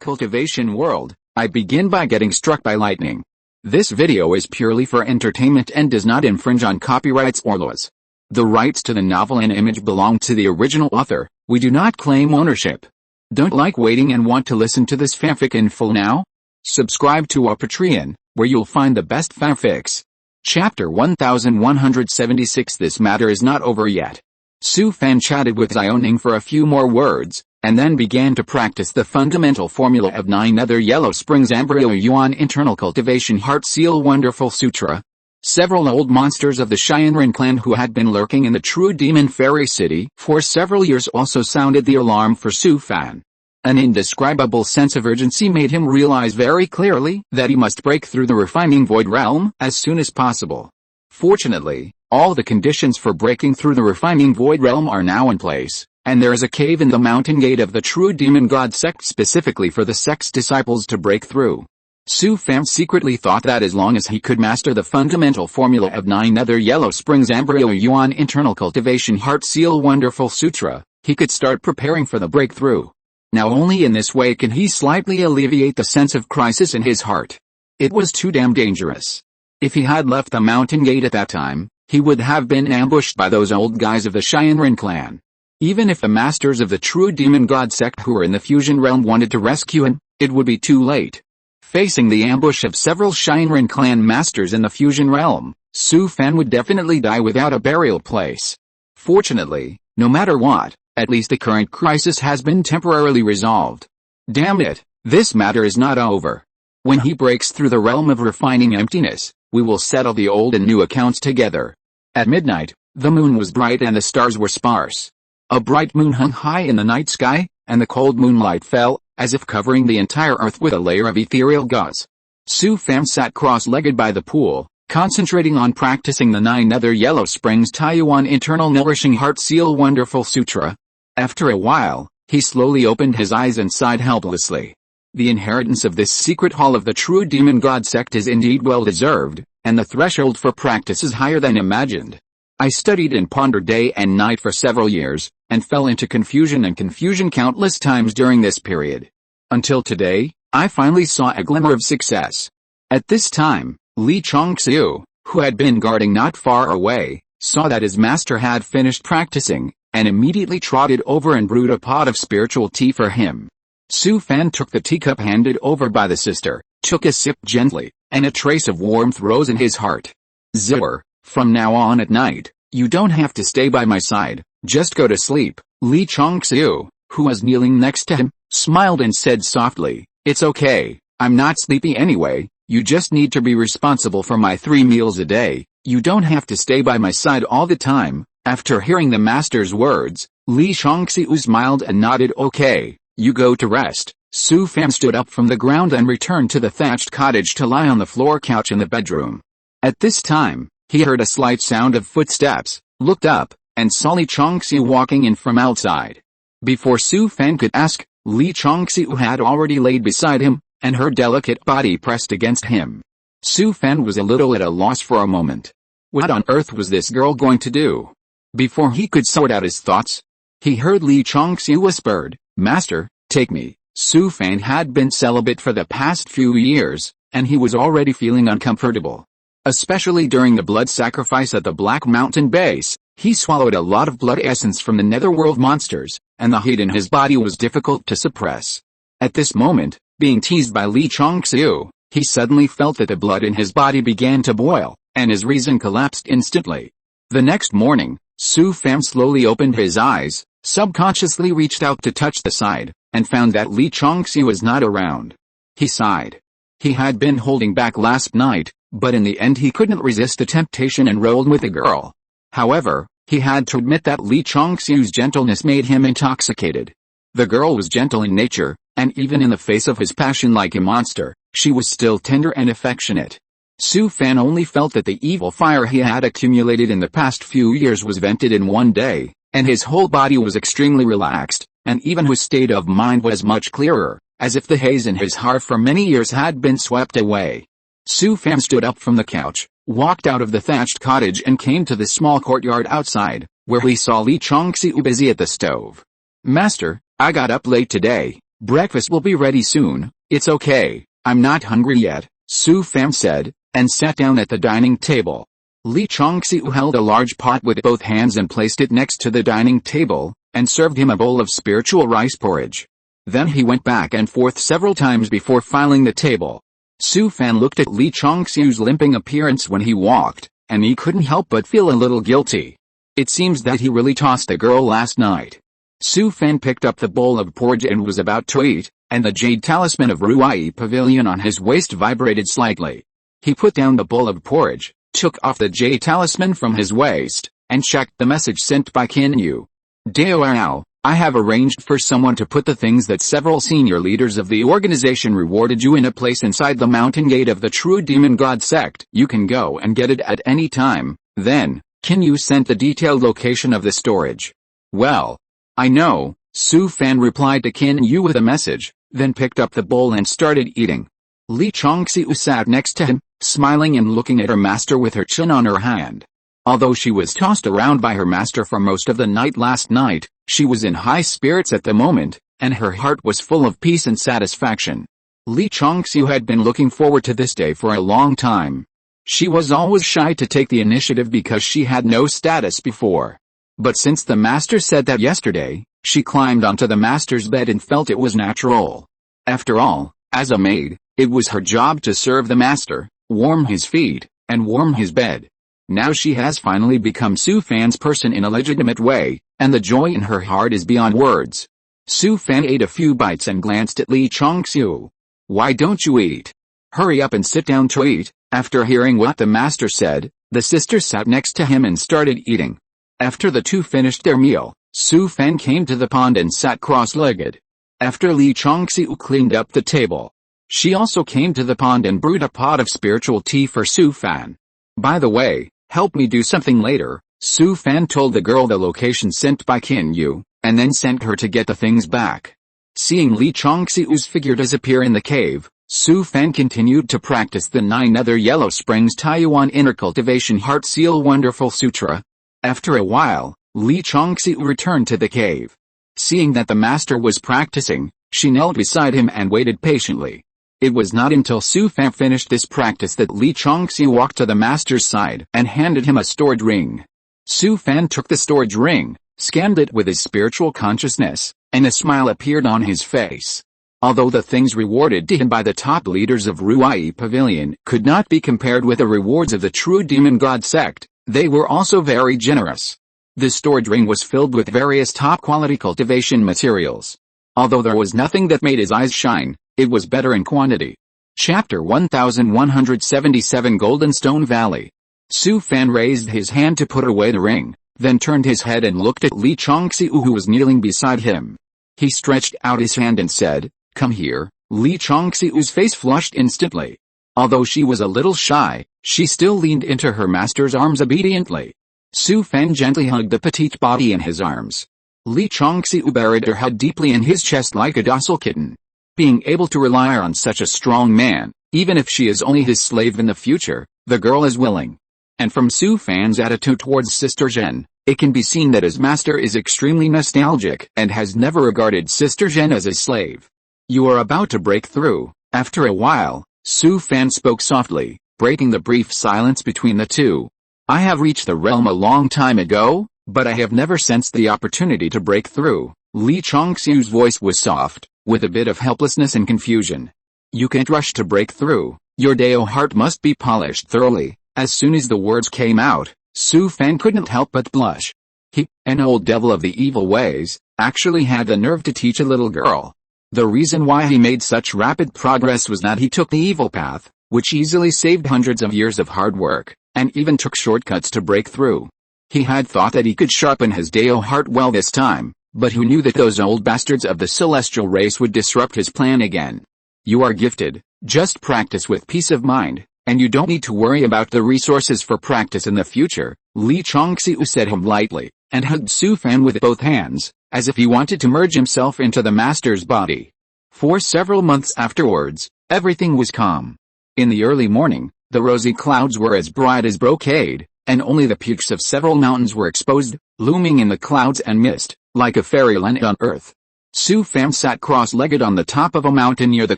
cultivation world, I begin by getting struck by lightning. This video is purely for entertainment and does not infringe on copyrights or laws. The rights to the novel and image belong to the original author. We do not claim ownership. Don't like waiting and want to listen to this fanfic in full now? Subscribe to our Patreon, where you'll find the best fanfics. Chapter 1176. This matter is not over yet. Su Fan chatted with Xiaoning for a few more words, and then began to practice the fundamental formula of 9 Nether Yellow Springs Embryo Yuan Internal Cultivation Heart Seal Wonderful Sutra. Several old monsters of the Shinran clan who had been lurking in the True Demon Fairy City for several years also sounded the alarm for Su Fan. An indescribable sense of urgency made him realize very clearly that he must break through the refining void realm as soon as possible. Fortunately, all the conditions for breaking through the refining void realm are now in place, and there is a cave in the mountain gate of the True Demon God sect specifically for the sect's disciples to break through. Su Fan secretly thought that as long as he could master the fundamental formula of 9 Nether Yellow Springs Embryo Yuan Internal Cultivation Heart Seal Wonderful Sutra, he could start preparing for the breakthrough. Now only in this way can he slightly alleviate the sense of crisis in his heart. It was too damn dangerous. If he had left the mountain gate at that time, he would have been ambushed by those old guys of the Shinran clan. Even if the masters of the True Demon God sect who were in the fusion realm wanted to rescue him, it would be too late. Facing the ambush of several Shinran clan masters in the fusion realm, Su Fan would definitely die without a burial place. Fortunately, no matter what, at least the current crisis has been temporarily resolved. Damn it, this matter is not over. When he breaks through the realm of refining emptiness, we will settle the old and new accounts together. At midnight, the moon was bright and the stars were sparse. A bright moon hung high in the night sky, and the cold moonlight fell, as if covering the entire earth with a layer of ethereal gauze. Su Fan sat cross-legged by the pool, concentrating on practicing the 9 Nether Yellow Springs Taiyuan Internal Nourishing Heart Seal Wonderful Sutra. After a while, he slowly opened his eyes and sighed helplessly. The inheritance of this secret hall of the True Demon God sect is indeed well deserved, and the threshold for practice is higher than imagined. I studied and pondered day and night for several years, and fell into confusion countless times during this period. Until today, I finally saw a glimmer of success. At this time, Li Chongxiu, who had been guarding not far away, saw that his master had finished practicing, and immediately trotted over and brewed a pot of spiritual tea for him. Su Fan took the teacup handed over by the sister, took a sip gently, and a trace of warmth rose in his heart. Zipper, from now on at night, you don't have to stay by my side, just go to sleep. Li Chongxiu, who was kneeling next to him, smiled and said softly, "It's okay, I'm not sleepy anyway, you just need to be responsible for my 3 meals a day, you don't have to stay by my side all the time." After hearing the master's words, Li Chongxiu smiled and nodded. "Okay, you go to rest." Su Fan stood up from the ground and returned to the thatched cottage to lie on the floor couch in the bedroom. At this time, he heard a slight sound of footsteps, looked up, and saw Li Chongxiu walking in from outside. Before Su Fan could ask, Li Chongxiu had already laid beside him, and her delicate body pressed against him. Su Fan was a little at a loss for a moment. What on earth was this girl going to do? Before he could sort out his thoughts, he heard Li Chongxiu whispered, "Master, take me." Su Fan had been celibate for the past few years, and he was already feeling uncomfortable. Especially during the blood sacrifice at the Black Mountain base, he swallowed a lot of blood essence from the netherworld monsters, and the heat in his body was difficult to suppress. At this moment, being teased by Li Chongxiu, he suddenly felt that the blood in his body began to boil, and his reason collapsed instantly. The next morning, Su Fan slowly opened his eyes, subconsciously reached out to touch the side, and found that Li Chongxiu was not around. He sighed. He had been holding back last night, but in the end he couldn't resist the temptation and rolled with the girl. However, he had to admit that Li Chongxiu's gentleness made him intoxicated. The girl was gentle in nature, and even in the face of his passion like a monster, she was still tender and affectionate. Su Fan only felt that the evil fire he had accumulated in the past few years was vented in one day, and his whole body was extremely relaxed, and even his state of mind was much clearer, as if the haze in his heart for many years had been swept away. Su Fan stood up from the couch, walked out of the thatched cottage and came to the small courtyard outside, where he saw Li Chongxiu busy at the stove. "Master, I got up late today. Breakfast will be ready soon. It's okay, I'm not hungry yet, Su Fan said, and sat down at the dining table. Lee Chongxiu held a large pot with both hands and placed it next to the dining table, and served him a bowl of spiritual rice porridge. Then he went back and forth several times before filing the table. Su Fan looked at Lee Chongxiu's limping appearance when he walked, and he couldn't help but feel a little guilty. It seems that he really tossed the girl last night. Su Fan picked up the bowl of porridge and was about to eat, and the jade talisman of Ruai Pavilion on his waist vibrated slightly. He put down the bowl of porridge, took off the jade talisman from his waist, and checked the message sent by Qin Yu. Devours, I have arranged for someone to put the things that several senior leaders of the organization rewarded you in a place inside the mountain gate of the true demon god sect. You can go and get it at any time. Then, Qin Yu sent the detailed location of the storage. Well, I know, Su Fan replied to Qin Yu with a message, then picked up the bowl and started eating. Lee Chongxiu sat next to him, smiling and looking at her master with her chin on her hand. Although she was tossed around by her master for most of the night last night, she was in high spirits at the moment, and her heart was full of peace and satisfaction. Lee Chongxiu had been looking forward to this day for a long time. She was always shy to take the initiative because she had no status before. But since the master said that yesterday, she climbed onto the master's bed and felt it was natural. After all, as a maid, it was her job to serve the master, warm his feet, and warm his bed. Now she has finally become Su Fan's person in a legitimate way, and the joy in her heart is beyond words. Su Fan ate a few bites and glanced at Lee Chongxiu. Why don't you eat? Hurry up and sit down to eat. After hearing what the master said, the sister sat next to him and started eating. After the two finished their meal, Su Fan came to the pond and sat cross-legged. After Lee Chongxiu cleaned up the table, she also came to the pond and brewed a pot of spiritual tea for Su Fan. By the way, help me do something later, Su Fan told the girl the location sent by Qin Yu, and then sent her to get the things back. Seeing Lee Chongxiu's figure disappear in the cave, Su Fan continued to practice the 9 other Yellow Springs Taiyuan Inner Cultivation Heart Seal Wonderful Sutra. After a while, Lee Chongxiu returned to the cave. Seeing that the master was practicing, she knelt beside him and waited patiently. It was not until Su Fan finished this practice that Lee Chongxiu walked to the master's side and handed him a storage ring. Su Fan took the storage ring, scanned it with his spiritual consciousness, and a smile appeared on his face. Although the things rewarded to him by the top leaders of Ruai Pavilion could not be compared with the rewards of the true demon god sect, they were also very generous. The storage ring was filled with various top-quality cultivation materials. Although there was nothing that made his eyes shine, it was better in quantity. Chapter 1177 Golden Stone Valley. Su Fan raised his hand to put away the ring, then turned his head and looked at Lee Chongxiu who was kneeling beside him. He stretched out his hand and said, "Come here." Lee Chongxiu's face flushed instantly. Although she was a little shy, she still leaned into her master's arms obediently. Su Fan gently hugged the petite body in his arms. Lee Chongxiu buried her head deeply in his chest like a docile kitten. Being able to rely on such a strong man, even if she is only his slave in the future, the girl is willing. And from Su Fan's attitude towards Sister Zhen, it can be seen that his master is extremely nostalgic and has never regarded Sister Zhen as a slave. You are about to break through. After a while, Su Fan spoke softly, breaking the brief silence between the two. I have reached the realm a long time ago, but I have never sensed the opportunity to break through. Lee Chongxiu's voice was soft, with a bit of helplessness and confusion. You can't rush to break through. Your Dao heart must be polished thoroughly. As soon as the words came out, Su Fan couldn't help but blush. He, an old devil of the evil ways, actually had the nerve to teach a little girl. The reason why he made such rapid progress was that he took the evil path, which easily saved hundreds of years of hard work, and even took shortcuts to break through. He had thought that he could sharpen his Dao heart well this time, but who knew that those old bastards of the celestial race would disrupt his plan again. You are gifted, just practice with peace of mind, and you don't need to worry about the resources for practice in the future, Lee Chongxiu said him lightly, and hugged Su Fan with both hands, as if he wanted to merge himself into the master's body. For several months afterwards, everything was calm. In the early morning, the rosy clouds were as bright as brocade, and only the peaks of several mountains were exposed, looming in the clouds and mist, like a fairyland on earth. Su Fan sat cross-legged on the top of a mountain near the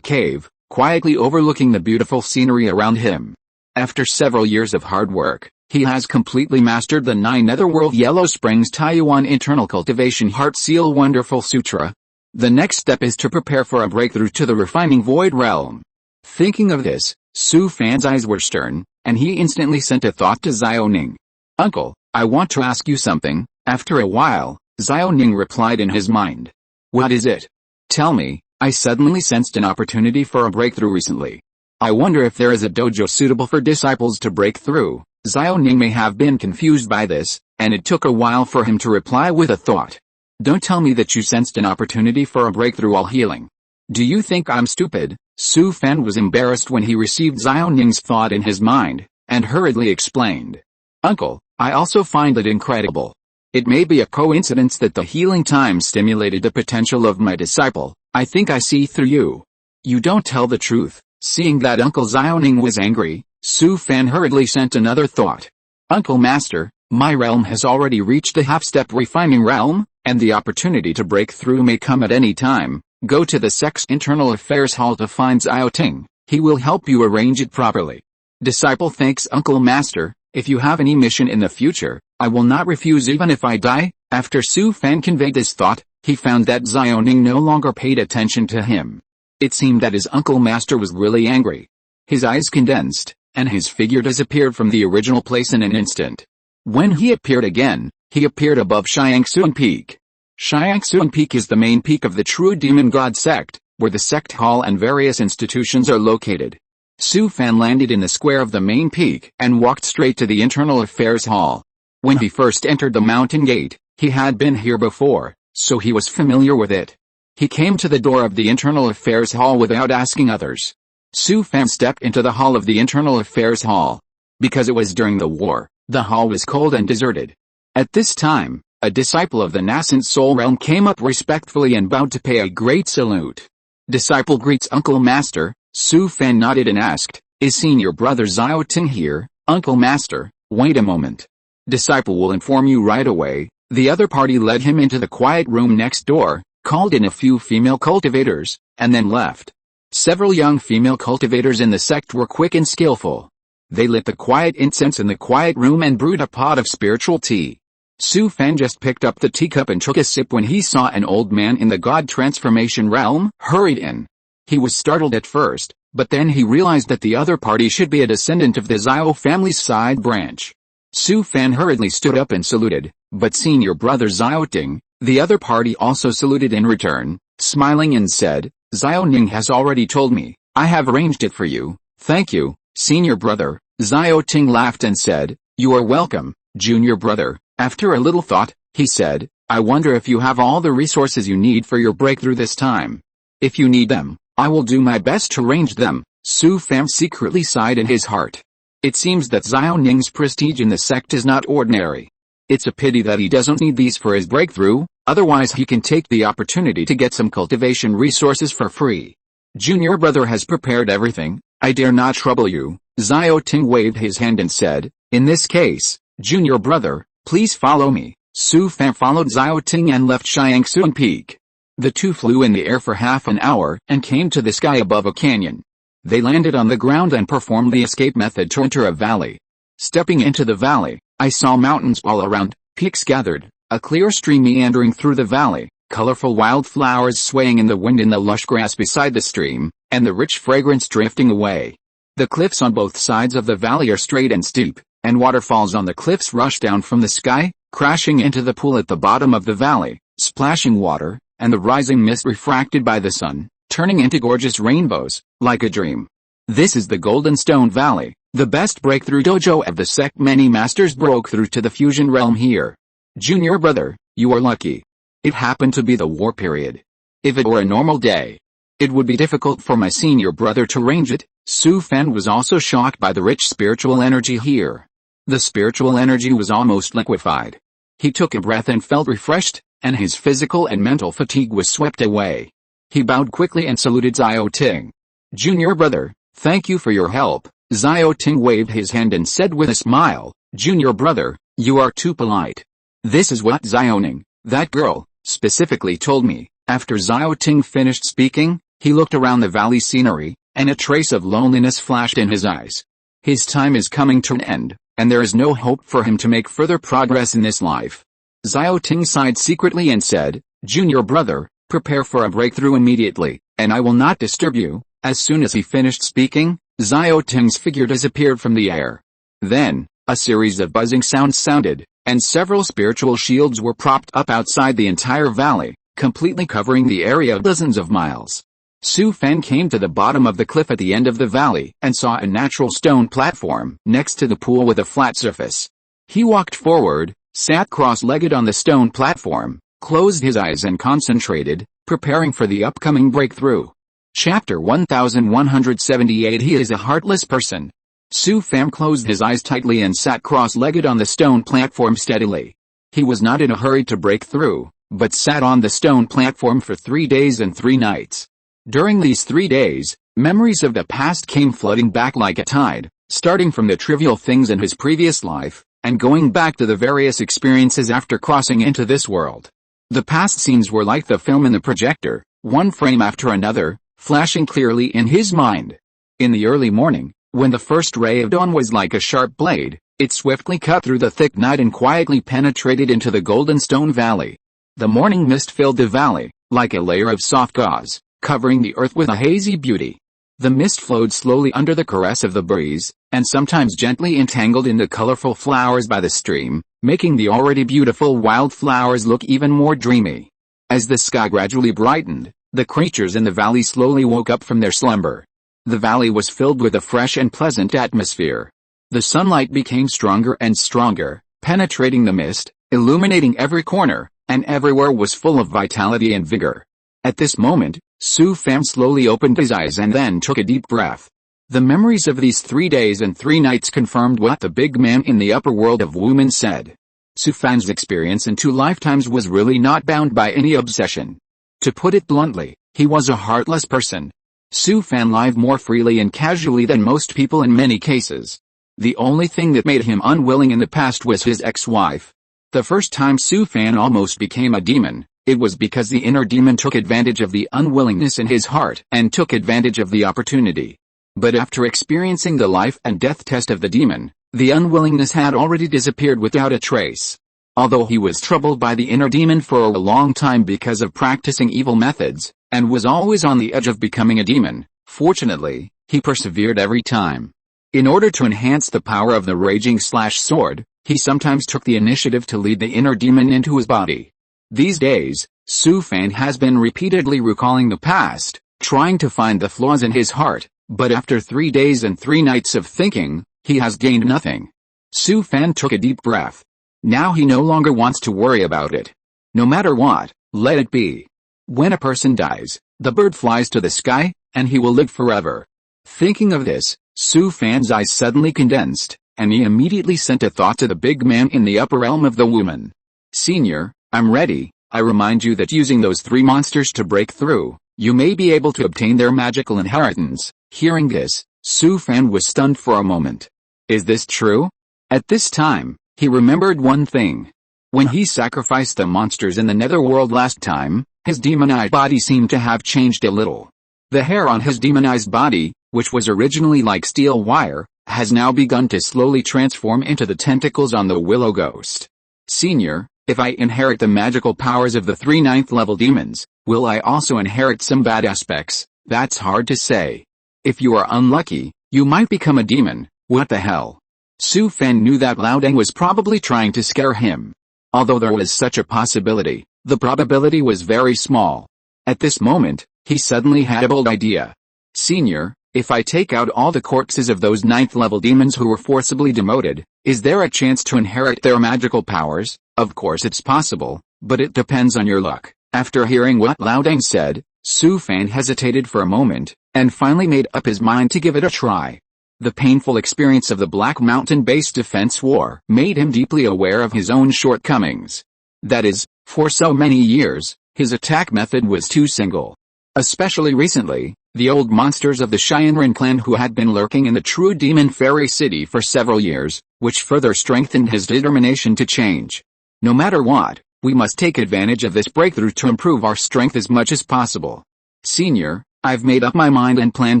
cave, quietly overlooking the beautiful scenery around him. After several years of hard work, he has completely mastered the 9 Netherworld Yellow Springs Taiyuan Internal Cultivation Heart Seal Wonderful Sutra. The next step is to prepare for a breakthrough to the refining Void Realm. Thinking of this, Su Fan's eyes were stern, and he instantly sent a thought to Xiao Ning. "Uncle, I want to ask you something." After a while, Xiao Ning replied in his mind. "What is it?" "Tell me, I suddenly sensed an opportunity for a breakthrough recently. I wonder if there is a dojo suitable for disciples to break through." Xiao Ning may have been confused by this, and it took a while for him to reply with a thought. "Don't tell me that you sensed an opportunity for a breakthrough while healing. Do you think I'm stupid?" Su Fan was embarrassed when he received Xiao Ning's thought in his mind, and hurriedly explained. "Uncle, I also find it incredible. It may be a coincidence that the healing time stimulated the potential of my disciple. I think I see through you. You don't tell the truth." Seeing that Uncle Xiao Ning was angry, Su Fan hurriedly sent another thought. "Uncle Master, my realm has already reached the half-step refining realm, and the opportunity to break through may come at any time. Go to the sect's internal affairs hall to find Xiao Ting. He will help you arrange it properly." Disciple: "Thanks Uncle Master. If you have any mission in the future, I will not refuse even if I die." After Su Fan conveyed this thought, he found that Xiao Ning no longer paid attention to him. It seemed that his Uncle Master was really angry. His eyes condensed, and his figure disappeared from the original place in an instant. When he appeared again, he appeared above Shiangsuan Peak. Shiangsuan Peak is the main peak of the True Demon God sect, where the sect hall and various institutions are located. Su Fan landed in the square of the main peak and walked straight to the internal affairs hall. When he first entered the mountain gate, he had been here before, so he was familiar with it. He came to the door of the internal affairs hall without asking others. Su Fan stepped into the hall of the internal affairs hall. Because it was during the war, the hall was cold and deserted. At this time, a disciple of the nascent soul realm came up respectfully and bowed to pay a great salute. "Disciple greets Uncle Master." Su Fan nodded and asked, "Is Senior Brother Xiao Ting here?" "Uncle Master, wait a moment. Disciple will inform you right away." The other party led him into the quiet room next door, called in a few female cultivators, and then left. Several young female cultivators in the sect were quick and skillful. They lit the quiet incense in the quiet room and brewed a pot of spiritual tea. Su Fan just picked up the teacup and took a sip when he saw an old man in the God transformation realm hurried in. He was startled at first, but then he realized that the other party should be a descendant of the Xiao family's side branch. Su Fan hurriedly stood up and saluted, but Senior Brother Xiao Ting, the other party also saluted in return, smiling and said, "Xiao Ning has already told me. I have arranged it for you." "Thank you, Senior Brother." Xiao Ting laughed and said, "You are welcome, Junior Brother." After a little thought, he said, "I wonder if you have all the resources you need for your breakthrough this time. If you need them, I will do my best to arrange them." Su Fan secretly sighed in his heart. It seems that Xiao Ning's prestige in the sect is not ordinary. It's a pity that he doesn't need these for his breakthrough, otherwise he can take the opportunity to get some cultivation resources for free. "Junior Brother has prepared everything. I dare not trouble you." Xiao Ting waved his hand and said, "In this case, Junior Brother, please follow me." Su Fan followed Xiao Ting and left Shiangsuan Peak. The two flew in the air for half an hour and came to the sky above a canyon. They landed on the ground and performed the escape method to enter a valley. Stepping into the valley, I saw mountains all around, peaks gathered, a clear stream meandering through the valley, colorful wildflowers swaying in the wind in the lush grass beside the stream, and the rich fragrance drifting away. The cliffs on both sides of the valley are straight and steep, and waterfalls on the cliffs rush down from the sky, crashing into the pool at the bottom of the valley, splashing water, and the rising mist refracted by the sun, turning into gorgeous rainbows, like a dream. This is the Golden Stone Valley, the best breakthrough dojo of the sect. Many masters broke through to the fusion realm here. Junior Brother, you are lucky. It happened to be the war period. If it were a normal day, it would be difficult for my Senior Brother to arrange it. Su Fan was also shocked by the rich spiritual energy here. The spiritual energy was almost liquefied. He took a breath and felt refreshed, and his physical and mental fatigue was swept away. He bowed quickly and saluted Xiao Ting. "Junior Brother, thank you for your help." Xiao Ting waved his hand and said with a smile, "Junior Brother, you are too polite. This is what Xiao Ning, that girl, specifically told me. After Xiao Ting finished speaking, he looked around the valley scenery, and a trace of loneliness flashed in his eyes. His time is coming to an end, and there is no hope for him to make further progress in this life. Xiao Ting sighed secretly and said, "Junior brother, prepare for a breakthrough immediately, and I will not disturb you." As soon as he finished speaking, Xiao Ting's figure disappeared from the air. Then, a series of buzzing sounds sounded, and several spiritual shields were propped up outside the entire valley, completely covering the area dozens of miles. Su Fan came to the bottom of the cliff at the end of the valley and saw a natural stone platform next to the pool with a flat surface. He walked forward, sat cross-legged on the stone platform, closed his eyes and concentrated, preparing for the upcoming breakthrough. Chapter 1178. He is a heartless person. Su Fan closed his eyes tightly and sat cross-legged on the stone platform steadily. He was not in a hurry to break through, but sat on the stone platform for 3 days and 3 nights. During these 3 days, memories of the past came flooding back like a tide, starting from the trivial things in his previous life, and going back to the various experiences after crossing into this world. The past scenes were like the film in the projector, one frame after another, flashing clearly in his mind. In the early morning, when the first ray of dawn was like a sharp blade, it swiftly cut through the thick night and quietly penetrated into the golden stone valley. The morning mist filled the valley, like a layer of soft gauze, covering the earth with a hazy beauty. The mist flowed slowly under the caress of the breeze, and sometimes gently entangled in the colorful flowers by the stream, making the already beautiful wildflowers look even more dreamy. As the sky gradually brightened, the creatures in the valley slowly woke up from their slumber. The valley was filled with a fresh and pleasant atmosphere. The sunlight became stronger and stronger, penetrating the mist, illuminating every corner, and everywhere was full of vitality and vigor. At this moment, Su Fan slowly opened his eyes and then took a deep breath. The memories of these 3 days and 3 nights confirmed what the big man in the upper world of women said. Su Fan's experience in 2 lifetimes was really not bound by any obsession. To put it bluntly, he was a heartless person. Su Fan lived more freely and casually than most people in many cases. The only thing that made him unwilling in the past was his ex-wife. The first time Su Fan almost became a demon, it was because the inner demon took advantage of the unwillingness in his heart and took advantage of the opportunity. But after experiencing the life and death test of the demon, the unwillingness had already disappeared without a trace. Although he was troubled by the inner demon for a long time because of practicing evil methods, and was always on the edge of becoming a demon, fortunately, he persevered every time. In order to enhance the power of the raging sword, he sometimes took the initiative to lead the inner demon into his body. These days, Su Fan has been repeatedly recalling the past, trying to find the flaws in his heart, but after 3 days and 3 nights of thinking, he has gained nothing. Su Fan took a deep breath. Now he no longer wants to worry about it. No matter what, let it be. When a person dies, the bird flies to the sky, and he will live forever. Thinking of this, Su Fan's eyes suddenly condensed, and he immediately sent a thought to the big man in the upper realm of the woman. "Senior, I'm ready. I remind you that using those 3 monsters to break through, you may be able to obtain their magical inheritance." Hearing this, Su Fan was stunned for a moment. Is this true? At this time, he remembered one thing. When he sacrificed the monsters in the netherworld last time, his demonized body seemed to have changed a little. The hair on his demonized body, which was originally like steel wire, has now begun to slowly transform into the tentacles on the willow ghost. "Senior, if I inherit the magical powers of the 3 9th-level demons, will I also inherit some bad aspects? That's hard to say. If you are unlucky, you might become a demon." What the hell? Su Fan knew that Lao Deng was probably trying to scare him. Although there was such a possibility, the probability was very small. At this moment, he suddenly had a bold idea. "Senior, if I take out all the corpses of those 9th-level demons who were forcibly demoted, is there a chance to inherit their magical powers?" "Of course it's possible, but it depends on your luck." After hearing what Lao Deng said, Su Fan hesitated for a moment, and finally made up his mind to give it a try. The painful experience of the Black Mountain Base Defense War made him deeply aware of his own shortcomings. That is, for so many years, his attack method was too single. Especially recently, the old monsters of the Cheyenne clan who had been lurking in the True Demon Fairy City for several years, which further strengthened his determination to change. No matter what, We must take advantage of this breakthrough to improve our strength as much as possible. Senior, I've made up my mind and plan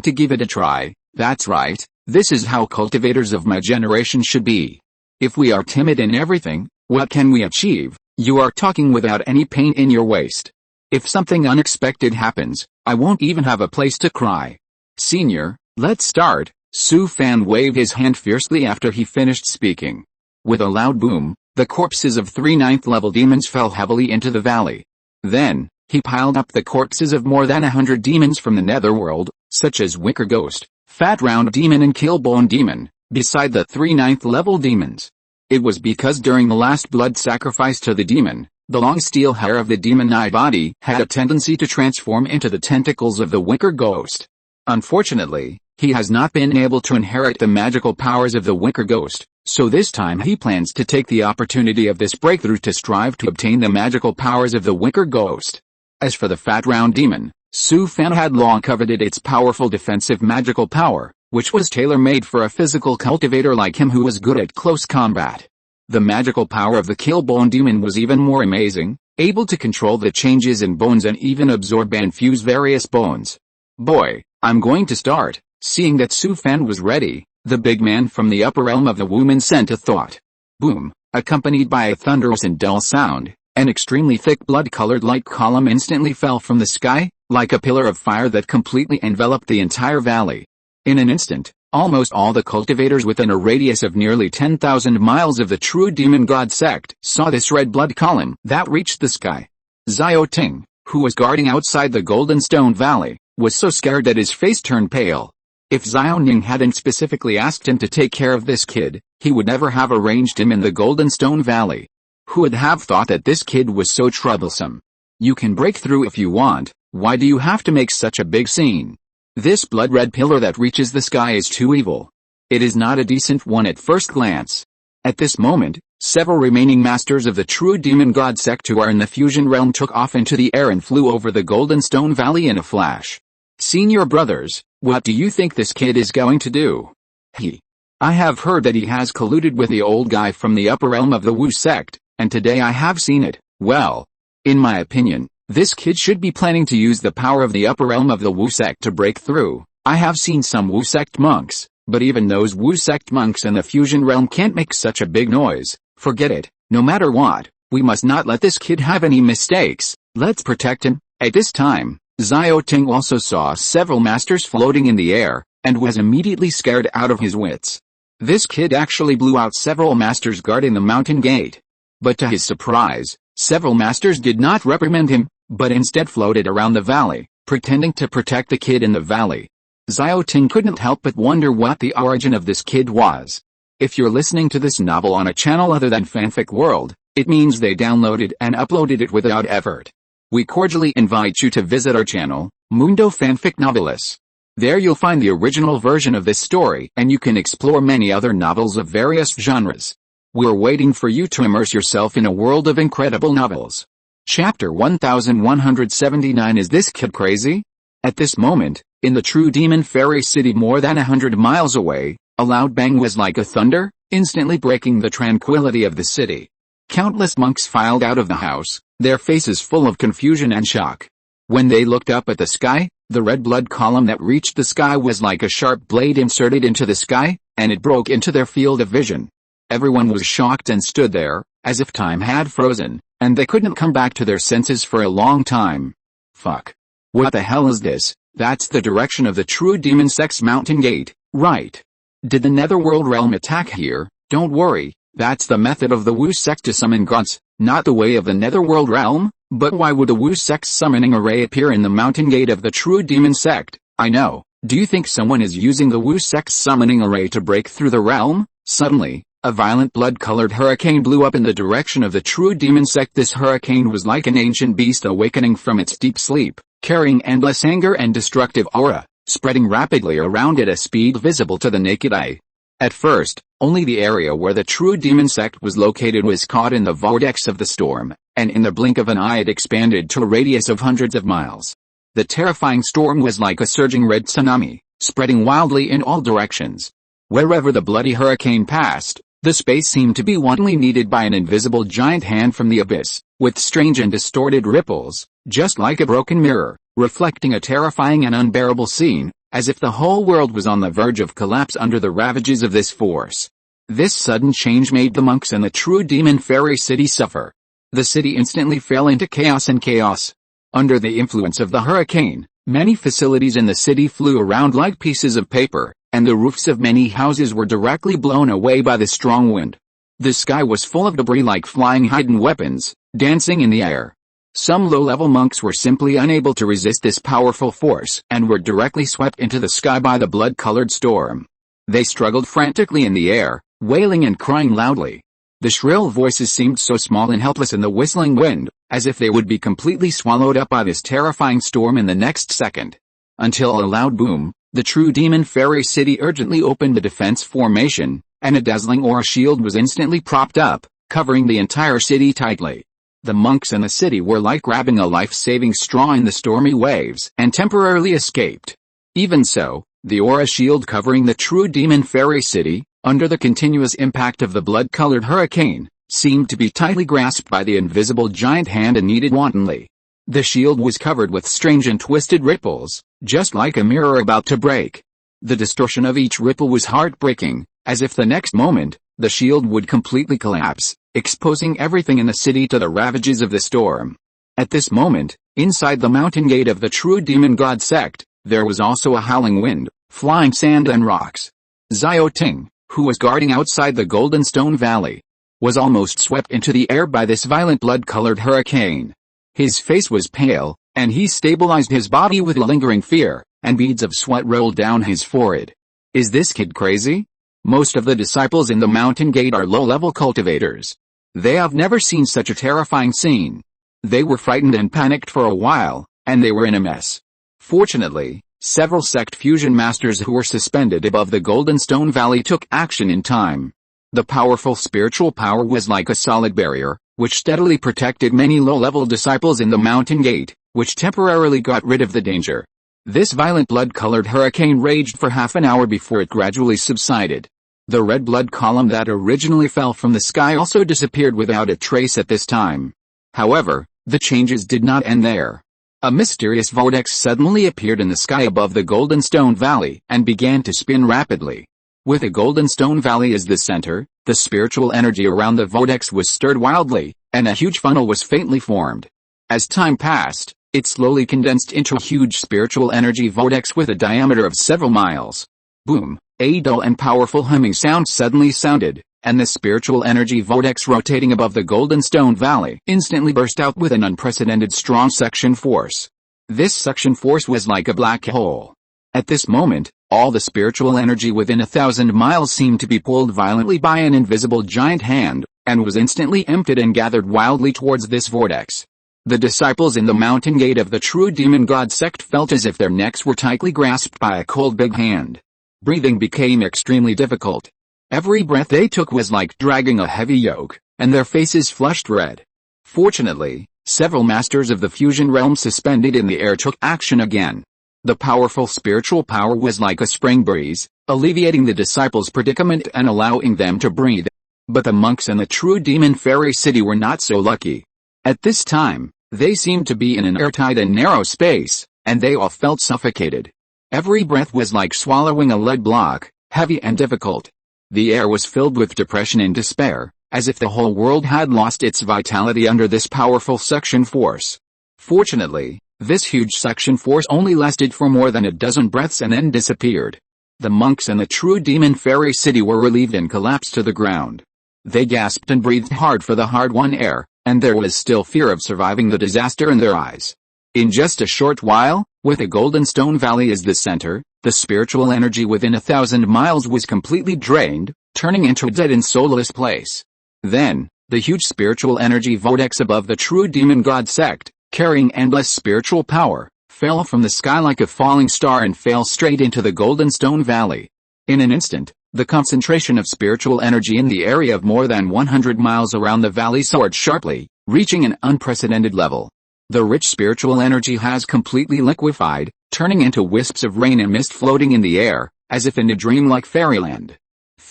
to give it a try. That's right, this is how cultivators of my generation should be. If we are timid in everything, what can we achieve? You are talking without any pain in your waist. If something unexpected happens, I won't even have a place to cry. Senior, let's start. Su Fan waved his hand fiercely after he finished speaking. With a loud boom, the corpses of 3 9th-level demons fell heavily into the valley. Then, he piled up the corpses of more than 100 demons from the netherworld, such as Wicker Ghost, Fat Round Demon and Killbone Demon, beside the 3 9th-level demons. It was because during the last blood sacrifice to the demon, the long steel hair of the demon eye body had a tendency to transform into the tentacles of the Wicker Ghost. Unfortunately, he has not been able to inherit the magical powers of the Wicker Ghost, so this time he plans to take the opportunity of this breakthrough to strive to obtain the magical powers of the Wicker Ghost. As for the Fat Round Demon, Su Fan had long coveted its powerful defensive magical power, which was tailor-made for a physical cultivator like him who was good at close combat. The magical power of the Killbone Demon was even more amazing, able to control the changes in bones and even absorb and fuse various bones. Boy, I'm going to start. Seeing that Su Fan was ready, the big man from the upper realm of the woman sent a thought. Boom, accompanied by a thunderous and dull sound, an extremely thick blood-colored light column instantly fell from the sky, like a pillar of fire that completely enveloped the entire valley. In an instant, almost all the cultivators within a radius of nearly 10,000 miles of the true demon god sect saw this red blood column that reached the sky. Xiao Ting, who was guarding outside the Golden Stone Valley, was so scared that his face turned pale. If Xiao Ning hadn't specifically asked him to take care of this kid, he would never have arranged him in the Golden Stone Valley. Who would have thought that this kid was so troublesome? You can break through if you want, why do you have to make such a big scene? This blood-red pillar that reaches the sky is too evil. It is not a decent one at first glance. At this moment, several remaining masters of the true demon god sect who are in the fusion realm took off into the air and flew over the Golden Stone Valley in a flash. Senior brothers, what do you think this kid is going to do? I have heard that he has colluded with the old guy from the upper realm of the Wu sect, and today I have seen it. Well, in my opinion, this kid should be planning to use the power of the upper realm of the Wu sect to break through. I have seen some Wu sect monks, but even those Wu sect monks in the fusion realm can't make such a big noise. Forget it, no matter what, we must not let this kid have any mistakes. Let's protect him. At this time, Xiao Ting also saw several masters floating in the air, and was immediately scared out of his wits. This kid actually blew out several masters guarding the mountain gate. But to his surprise, several masters did not reprimand him, but instead floated around the valley, pretending to protect the kid in the valley. Xiao Ting couldn't help but wonder what the origin of this kid was. If you're listening to this novel on a channel other than Fanfic World, it means they downloaded and uploaded it without effort. We cordially invite you to visit our channel, Mundo Fanfic Novelis. There you'll find the original version of this story and you can explore many other novels of various genres. We're waiting for you to immerse yourself in a world of incredible novels. Chapter 1179. Is this kid crazy? At this moment, in the true demon fairy city more than 100 miles away, a loud bang was like a thunder, instantly breaking the tranquility of the city. Countless monks filed out of the house, their faces full of confusion and shock. When they looked up at the sky, the red blood column that reached the sky was like a sharp blade inserted into the sky, and it broke into their field of vision. Everyone was shocked and stood there, as if time had frozen, and they couldn't come back to their senses for a long time. Fuck. What the hell is this? That's the direction of the true demon sect's mountain gate, right? Did the netherworld realm attack here? Don't worry, that's the method of the Wu sect to summon gods, not the way of the netherworld realm. But why would the Wu sect's summoning array appear in the mountain gate of the true demon sect? I know. Do you think someone is using the Wu sect's summoning array to break through the realm? Suddenly, a violent blood-colored hurricane blew up in the direction of the true demon sect. This hurricane was like an ancient beast awakening from its deep sleep, carrying endless anger and destructive aura, spreading rapidly around at a speed visible to the naked eye. At first, only the area where the true demon sect was located was caught in the vortex of the storm, and in the blink of an eye it expanded to a radius of hundreds of miles. The terrifying storm was like a surging red tsunami, spreading wildly in all directions. Wherever the bloody hurricane passed, The space seemed to be wantonly kneaded by an invisible giant hand from the abyss, with strange and distorted ripples, just like a broken mirror, reflecting a terrifying and unbearable scene, as if the whole world was on the verge of collapse under the ravages of this force. This sudden change made the monks and the true demon fairy city suffer. The city instantly fell into chaos and chaos. Under the influence of the hurricane, many facilities in the city flew around like pieces of paper, and the roofs of many houses were directly blown away by the strong wind. The sky was full of debris like flying hidden weapons, dancing in the air. Some low-level monks were simply unable to resist this powerful force and were directly swept into the sky by the blood-colored storm. They struggled frantically in the air, wailing and crying loudly. The shrill voices seemed so small and helpless in the whistling wind, as if they would be completely swallowed up by this terrifying storm in the next second. Until a loud boom, the true demon fairy city urgently opened the defense formation, and a dazzling aura shield was instantly propped up, covering the entire city tightly. The monks in the city were like grabbing a life-saving straw in the stormy waves and temporarily escaped. Even so, the aura shield covering the true demon fairy city, under the continuous impact of the blood-colored hurricane, seemed to be tightly grasped by the invisible giant hand and kneaded wantonly. The shield was covered with strange and twisted ripples, just like a mirror about to break. The distortion of each ripple was heartbreaking, as if the next moment, the shield would completely collapse, exposing everything in the city to the ravages of the storm. At this moment, inside the mountain gate of the true demon god sect, there was also a howling wind, flying sand and rocks. Xiao Ting, who was guarding outside the Golden Stone Valley, was almost swept into the air by this violent blood-colored hurricane. His face was pale, and he stabilized his body with lingering fear, and beads of sweat rolled down his forehead. Is this kid crazy? Most of the disciples in the mountain gate are low-level cultivators. They have never seen such a terrifying scene. They were frightened and panicked for a while, and they were in a mess. Fortunately, several sect fusion masters who were suspended above the Golden Stone Valley took action in time. The powerful spiritual power was like a solid barrier, which steadily protected many low-level disciples in the mountain gate, which temporarily got rid of the danger. This violent blood-colored hurricane raged for half an hour before it gradually subsided. The red blood column that originally fell from the sky also disappeared without a trace at this time. However, the changes did not end there. A mysterious vortex suddenly appeared in the sky above the Golden Stone Valley and began to spin rapidly. With the Golden Stone Valley as the center, the spiritual energy around the vortex was stirred wildly, and a huge funnel was faintly formed. As time passed, it slowly condensed into a huge spiritual energy vortex with a diameter of several miles. Boom! A dull and powerful humming sound suddenly sounded, and the spiritual energy vortex rotating above the Golden Stone Valley instantly burst out with an unprecedented strong suction force. This suction force was like a black hole. At this moment, all the spiritual energy within 1,000 miles seemed to be pulled violently by an invisible giant hand, and was instantly emptied and gathered wildly towards this vortex. The disciples in the mountain gate of the true demon god sect felt as if their necks were tightly grasped by a cold big hand. Breathing became extremely difficult. Every breath they took was like dragging a heavy yoke, and their faces flushed red. Fortunately, several masters of the fusion realm suspended in the air took action again. The powerful spiritual power was like a spring breeze, alleviating the disciples' predicament and allowing them to breathe. But the monks in the true demon fairy city were not so lucky. At this time, they seemed to be in an airtight and narrow space, and they all felt suffocated. Every breath was like swallowing a lead block, heavy and difficult. The air was filled with depression and despair, as if the whole world had lost its vitality under this powerful suction force. Fortunately, this huge suction force only lasted for more than a dozen breaths and then disappeared. The monks in the true demon fairy city were relieved and collapsed to the ground. They gasped and breathed hard for the hard-won air, and there was still fear of surviving the disaster in their eyes. In just a short while, with the Golden Stone Valley as the center, the spiritual energy within 1,000 miles was completely drained, turning into a dead and soulless place. Then, the huge spiritual energy vortex above the true demon god sect, carrying endless spiritual power, fell from the sky like a falling star and fell straight into the Golden Stone Valley. In an instant, the concentration of spiritual energy in the area of more than 100 miles around the valley soared sharply, reaching an unprecedented level. The rich spiritual energy has completely liquefied, turning into wisps of rain and mist floating in the air, as if in a dreamlike fairyland.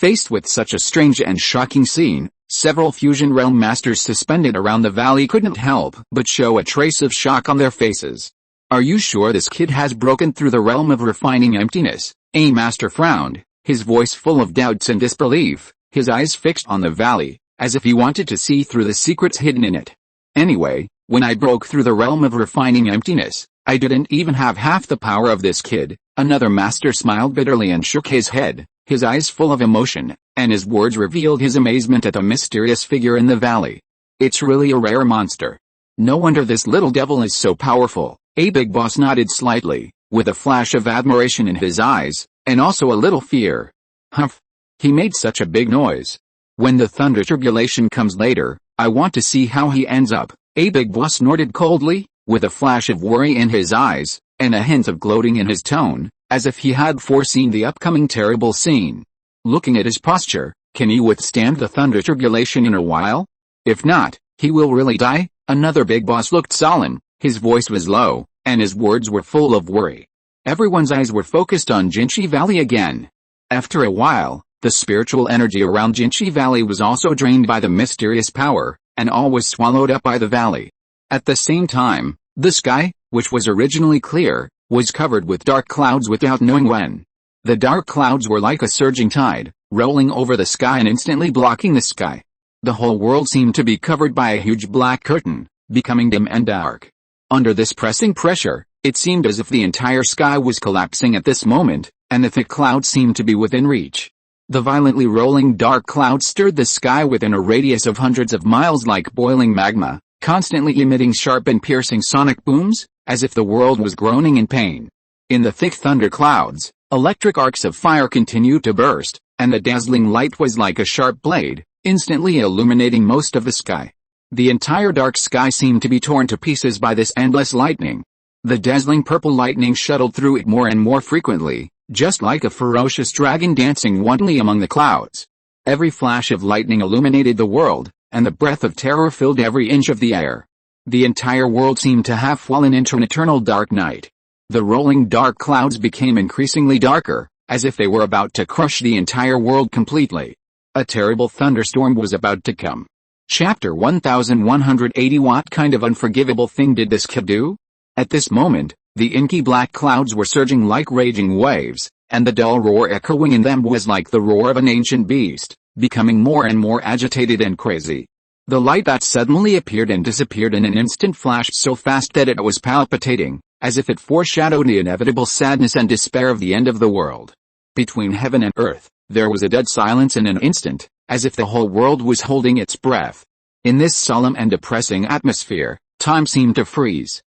Faced with such a strange and shocking scene, several Fusion Realm masters suspended around the valley couldn't help but show a trace of shock on their faces. Are you sure this kid has broken through the realm of refining emptiness? A master frowned, his voice full of doubts and disbelief, his eyes fixed on the valley, as if he wanted to see through the secrets hidden in it. Anyway, when I broke through the realm of refining emptiness, I didn't even have half the power of this kid. Another master smiled bitterly and shook his head, his eyes full of emotion, and his words revealed his amazement at the mysterious figure in the valley. It's really a rare monster. No wonder this little devil is so powerful. A big boss nodded slightly, with a flash of admiration in his eyes, and also a little fear. Humph. He made such a big noise. When the thunder tribulation comes later, I want to see how he ends up. A big boss snorted coldly, with a flash of worry in his eyes, and a hint of gloating in his tone, as if he had foreseen the upcoming terrible scene. Looking at his posture, can he withstand the thunder tribulation in a while? If not, he will really die. Another big boss looked solemn, his voice was low, and his words were full of worry. Everyone's eyes were focused on Jinchi Valley again. After a while, the spiritual energy around Jinchi Valley was also drained by the mysterious power, and all was swallowed up by the valley. At the same time, the sky, which was originally clear, was covered with dark clouds without knowing when. The dark clouds were like a surging tide, rolling over the sky and instantly blocking the sky. The whole world seemed to be covered by a huge black curtain, becoming dim and dark. Under this pressing pressure, it seemed as if the entire sky was collapsing at this moment, and the thick clouds seemed to be within reach. The violently rolling dark clouds stirred the sky within a radius of hundreds of miles like boiling magma, constantly emitting sharp and piercing sonic booms, as if the world was groaning in pain. In the thick thunder clouds, electric arcs of fire continued to burst, and the dazzling light was like a sharp blade, instantly illuminating most of the sky. The entire dark sky seemed to be torn to pieces by this endless lightning. The dazzling purple lightning shuttled through it more and more frequently, just like a ferocious dragon dancing wantonly among the clouds. Every flash of lightning illuminated the world, and the breath of terror filled every inch of the air. The entire world seemed to have fallen into an eternal dark night. The rolling dark clouds became increasingly darker, as if they were about to crush the entire world completely. A terrible thunderstorm was about to come. Chapter 1180. What kind of unforgivable thing did this kid do? At this moment, the inky black clouds were surging like raging waves, and the dull roar echoing in them was like the roar of an ancient beast, becoming more and more agitated and crazy. The light that suddenly appeared and disappeared in an instant flashed so fast that it was palpitating, as if it foreshadowed the inevitable sadness and despair of the end of the world. Between heaven and earth, there was a dead silence in an instant, as if the whole world was holding its breath. In this solemn and depressing atmosphere, time seemed to freeze.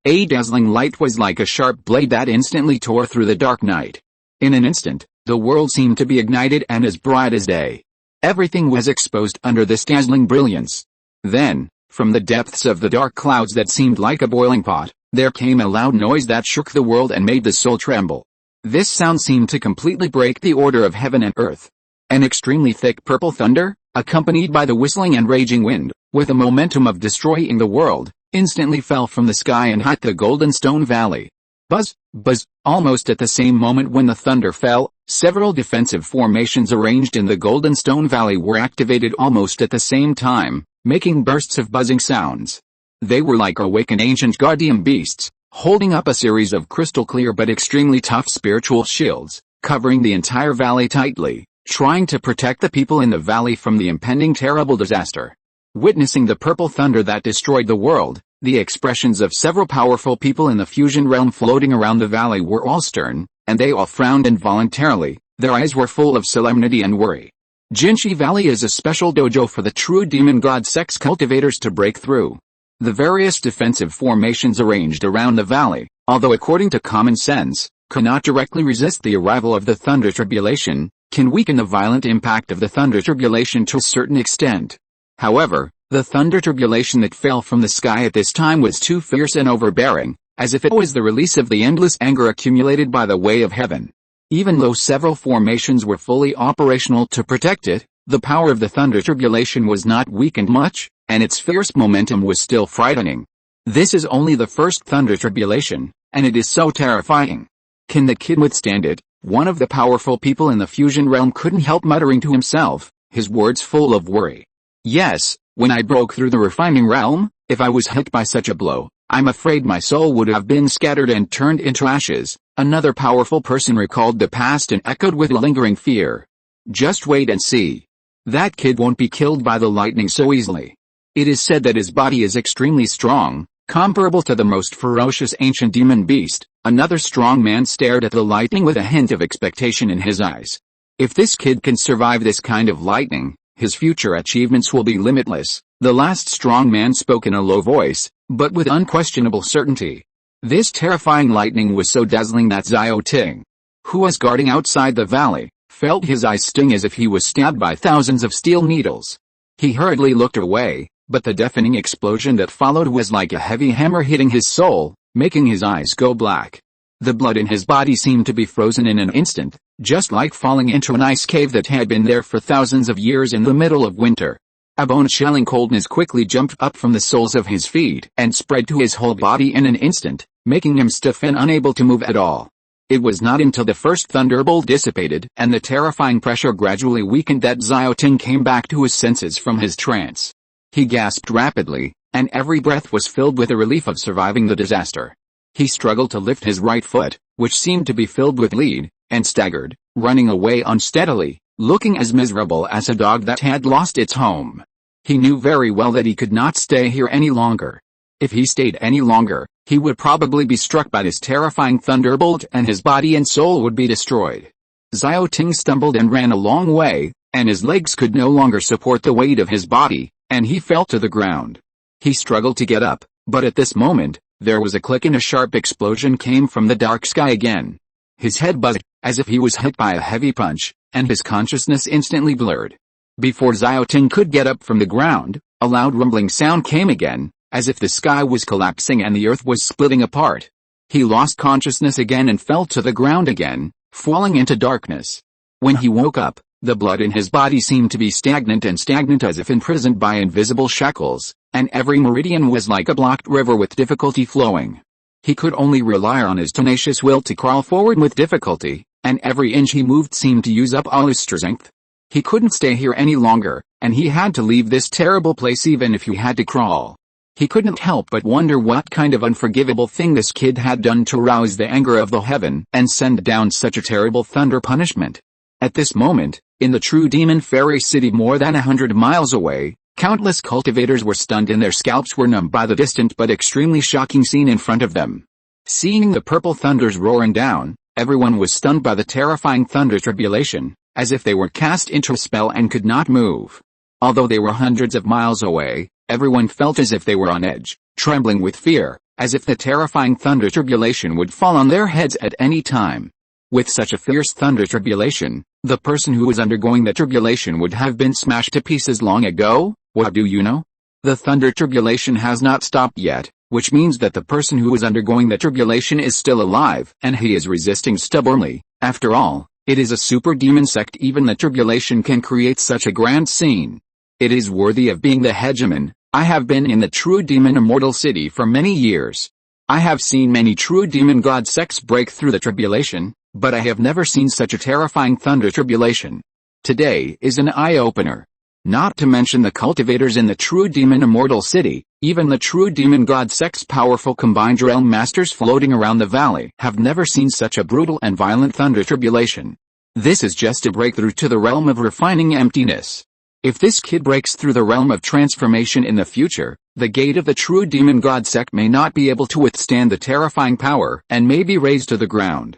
A dazzling light was like a sharp blade that instantly tore through the dark night. In an instant, the world seemed to be ignited and as bright as day. Everything was exposed under this dazzling brilliance. Then, from the depths of the dark clouds that seemed like a boiling pot, there came a loud noise that shook the world and made the soul tremble. This sound seemed to completely break the order of heaven and earth. An extremely thick purple thunder, accompanied by the whistling and raging wind, with the momentum of destroying the world, instantly fell from the sky and hit the Golden Stone Valley. Buzz, buzz, almost at the same moment when the thunder fell, several defensive formations arranged in the Golden Stone Valley were activated almost at the same time, making bursts of buzzing sounds. They were like awakened ancient guardian beasts, holding up a series of crystal clear but extremely tough spiritual shields, covering the entire valley tightly, trying to protect the people in the valley from the impending terrible disaster. Witnessing the purple thunder that destroyed the world, the expressions of several powerful people in the fusion realm floating around the valley were all stern, and they all frowned involuntarily, their eyes were full of solemnity and worry. Jinchi Valley is a special dojo for the true demon god sex cultivators to break through. The various defensive formations arranged around the valley, although according to common sense, cannot directly resist the arrival of the thunder tribulation, can weaken the violent impact of the thunder tribulation to a certain extent. However, the thunder tribulation that fell from the sky at this time was too fierce and overbearing, as if it was the release of the endless anger accumulated by the way of heaven. Even though several formations were fully operational to protect it, the power of the thunder tribulation was not weakened much, and its fierce momentum was still frightening. This is only the first thunder tribulation, and it is so terrifying. Can the kid withstand it? One of the powerful people in the fusion realm couldn't help muttering to himself, his words full of worry. Yes, when I broke through the refining realm, if I was hit by such a blow, I'm afraid my soul would have been scattered and turned into ashes. Another powerful person recalled the past and echoed with lingering fear. Just wait and see. That kid won't be killed by the lightning so easily. It is said that his body is extremely strong, comparable to the most ferocious ancient demon beast. Another strong man stared at the lightning with a hint of expectation in his eyes. If this kid can survive this kind of lightning, his future achievements will be limitless. The last strong man spoke in a low voice, but with unquestionable certainty. This terrifying lightning was so dazzling that Xiao Ting, who was guarding outside the valley, felt his eyes sting as if he was stabbed by thousands of steel needles. He hurriedly looked away, but the deafening explosion that followed was like a heavy hammer hitting his soul, making his eyes go black. The blood in his body seemed to be frozen in an instant, just like falling into an ice cave that had been there for thousands of years in the middle of winter. A bone-chilling coldness quickly jumped up from the soles of his feet and spread to his whole body in an instant, making him stiff and unable to move at all. It was not until the first thunderbolt dissipated and the terrifying pressure gradually weakened that Xiao Ting came back to his senses from his trance. He gasped rapidly, and every breath was filled with the relief of surviving the disaster. He struggled to lift his right foot, which seemed to be filled with lead, and staggered, running away unsteadily, looking as miserable as a dog that had lost its home. He knew very well that he could not stay here any longer. If he stayed any longer, he would probably be struck by this terrifying thunderbolt and his body and soul would be destroyed. Xiao Ting stumbled and ran a long way, and his legs could no longer support the weight of his body, and he fell to the ground. He struggled to get up, but at this moment, there was a click and a sharp explosion came from the dark sky again. His head buzzed, as if he was hit by a heavy punch, and his consciousness instantly blurred. Before Xiao Ting could get up from the ground, a loud rumbling sound came again, as if the sky was collapsing and the earth was splitting apart. He lost consciousness again and fell to the ground again, falling into darkness. When he woke up, the blood in his body seemed to be stagnant as if imprisoned by invisible shackles, and every meridian was like a blocked river with difficulty flowing. He could only rely on his tenacious will to crawl forward with difficulty, and every inch he moved seemed to use up all his strength. He couldn't stay here any longer, and he had to leave this terrible place even if he had to crawl. He couldn't help but wonder what kind of unforgivable thing this kid had done to rouse the anger of the heaven and send down such a terrible thunder punishment. At this moment, in the true demon fairy city more than 100 miles away, countless cultivators were stunned and their scalps were numb by the distant but extremely shocking scene in front of them. Seeing the purple thunders roaring down, everyone was stunned by the terrifying thunder tribulation, as if they were cast into a spell and could not move. Although they were hundreds of miles away, everyone felt as if they were on edge, trembling with fear, as if the terrifying thunder tribulation would fall on their heads at any time. With such a fierce thunder tribulation, the person who was undergoing the tribulation would have been smashed to pieces long ago. What do you know? The thunder tribulation has not stopped yet, which means that the person who is undergoing the tribulation is still alive, and he is resisting stubbornly. After all, it is a super demon sect. Even the tribulation can create such a grand scene. It is worthy of being the hegemon. I have been in the true demon immortal city for many years. I have seen many true demon god sects break through the tribulation, but I have never seen such a terrifying thunder tribulation. Today is an eye-opener. Not to mention the cultivators in the true demon immortal city, even the true demon god sect's powerful combined realm masters floating around the valley have never seen such a brutal and violent thunder tribulation. This is just a breakthrough to the realm of refining emptiness. If this kid breaks through the realm of transformation in the future, the gate of the true demon god sect may not be able to withstand the terrifying power and may be razed to the ground.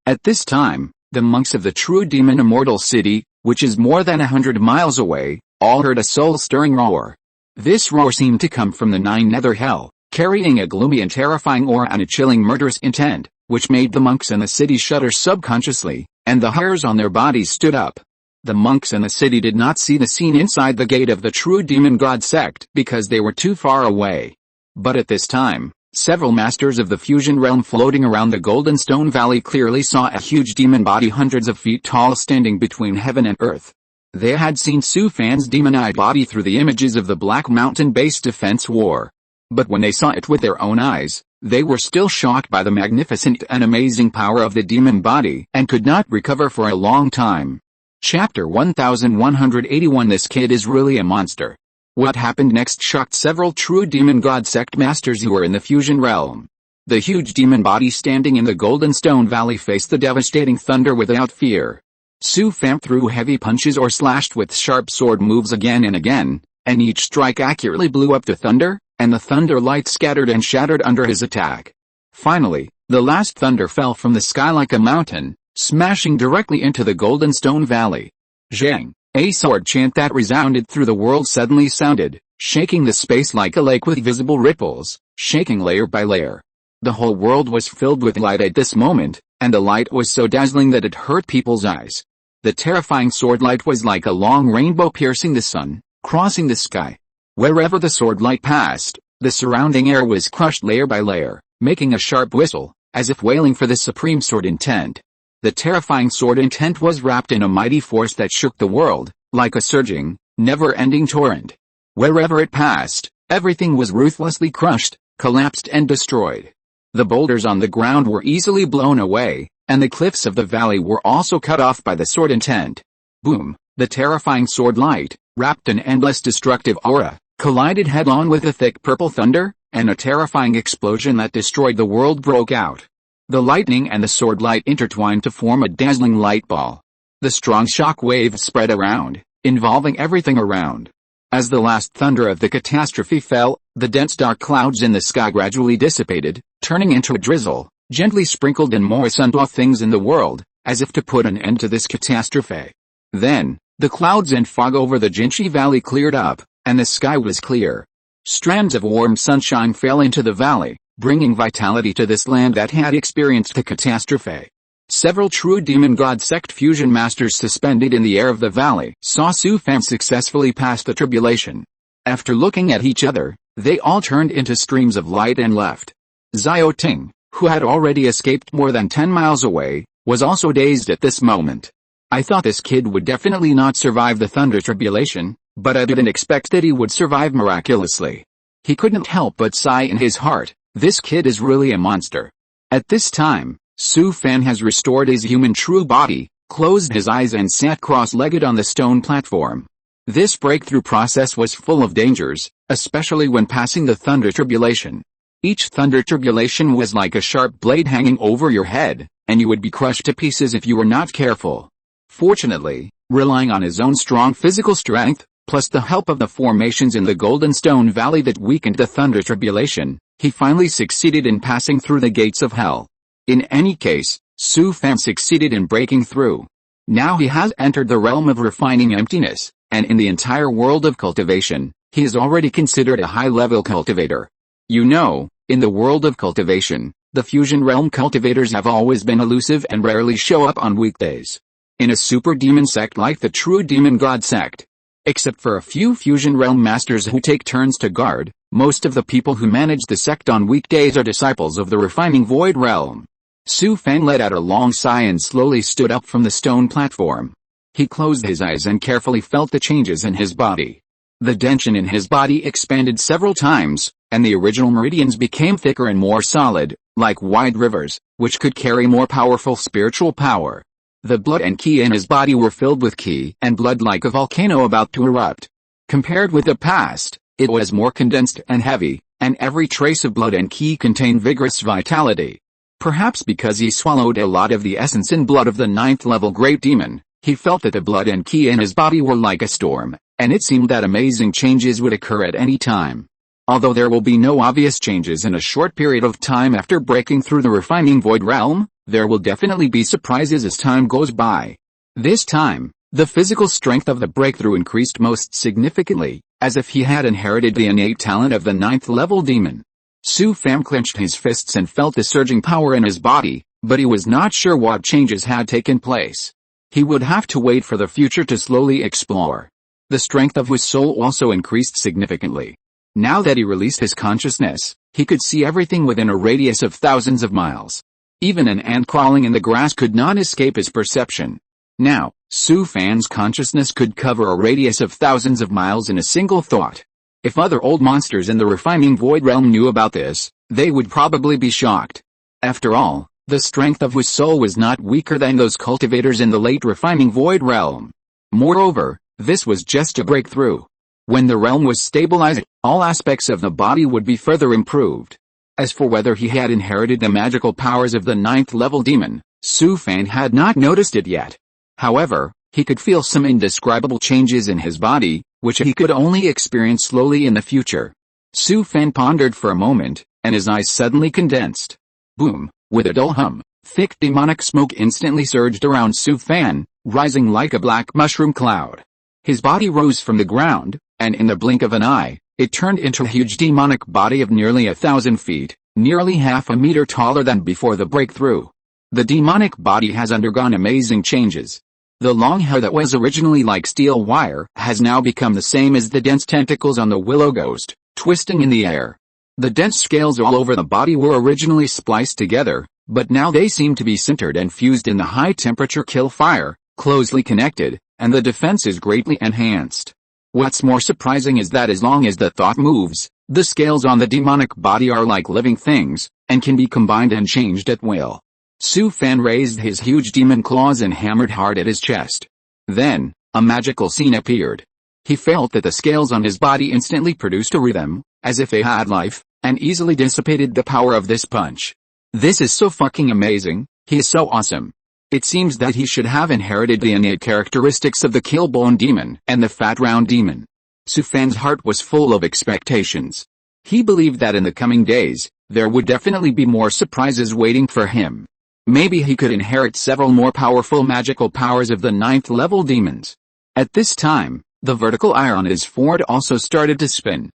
At this time, the monks of the true demon immortal city, which is more than 100 miles away, all heard a soul-stirring roar. This roar seemed to come from the nine nether hell, carrying a gloomy and terrifying aura and a chilling murderous intent, which made the monks in the city shudder subconsciously, and the hairs on their bodies stood up. The monks in the city did not see the scene inside the gate of the true demon god sect because they were too far away. But at this time, several masters of the fusion realm floating around the Golden Stone Valley clearly saw a huge demon body hundreds of feet tall standing between heaven and earth. They had seen Su Fan's demonized body through the images of the Black Mountain Base Defense War. But when they saw it with their own eyes, They were still shocked by the magnificent and amazing power of the demon body and could not recover for a long time. Chapter 1181. This kid is really a monster. What happened next shocked several true demon god sect masters who were in the fusion realm. The huge demon body standing in the Golden Stone Valley faced the devastating thunder without fear. Su Fam threw heavy punches or slashed with sharp sword moves again and again, and each strike accurately blew up the thunder, and the thunder light scattered and shattered under his attack. Finally, the last thunder fell from the sky like a mountain, smashing directly into the Golden Stone Valley. Zhang, a sword chant that resounded through the world suddenly sounded, shaking the space like a lake with visible ripples, shaking layer by layer. The whole world was filled with light at this moment, and the light was so dazzling that it hurt people's eyes. The terrifying sword light was like a long rainbow piercing the sun, crossing the sky. Wherever the sword light passed, the surrounding air was crushed layer by layer, making a sharp whistle, as if wailing for the supreme sword intent. The terrifying sword intent was wrapped in a mighty force that shook the world, like a surging, never-ending torrent. Wherever it passed, everything was ruthlessly crushed, collapsed and destroyed. The boulders on the ground were easily blown away, and the cliffs of the valley were also cut off by the sword intent. Boom! The terrifying sword light, wrapped in endless destructive aura, collided head-on with a thick purple thunder, and a terrifying explosion that destroyed the world broke out. The lightning and the sword light intertwined to form a dazzling light ball. The strong shock wave spread around, involving everything around. As the last thunder of the catastrophe fell, the dense dark clouds in the sky gradually dissipated, turning into a drizzle, gently sprinkled and moistened off things in the world, as if to put an end to this catastrophe. Then, the clouds and fog over the Jinchi Valley cleared up, and the sky was clear. Strands of warm sunshine fell into the valley, bringing vitality to this land that had experienced the catastrophe. Several true demon god sect fusion masters suspended in the air of the valley saw Su Fam successfully pass the tribulation. After looking at each other, they all turned into streams of light and left. Xiao Ting, who had already escaped more than 10 miles away, was also dazed at this moment. I thought this kid would definitely not survive the thunder tribulation, but I didn't expect that he would survive miraculously. He couldn't help but sigh in his heart. This kid is really a monster. At this time, Su Fan has restored his human true body, closed his eyes and sat cross-legged on the stone platform. This breakthrough process was full of dangers, especially when passing the thunder tribulation. Each thunder tribulation was like a sharp blade hanging over your head, and you would be crushed to pieces if you were not careful. Fortunately, relying on his own strong physical strength, plus the help of the formations in the Golden Stone Valley that weakened the thunder tribulation, he finally succeeded in passing through the gates of hell. In any case, Su Fan succeeded in breaking through. Now he has entered the realm of refining emptiness, and in the entire world of cultivation, he is already considered a high-level cultivator. You know, in the world of cultivation, the fusion realm cultivators have always been elusive and rarely show up on weekdays. In a super demon sect like the true demon god sect, except for a few fusion realm masters who take turns to guard, most of the people who manage the sect on weekdays are disciples of the refining void realm. Su Fan let out a long sigh and slowly stood up from the stone platform. He closed his eyes and carefully felt the changes in his body. The tension in his body expanded several times, and the original meridians became thicker and more solid, like wide rivers, which could carry more powerful spiritual power. The blood and ki in his body were filled with ki and blood like a volcano about to erupt. Compared with the past, it was more condensed and heavy, and every trace of blood and ki contained vigorous vitality. Perhaps because he swallowed a lot of the essence and blood of the 9th-level great demon, he felt that the blood and ki in his body were like a storm, and it seemed that amazing changes would occur at any time. Although there will be no obvious changes in a short period of time after breaking through the refining void realm, there will definitely be surprises as time goes by. This time, the physical strength of the breakthrough increased most significantly, as if he had inherited the innate talent of the 9th-level demon. Su Fam clenched his fists and felt the surging power in his body, but he was not sure what changes had taken place. He would have to wait for the future to slowly explore. The strength of his soul also increased significantly. Now that he released his consciousness, he could see everything within a radius of thousands of miles. Even an ant crawling in the grass could not escape his perception. Now, Su Fan's consciousness could cover a radius of thousands of miles in a single thought. If other old monsters in the refining void realm knew about this, They would probably be shocked. After all, the strength of his soul was not weaker than those cultivators in the late refining void realm. Moreover, this was just a breakthrough. When the realm was stabilized, all aspects of the body would be further improved. As for whether he had inherited the magical powers of the 9th level demon, Su Fan had not noticed it yet. However, he could feel some indescribable changes in his body, which he could only experience slowly in the future. Su Fan pondered for a moment, and his eyes suddenly condensed. Boom! With a dull hum, thick demonic smoke instantly surged around Su Fan, rising like a black mushroom cloud. His body rose from the ground, and in the blink of an eye, it turned into a huge demonic body of nearly 1,000 feet, nearly half a meter taller than before the breakthrough. The demonic body has undergone amazing changes. The long hair that was originally like steel wire has now become the same as the dense tentacles on the willow ghost, twisting in the air. The dense scales all over the body were originally spliced together, but now they seem to be sintered and fused in the high-temperature kill fire, closely connected, and the defense is greatly enhanced. What's more surprising is that as long as the thought moves, the scales on the demonic body are like living things, and can be combined and changed at will. Su Fan raised his huge demon claws and hammered hard at his chest. Then, a magical scene appeared. He felt that the scales on his body instantly produced a rhythm, as if they had life, and easily dissipated the power of this punch. This is so fucking amazing, he is so awesome. It seems that he should have inherited the innate characteristics of the Killbone demon and the Fat Round demon. Su Fan's heart was full of expectations. He believed that in the coming days, there would definitely be more surprises waiting for him. Maybe he could inherit several more powerful magical powers of the 9th level demons. At this time, the vertical eye on his forehead also started to spin.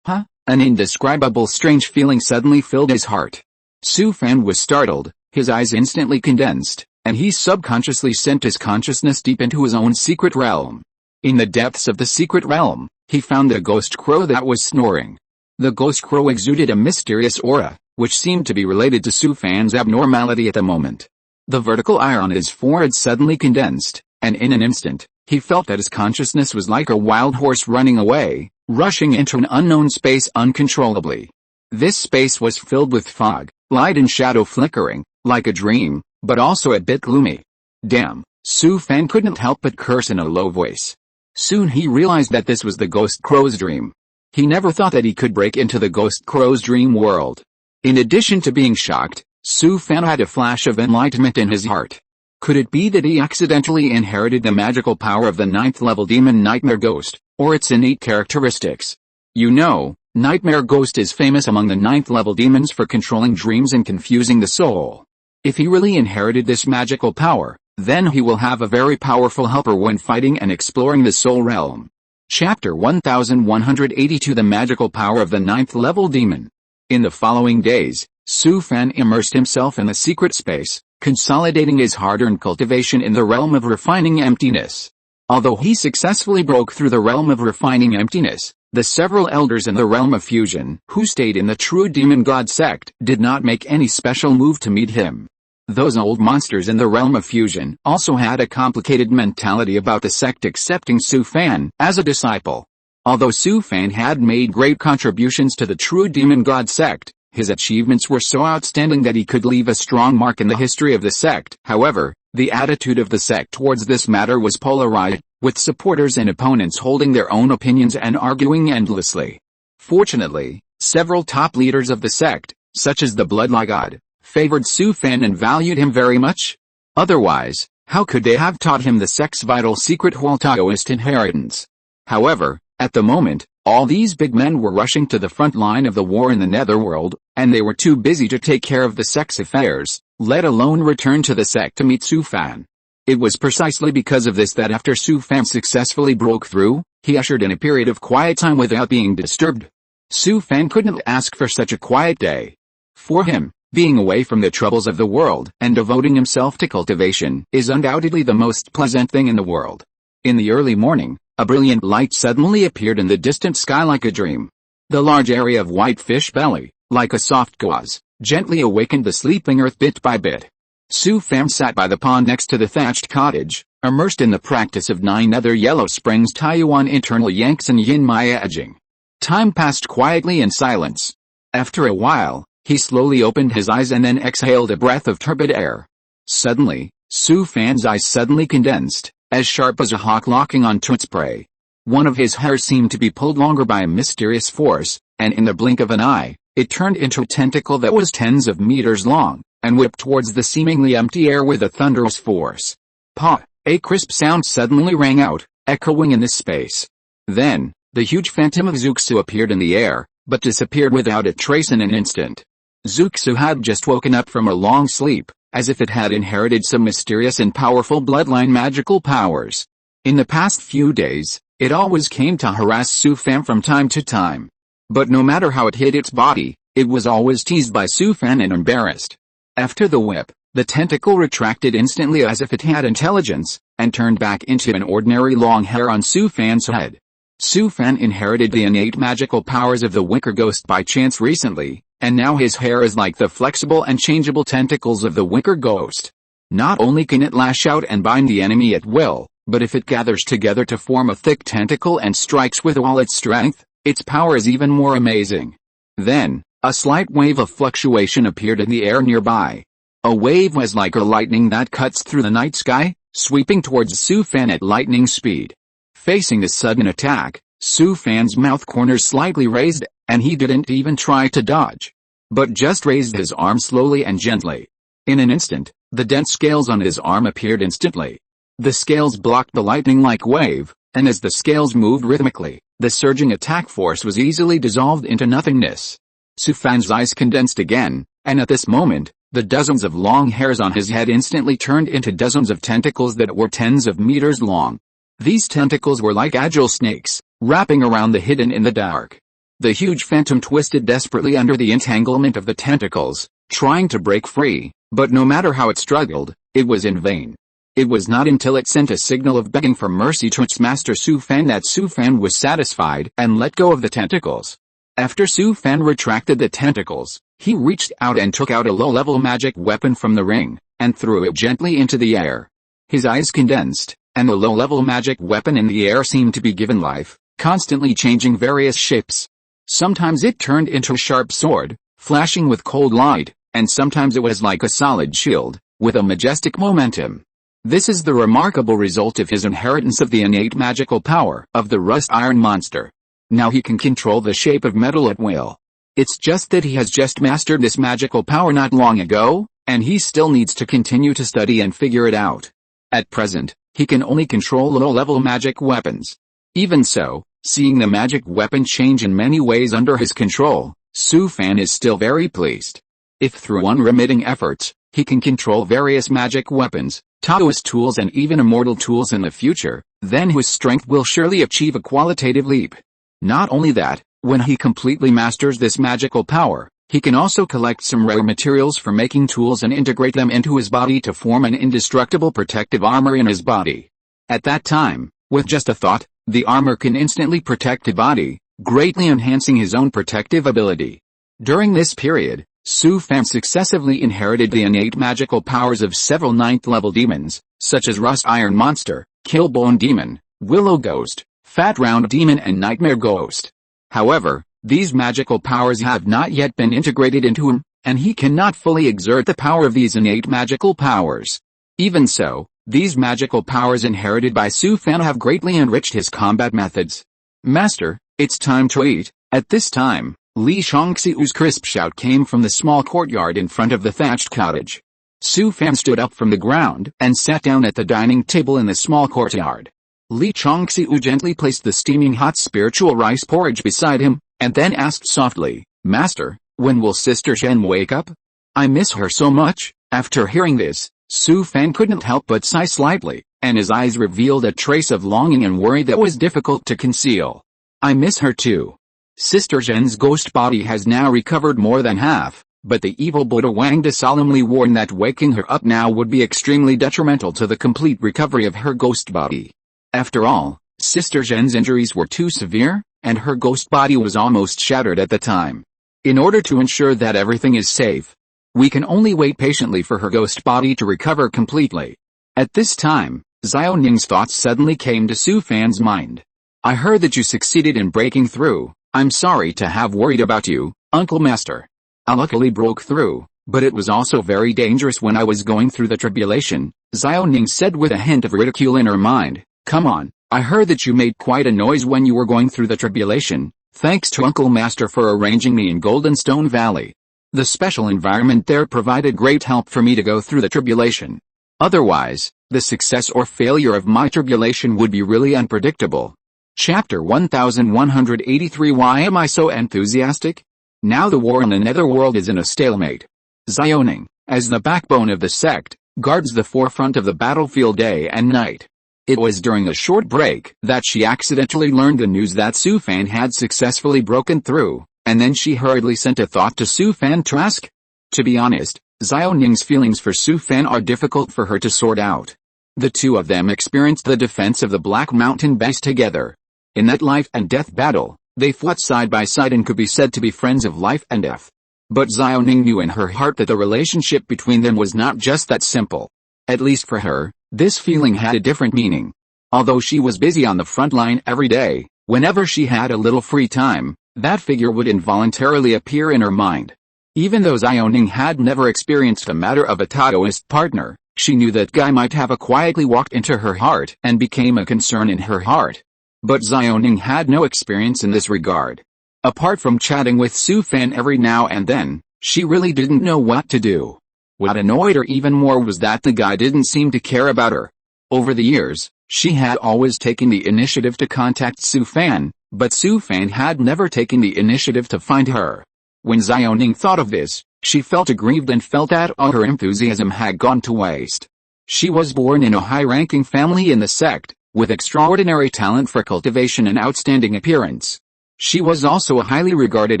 An indescribable strange feeling suddenly filled his heart. Su Fan was startled, his eyes instantly condensed, and he subconsciously sent his consciousness deep into his own secret realm. In the depths of the secret realm, he found a ghost crow that was snoring. The ghost crow exuded a mysterious aura, which seemed to be related to Su Fan's abnormality at the moment. The vertical eye on his forehead suddenly condensed, and in an instant, he felt that his consciousness was like a wild horse running away, rushing into an unknown space uncontrollably. This space was filled with fog, light and shadow flickering, like a dream, but also a bit gloomy. Damn, Su Fan couldn't help but curse in a low voice. Soon he realized that this was the ghost crow's dream. He never thought that he could break into the ghost crow's dream world. In addition to being shocked, Su Fan had a flash of enlightenment in his heart. Could it be that he accidentally inherited the magical power of the 9th level demon Nightmare Ghost, or its innate characteristics? You know, Nightmare Ghost is famous among the 9th level demons for controlling dreams and confusing the soul. If he really inherited this magical power, then he will have a very powerful helper when fighting and exploring the soul realm. Chapter 1182 The Magical Power of the 9th Level Demon. In the following days, Su Fan immersed himself in the secret space, consolidating his hard-earned cultivation in the realm of refining emptiness. Although he successfully broke through the realm of refining emptiness, the several elders in the realm of fusion, who stayed in the true demon god sect, did not make any special move to meet him. Those old monsters in the realm of fusion also had a complicated mentality about the sect accepting Su Fan as a disciple. Although Su Fan had made great contributions to the true demon god sect, his achievements were so outstanding that he could leave a strong mark in the history of the sect. However, the attitude of the sect towards this matter was polarized, with supporters and opponents holding their own opinions and arguing endlessly. Fortunately, several top leaders of the sect, such as the Bloodline God, favored Su Fan and valued him very much. Otherwise, how could they have taught him the sect's vital secret Taoist inheritance? However, at the moment, all these big men were rushing to the front line of the war in the Netherworld, and they were too busy to take care of the sect's affairs, let alone return to the sect to meet Su Fan. It was precisely because of this that after Su Fan successfully broke through, he ushered in a period of quiet time without being disturbed. Su Fan couldn't ask for such a quiet day. For him, being away from the troubles of the world and devoting himself to cultivation is undoubtedly the most pleasant thing in the world. In the early morning, a brilliant light suddenly appeared in the distant sky like a dream. The large area of white fish belly, like a soft gauze, gently awakened the sleeping earth bit by bit. Su Fan sat by the pond next to the thatched cottage, immersed in the practice of 9 other Yellow Springs Taiyuan internal Yanks and Yin Maya edging. Time passed quietly in silence. After a while, He slowly opened his eyes and then exhaled a breath of turbid air. Suddenly, Su Fan's eyes suddenly condensed, as sharp as a hawk locking onto its prey. One of his hairs seemed to be pulled longer by a mysterious force, and in the blink of an eye, it turned into a tentacle that was tens of meters long, and whipped towards the seemingly empty air with a thunderous force. "Paw!" A crisp sound suddenly rang out, echoing in this space. Then, the huge phantom of Zuxu appeared in the air, but disappeared without a trace in an instant. Zuxu had just woken up from a long sleep, as if it had inherited some mysterious and powerful bloodline magical powers. In the past few days, it always came to harass Su Fan from time to time. But no matter how it hid its body, it was always teased by Su Fan and embarrassed. After the whip, the tentacle retracted instantly as if it had intelligence, and turned back into an ordinary long hair on Su Fan's head. Su Fan inherited the innate magical powers of the wicker ghost by chance recently, and now his hair is like the flexible and changeable tentacles of the wicker ghost. Not only can it lash out and bind the enemy at will, but if it gathers together to form a thick tentacle and strikes with all its strength, its power is even more amazing. Then, a slight wave of fluctuation appeared in the air nearby. A wave was like a lightning that cuts through the night sky, sweeping towards Su Fan at lightning speed. Facing the sudden attack, Su Fan's mouth corners slightly raised, and he didn't even try to dodge, but just raised his arm slowly and gently. In an instant, the dense scales on his arm appeared instantly. The scales blocked the lightning-like wave, and as the scales moved rhythmically, the surging attack force was easily dissolved into nothingness. Su Fan's eyes condensed again, and at this moment, the dozens of long hairs on his head instantly turned into dozens of tentacles that were tens of meters long. These tentacles were like agile snakes, wrapping around the hidden in the dark. The huge phantom twisted desperately under the entanglement of the tentacles, trying to break free, but no matter how it struggled, it was in vain. It was not until it sent a signal of begging for mercy to its master Su Fan that Su Fan was satisfied and let go of the tentacles. After Su Fan retracted the tentacles, he reached out and took out a low-level magic weapon from the ring, and threw it gently into the air. His eyes condensed, and the low-level magic weapon in the air seemed to be given life, constantly changing various shapes. Sometimes it turned into a sharp sword, flashing with cold light, and sometimes it was like a solid shield, with a majestic momentum. This is the remarkable result of his inheritance of the innate magical power of the rust iron monster. Now he can control the shape of metal at will. It's just that he has just mastered this magical power not long ago, and he still needs to continue to study and figure it out. At present, he can only control low-level magic weapons. Even so, seeing the magic weapon change in many ways under his control, Su Fan is still very pleased. If through unremitting efforts, he can control various magic weapons, Taoist tools and even immortal tools in the future, then his strength will surely achieve a qualitative leap. Not only that, when he completely masters this magical power, he can also collect some rare materials for making tools and integrate them into his body to form an indestructible protective armor in his body. At that time, with just a thought, the armor can instantly protect the body, greatly enhancing his own protective ability. During this period, Su Fan successively inherited the innate magical powers of several ninth-level demons, such as Rust Iron Monster, Killbone Demon, Willow Ghost, Fat Round Demon and Nightmare Ghost. However, these magical powers have not yet been integrated into him, and he cannot fully exert the power of these innate magical powers. Even so, these magical powers inherited by Su Fan have greatly enriched his combat methods. "Master, it's time to eat." At this time, Li Shangxiu's crisp shout came from the small courtyard in front of the thatched cottage. Su Fan stood up from the ground and sat down at the dining table in the small courtyard. Li Shangxiu gently placed the steaming hot spiritual rice porridge beside him, and then asked softly, "Master, when will Sister Shen wake up? I miss her so much." After hearing this, Su Fan couldn't help but sigh slightly, and his eyes revealed a trace of longing and worry that was difficult to conceal. "I miss her too. Sister Zhen's ghost body has now recovered more than half, but the evil Buddha Wangda solemnly warned that waking her up now would be extremely detrimental to the complete recovery of her ghost body. After all, Sister Zhen's injuries were too severe, and her ghost body was almost shattered at the time. In order to ensure that everything is safe, we can only wait patiently for her ghost body to recover completely." At this time, Xiao Ning's thoughts suddenly came to Su Fan's mind. "I heard that you succeeded in breaking through. I'm sorry to have worried about you, Uncle Master. I luckily broke through, but it was also very dangerous when I was going through the tribulation, Xiaoning said with a hint of ridicule in her mind. Come on, I heard that you made quite a noise when you were going through the tribulation. Thanks to Uncle Master for arranging me in Golden Stone Valley. The special environment there provided great help for me to go through the tribulation. Otherwise, the success or failure of my tribulation would be really unpredictable. Chapter 1183 Why am I so enthusiastic? Now the war in the netherworld is in a stalemate. Xiaoning, as the backbone of the sect, guards the forefront of the battlefield day and night. It was during a short break that she accidentally learned the news that Su Fan had successfully broken through, and then she hurriedly sent a thought to Su Fan to ask. To be honest, Xiaoning's feelings for Su Fan are difficult for her to sort out. The two of them experienced the defense of the Black Mountain base together. In that life and death battle, they fought side by side and could be said to be friends of life and death. But Xiaoning knew in her heart that the relationship between them was not just that simple. At least for her, this feeling had a different meaning. Although she was busy on the front line every day, whenever she had a little free time, that figure would involuntarily appear in her mind. Even though Xiaoning had never experienced a matter of a Taoist partner, she knew that guy might have quietly walked into her heart and became a concern in her heart. But Xiaoning had no experience in this regard. Apart from chatting with Su Fan every now and then, she really didn't know what to do. What annoyed her even more was that the guy didn't seem to care about her. Over the years, she had always taken the initiative to contact Su Fan, but Su Fan had never taken the initiative to find her. When Xiaoning thought of this, she felt aggrieved and felt that all her enthusiasm had gone to waste. She was born in a high-ranking family in the sect, with extraordinary talent for cultivation and outstanding appearance. She was also a highly regarded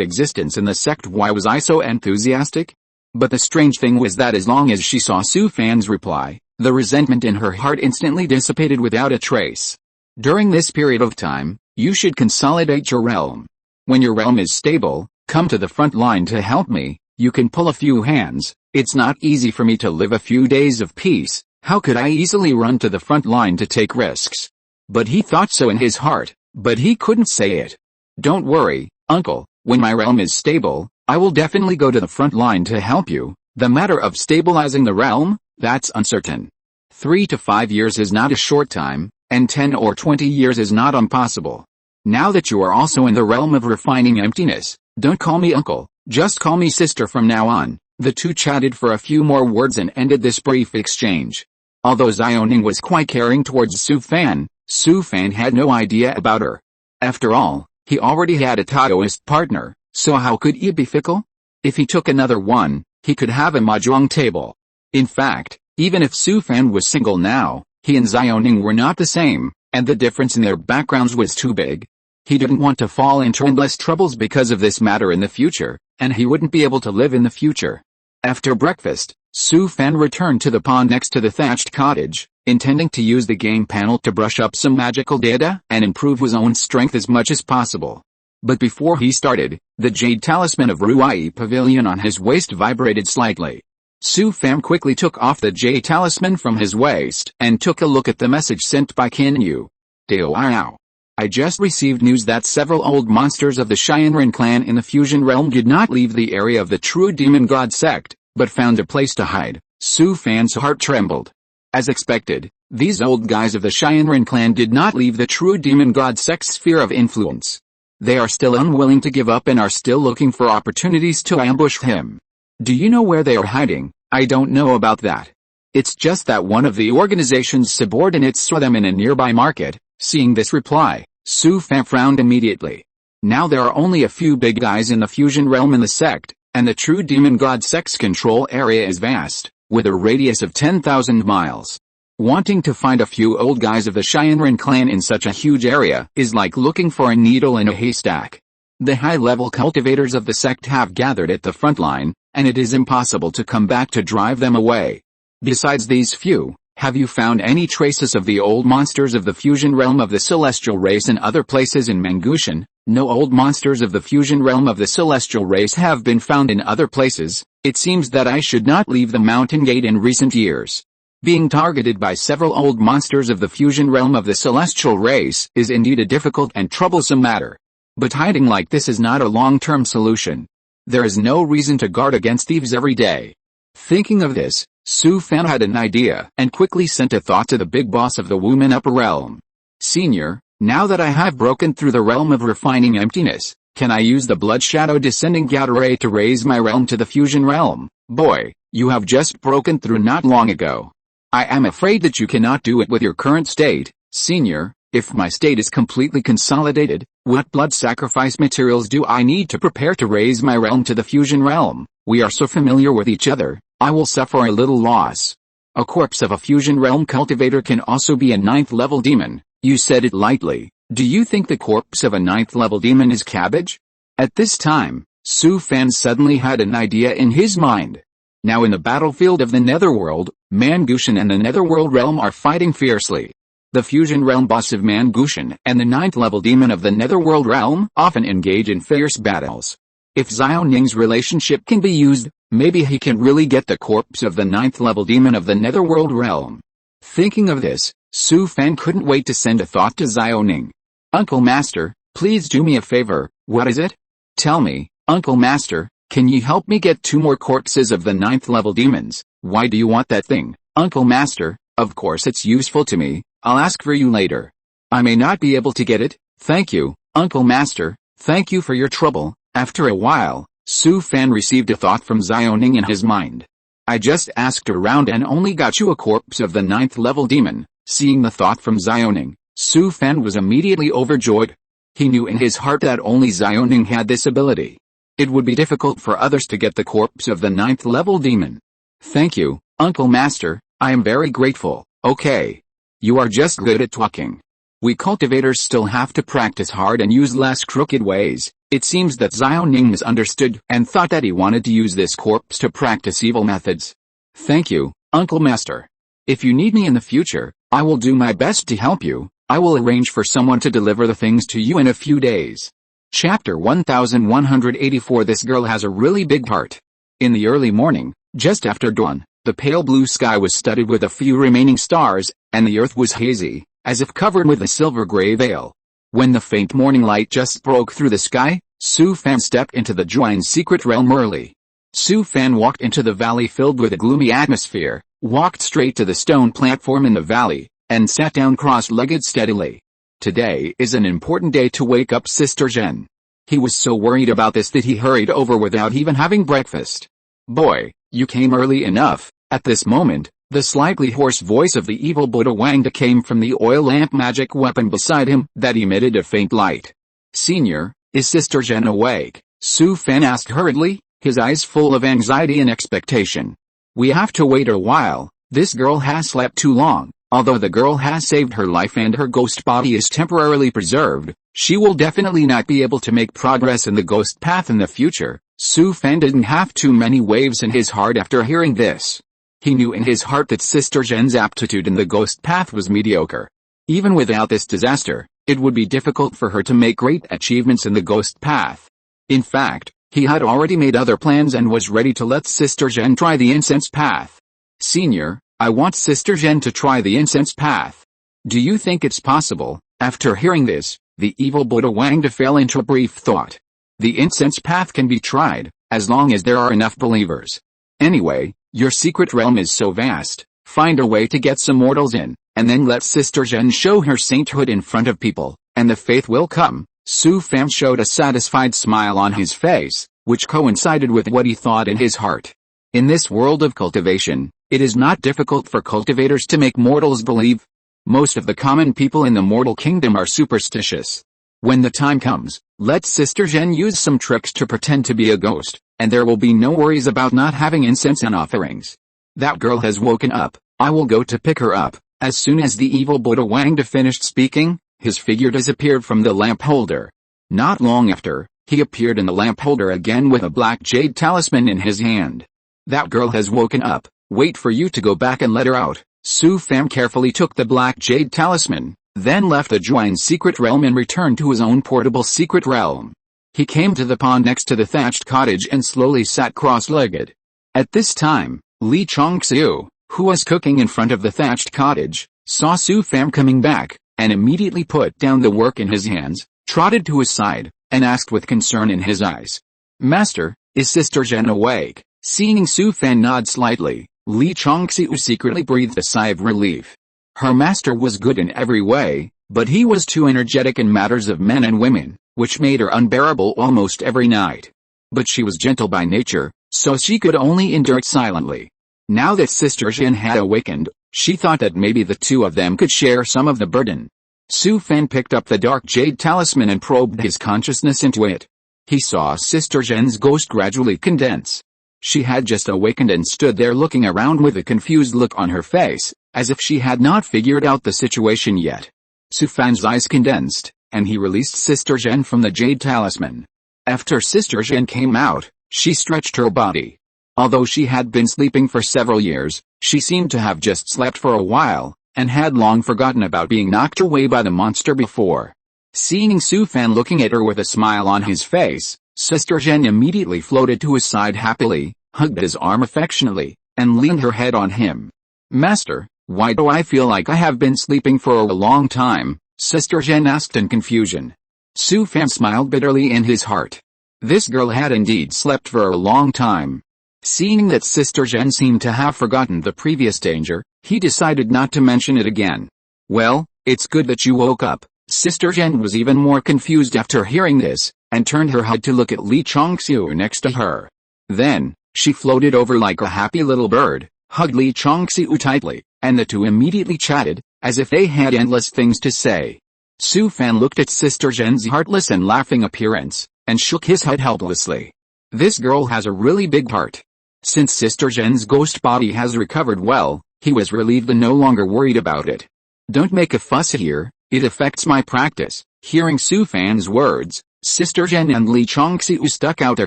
existence in the sect. Why was I so enthusiastic? But the strange thing was that as long as she saw Su Fan's reply, the resentment in her heart instantly dissipated without a trace. During this period of time, you should consolidate your realm. When your realm is stable, come to the front line to help me. You can pull a few hands. It's not easy for me to live a few days of peace. How could I easily run to the front line to take risks? But he thought so in his heart, but he couldn't say it. Don't worry, uncle, when my realm is stable, I will definitely go to the front line to help you. The matter of stabilizing the realm, that's uncertain. 3 to 5 years is not a short time, and 10 or 20 years is not impossible. Now that you are also in the realm of refining emptiness, don't call me uncle, just call me sister from now on. The two chatted for a few more words and ended this brief exchange. Although Xiaoning was quite caring towards Su Fan had no idea about her. After all, he already had a Taoist partner, so how could he be fickle? If he took another one, he could have a mahjong table. In fact, even if Su Fan was single now, he and Xiaoning were not the same, and the difference in their backgrounds was too big. He didn't want to fall into endless troubles because of this matter in the future, and he wouldn't be able to live in the future. After breakfast, Su Fan returned to the pond next to the thatched cottage, intending to use the game panel to brush up some magical data and improve his own strength as much as possible. But before he started, the jade talisman of Ruai Pavilion on his waist vibrated slightly. Su Fan quickly took off the jade talisman from his waist and took a look at the message sent by Qin Yu. Devours. I just received news that several old monsters of the Shinran clan in the fusion realm did not leave the area of the true demon god sect, but found a place to hide. Su Fan's heart trembled. As expected, these old guys of the Shinran clan did not leave the true demon god sect's sphere of influence. They are still unwilling to give up and are still looking for opportunities to ambush him. Do you know where they are hiding? I don't know about that. It's just that one of the organization's subordinates saw them in a nearby market. Seeing this reply, Su Fan frowned immediately. Now there are only a few big guys in the fusion realm in the sect, and the true demon god sect's control area is vast, with a radius of 10,000 miles. Wanting to find a few old guys of the Shinran clan in such a huge area is like looking for a needle in a haystack. The high-level cultivators of the sect have gathered at the front line, and it is impossible to come back to drive them away. Besides these few, have you found any traces of the old monsters of the fusion realm of the celestial race in other places in Mangushan? No old monsters of the fusion realm of the celestial race have been found in other places. It seems that I should not leave the mountain gate in recent years. Being targeted by several old monsters of the fusion realm of the celestial race is indeed a difficult and troublesome matter. But hiding like this is not a long-term solution. There is no reason to guard against thieves every day. Thinking of this, Su Fan had an idea and quickly sent a thought to the big boss of the Woman Upper Realm. Senior, now that I have broken through the realm of refining emptiness, can I use the Blood Shadow Descending Gatorade to raise my realm to the Fusion Realm? Boy, you have just broken through not long ago. I am afraid that you cannot do it with your current state, Senior. If my state is completely consolidated, what blood sacrifice materials do I need to prepare to raise my realm to the Fusion Realm? We are so familiar with each other, I will suffer a little loss. A corpse of a Fusion Realm cultivator can also be a 9th level demon. You said it lightly. Do you think the corpse of a 9th level demon is cabbage? At this time, Su Fan suddenly had an idea in his mind. Now in the battlefield of the Netherworld, Mangushan and the Netherworld Realm are fighting fiercely. The Fusion Realm boss of Mangushan and the 9th level demon of the Netherworld Realm often engage in fierce battles. If Xiao Ning's relationship can be used, maybe he can really get the corpse of the 9th level demon of the Netherworld Realm. Thinking of this, Su Fan couldn't wait to send a thought to Xiao Ning. Uncle Master, please do me a favor. What is it? Tell me, Uncle Master, can you help me get 2 more corpses of the 9th level demons? Why do you want that thing, Uncle Master? Of course it's useful to me. I'll ask for you later. I may not be able to get it. Thank you, Uncle Master. Thank you for your trouble. After a while, Su Fan received a thought from Xiao Ning in his mind. I just asked around and only got you a corpse of the 9th level demon. Seeing the thought from Xiao Ning, Su Fan was immediately overjoyed. He knew in his heart that only Xiao Ning had this ability. It would be difficult for others to get the corpse of the 9th level demon. Thank you, Uncle Master. I am very grateful. Okay. You are just good at talking. We cultivators still have to practice hard and use less crooked ways. It seems that Xiao Ning misunderstood and thought that he wanted to use this corpse to practice evil methods. Thank you, Uncle Master. If you need me in the future, I will do my best to help you. I will arrange for someone to deliver the things to you in a few days. Chapter 1184. This girl has a really big heart. In the early morning, just after dawn, the pale blue sky was studded with a few remaining stars, and the earth was hazy, as if covered with a silver-gray veil. When the faint morning light just broke through the sky, Su Fan stepped into the Juan's secret realm early. Su Fan walked into the valley filled with a gloomy atmosphere, walked straight to the stone platform in the valley, and sat down cross-legged steadily. Today is an important day to wake up Sister Zhen. He was so worried about this that he hurried over without even having breakfast. Boy, you came early enough. At this moment, the slightly hoarse voice of the evil Buddha Wangda came from the oil lamp magic weapon beside him that emitted a faint light. Senior, is Sister Zhen awake? Su Fan asked hurriedly, his eyes full of anxiety and expectation. We have to wait a while. This girl has slept too long. Although the girl has saved her life and her ghost body is temporarily preserved, she will definitely not be able to make progress in the ghost path in the future. Su Fan didn't have too many waves in his heart after hearing this. He knew in his heart that Sister Zhen's aptitude in the ghost path was mediocre. Even without this disaster, it would be difficult for her to make great achievements in the ghost path. In fact, he had already made other plans and was ready to let Sister Zhen try the incense path. Senior, I want Sister Zhen to try the incense path. Do you think it's possible? After hearing this, the evil Buddha Wangda fell into a brief thought. The incense path can be tried, as long as there are enough believers. Anyway, your secret realm is so vast, find a way to get some mortals in, and then let Sister Zhen show her sainthood in front of people, and the faith will come. Su Fan showed a satisfied smile on his face, which coincided with what he thought in his heart. In this world of cultivation, it is not difficult for cultivators to make mortals believe. Most of the common people in the mortal kingdom are superstitious. When the time comes, let Sister Zhen use some tricks to pretend to be a ghost, and there will be no worries about not having incense and offerings. That girl has woken up. I will go to pick her up. As soon as the evil Buddha Wangda finished speaking, his figure disappeared from the lamp holder. Not long after, he appeared in the lamp holder again with a black jade talisman in his hand. That girl has woken up. Wait for you to go back and let her out. Su Fan carefully took the black jade talisman, then left the Juan's secret realm and returned to his own portable secret realm. He came to the pond next to the thatched cottage and slowly sat cross-legged. At this time, Li Chongxiu, who was cooking in front of the thatched cottage, saw Su Fan coming back, and immediately put down the work in his hands, trotted to his side, and asked with concern in his eyes. Master, Is Sister Zhen awake? Seeing Su Fan nod slightly, Li Chongxiu secretly breathed a sigh of relief. Her master was good in every way, but he was too energetic in matters of men and women, which made her unbearable almost every night. But she was gentle by nature, so she could only endure it silently. Now that Sister Zhen had awakened, she thought that maybe the two of them could share some of the burden. Su Fan picked up the dark jade talisman and probed his consciousness into it. He saw Sister Zhen's ghost gradually condense. She had just awakened and stood there looking around with a confused look on her face, as if she had not figured out the situation yet. Su Fan's eyes condensed, and he released Sister Zhen from the jade talisman. After Sister Zhen came out, she stretched her body. Although she had been sleeping for several years, she seemed to have just slept for a while, and had long forgotten about being knocked away by the monster before. Seeing Su Fan looking at her with a smile on his face, Sister Zhen immediately floated to his side happily, hugged his arm affectionately, and leaned her head on him. "Master, why do I feel like I have been sleeping for a long time?" Sister Zhen asked in confusion. Su Fan smiled bitterly in his heart. This girl had indeed slept for a long time. Seeing that Sister Zhen seemed to have forgotten the previous danger, he decided not to mention it again. "Well, it's good that you woke up." Sister Zhen was even more confused after hearing this, and turned her head to look at Li Chongxiu next to her. Then, she floated over like a happy little bird, hugged Li Chongxiu tightly, and the two immediately chatted, as if they had endless things to say. Su Fan looked at Sister Zhen's heartless and laughing appearance, and shook his head helplessly. This girl has a really big heart. Since Sister Zhen's ghost body has recovered well, he was relieved and no longer worried about it. "Don't make a fuss here, it affects my practice." Hearing Su Fan's words, Sister Zhen and Li Chongxiu stuck out their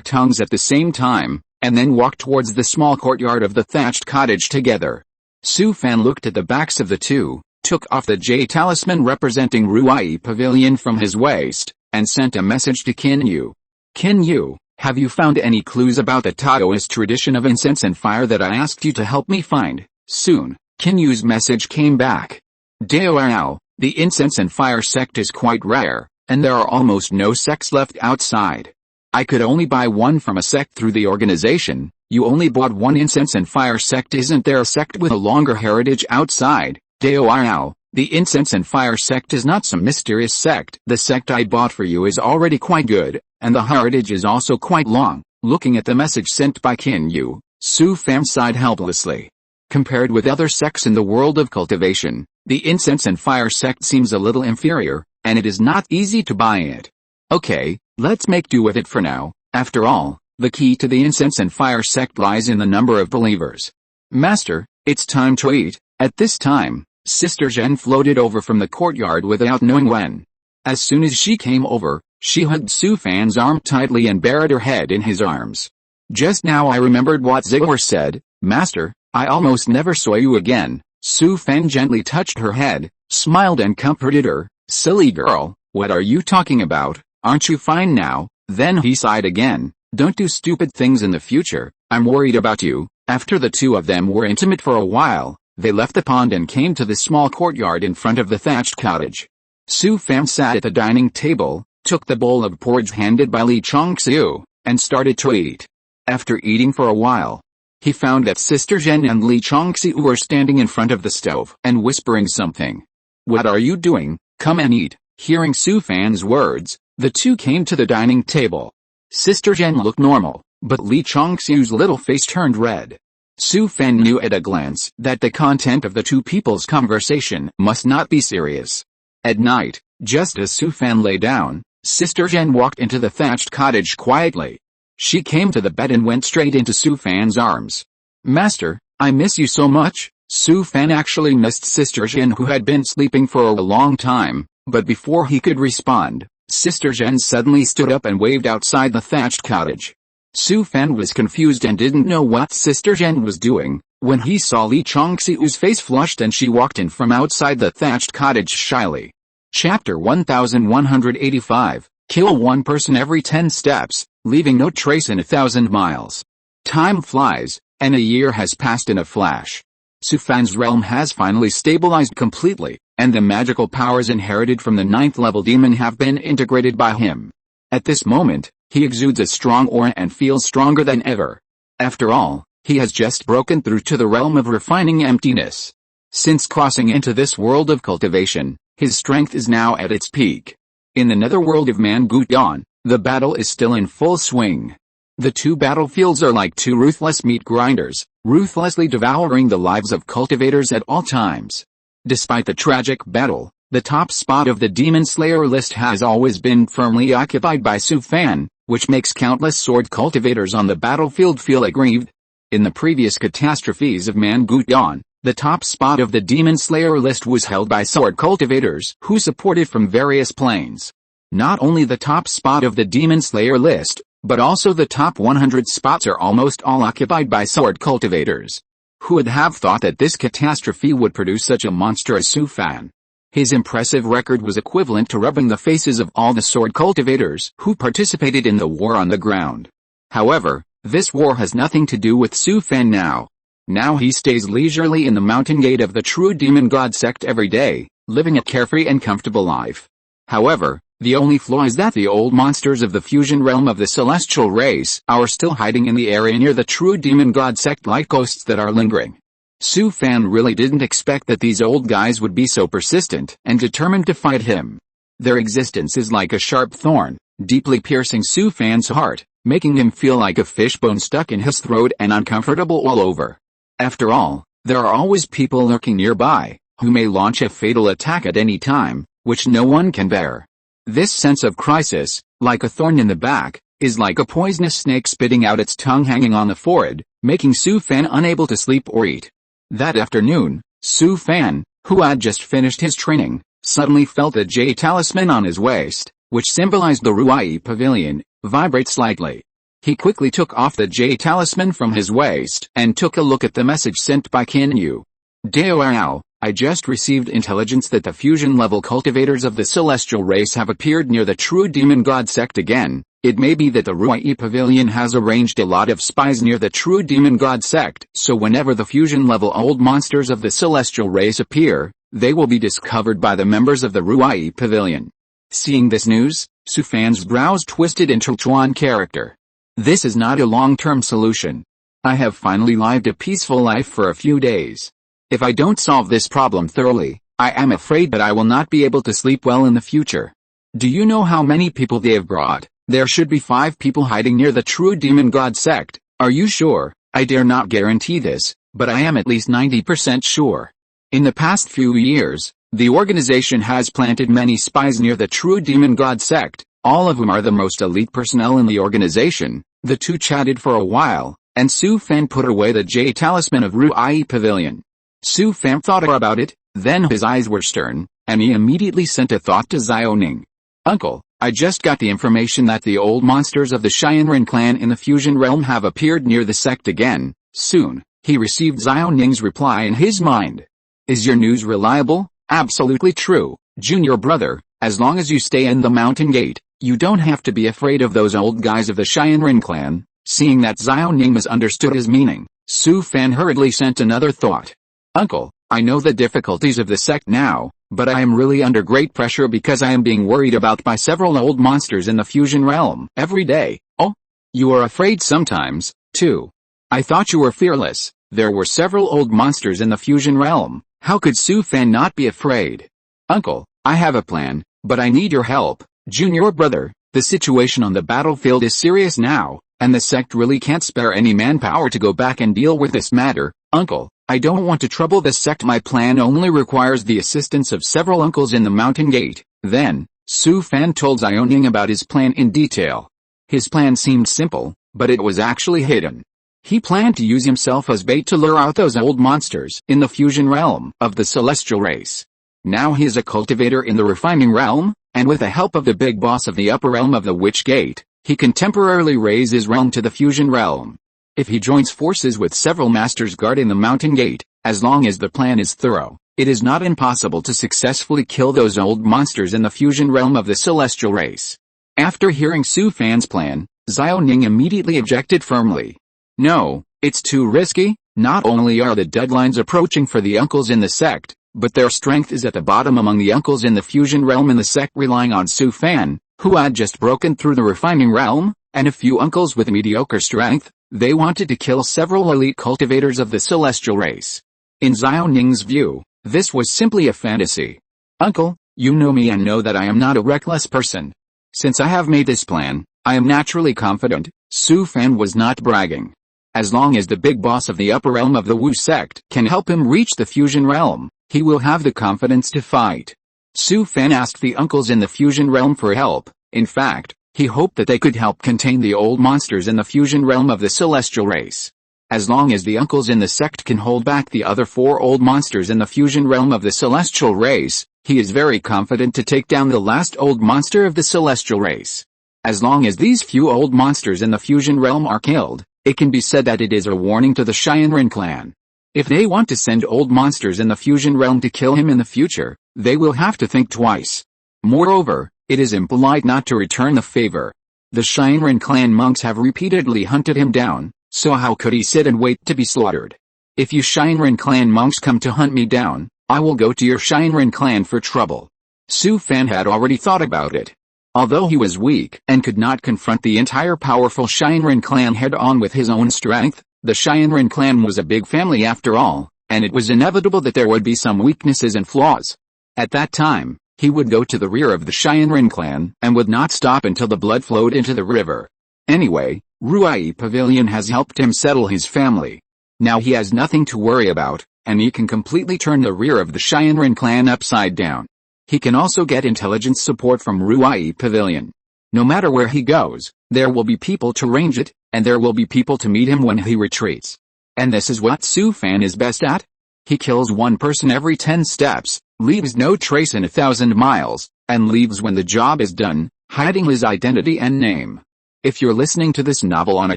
tongues at the same time, and then walked towards the small courtyard of the thatched cottage together. Su Fan looked at the backs of the two, took off the jade talisman representing Ruai Pavilion from his waist, and sent a message to Qin Yu. "Qin Yu, have you found any clues about the Taoist tradition of incense and fire that I asked you to help me find?" Soon, Qin Yu's message came back. "Devours, the incense and fire sect is quite rare, and there are almost no sects left outside. I could only buy one from a sect through the organization. You only bought one incense and fire sect. Isn't there a sect with a longer heritage outside?" "Devours, the incense and fire sect is not some mysterious sect. The sect I bought for you is already quite good, and the heritage is also quite long." Looking at the message sent by Qin Yu, Su Fan sighed helplessly. Compared with other sects in the world of cultivation, the incense and fire sect seems a little inferior, and it is not easy to buy it. "Okay, let's make do with it for now. After all, the key to the incense and fire sect lies in the number of believers." "Master, it's time to eat." At this time, Sister Zhen floated over from the courtyard without knowing when. As soon as she came over, she hugged Su Fan's arm tightly and buried her head in his arms. "Just now I remembered what Devours said, Master, I almost never saw you again." Su Fan gently touched her head, smiled and comforted her. "Silly girl, what are you talking about? Aren't you fine now?" Then he sighed again. "Don't do stupid things in the future, I'm worried about you." After the two of them were intimate for a while, they left the pond and came to the small courtyard in front of the thatched cottage. Su Fan sat at the dining table, took the bowl of porridge handed by Li Chongxiu, and started to eat. After eating for a while, he found that Sister Zhen and Li Chongxiu were standing in front of the stove and whispering something. "What are you doing? Come and eat." Hearing Su Fan's words, the two came to the dining table. Sister Zhen looked normal, but Li Chongxiu's little face turned red. Su Fan knew at a glance that the content of the two people's conversation must not be serious. At night, just as Su Fan lay down, Sister Zhen walked into the thatched cottage quietly. She came to the bed and went straight into Su Fan's arms. "Master, I miss you so much." Su Fan actually missed Sister Zhen, who had been sleeping for a long time, but before he could respond, Sister Zhen suddenly stood up and waved outside the thatched cottage. Su Fan was confused and didn't know what Sister Zhen was doing, when he saw Li Chongxiu's face flushed and she walked in from outside the thatched cottage shyly. Chapter 1185, Kill one person every 10 steps, leaving no trace in 1,000 miles. Time flies, and a year has passed in a flash. Su Fan's realm has finally stabilized completely, and the magical powers inherited from the 9th level demon have been integrated by him. At this moment, He exudes a strong aura and feels stronger than ever. After all, he has just broken through to the realm of refining emptiness. Since crossing into this world of cultivation, his strength is now at its peak. In the netherworld of Mangoot, the battle is still in full swing. The two battlefields are like two ruthless meat grinders, ruthlessly devouring the lives of cultivators at all times. Despite the tragic battle, the top spot of the Demon Slayer list has always been firmly occupied by Su Fan, which makes countless sword cultivators on the battlefield feel aggrieved. In the previous catastrophes of Mangoot, the top spot of the Demon Slayer list was held by sword cultivators who supported from various planes. Not only the top spot of the Demon Slayer list, but also the top 100 spots are almost all occupied by sword cultivators. Who would have thought that this catastrophe would produce such a monster as Su Fan? His impressive record was equivalent to rubbing the faces of all the sword cultivators who participated in the war on the ground. However, this war has nothing to do with Su Fan now. Now he stays leisurely in the mountain gate of the true demon god sect every day, living a carefree and comfortable life. However, the only flaw is that the old monsters of the fusion realm of the celestial race are still hiding in the area near the true demon god sect like ghosts that are lingering. Su Fan really didn't expect that these old guys would be so persistent and determined to fight him. Their existence is like a sharp thorn, deeply piercing Su Fan's heart, making him feel like a fishbone stuck in his throat and uncomfortable all over. After all, there are always people lurking nearby, who may launch a fatal attack at any time, which no one can bear. This sense of crisis, like a thorn in the back, is like a poisonous snake spitting out its tongue hanging on the forehead, making Su Fan unable to sleep or eat. That afternoon, Su Fan, who had just finished his training, suddenly felt a jade talisman on his waist, which symbolized the Ruai Pavilion, vibrate slightly. He quickly took off the jade talisman from his waist and took a look at the message sent by Kinyu. Devours, I just received intelligence that the fusion-level cultivators of the celestial race have appeared near the true demon god sect again. It may be that the Ruai Pavilion has arranged a lot of spies near the true demon god sect, so whenever the fusion-level old monsters of the celestial race appear, they will be discovered by the members of the Ruai Pavilion. Seeing this news, Su Fan's brows twisted into Chuan character. This is not a long-term solution. I have finally lived a peaceful life for a few days. If I don't solve this problem thoroughly, I am afraid that I will not be able to sleep well in the future. Do you know how many people they have brought? There should be 5 people hiding near the true demon god sect. Are you sure? I dare not guarantee this, but I am at least 90% sure. In the past few years, the organization has planted many spies near the true demon god sect, all of whom are the most elite personnel in the organization. The two chatted for a while, and Su Fan put away the jade talisman of Ruai Pavilion. Su Fan thought about it, then his eyes were stern, and he immediately sent a thought to Xiao Ning. Uncle, I just got the information that the old monsters of the Xianren clan in the fusion realm have appeared near the sect again. Soon, he received Xiao Ning's reply in his mind. Is your news reliable? Absolutely true, junior brother. As long as you stay in the mountain gate, you don't have to be afraid of those old guys of the Xianren clan. Seeing that Xiao Ning misunderstood his meaning, Su Fan hurriedly sent another thought. Uncle, I know the difficulties of the sect now, but I am really under great pressure because I am being worried about by several old monsters in the fusion realm every day. Oh? You are afraid sometimes, too. I thought you were fearless. There were several old monsters in the fusion realm. How could Su Fan not be afraid? Uncle, I have a plan, but I need your help. Junior brother, the situation on the battlefield is serious now, and the sect really can't spare any manpower to go back and deal with this matter. Uncle, I don't want to trouble the sect. My plan only requires the assistance of several uncles in the mountain gate. Then, Su Fan told Xiao Ning about his plan in detail. His plan seemed simple, but it was actually hidden. He planned to use himself as bait to lure out those old monsters in the fusion realm of the celestial race. Now he is a cultivator in the refining realm, and with the help of the big boss of the upper realm of the Witch Gate, he can temporarily raise his realm to the fusion realm. If he joins forces with several masters guarding the mountain gate, as long as the plan is thorough, it is not impossible to successfully kill those old monsters in the fusion realm of the celestial race. After hearing Su Fan's plan, Xiao Ning immediately objected firmly. No, it's too risky. Not only are the deadlines approaching for the uncles in the sect, but their strength is at the bottom among the uncles in the fusion realm, and the sect relying on Su Fan, who had just broken through the refining realm, and a few uncles with mediocre strength. They wanted to kill several elite cultivators of the celestial race. In Xiao Ning's view, this was simply a fantasy. Uncle, you know me and know that I am not a reckless person. Since I have made this plan, I am naturally confident. Su Fan was not bragging. As long as the big boss of the upper realm of the Wu sect can help him reach the fusion realm, he will have the confidence to fight. Su Fan asked the uncles in the fusion realm for help. In fact, he hoped that they could help contain the old monsters in the fusion realm of the celestial race. As long as the uncles in the sect can hold back the other 4 old monsters in the fusion realm of the celestial race, he is very confident to take down the last old monster of the celestial race. As long as these few old monsters in the fusion realm are killed, it can be said that it is a warning to the Shinran clan. If they want to send old monsters in the fusion realm to kill him in the future, they will have to think twice. Moreover, it is impolite not to return the favor. The Shinran clan monks have repeatedly hunted him down, so how could he sit and wait to be slaughtered? If you Shinran clan monks come to hunt me down, I will go to your Shinran clan for trouble. Su Fan had already thought about it. Although he was weak and could not confront the entire powerful Shinran clan head-on with his own strength, the Shinran clan was a big family after all, and it was inevitable that there would be some weaknesses and flaws. At that time, he would go to the rear of the Shinran clan and would not stop until the blood flowed into the river. Anyway, Ruai Pavilion has helped him settle his family. Now he has nothing to worry about, and he can completely turn the rear of the Shinran clan upside down. He can also get intelligence support from Ruai Pavilion. No matter where he goes, there will be people to range it, and there will be people to meet him when he retreats. And this is what Su Fan is best at. He kills one person every 10 steps, leaves no trace in 1,000 miles, and leaves when the job is done, hiding his identity and name. If you're listening to this novel on a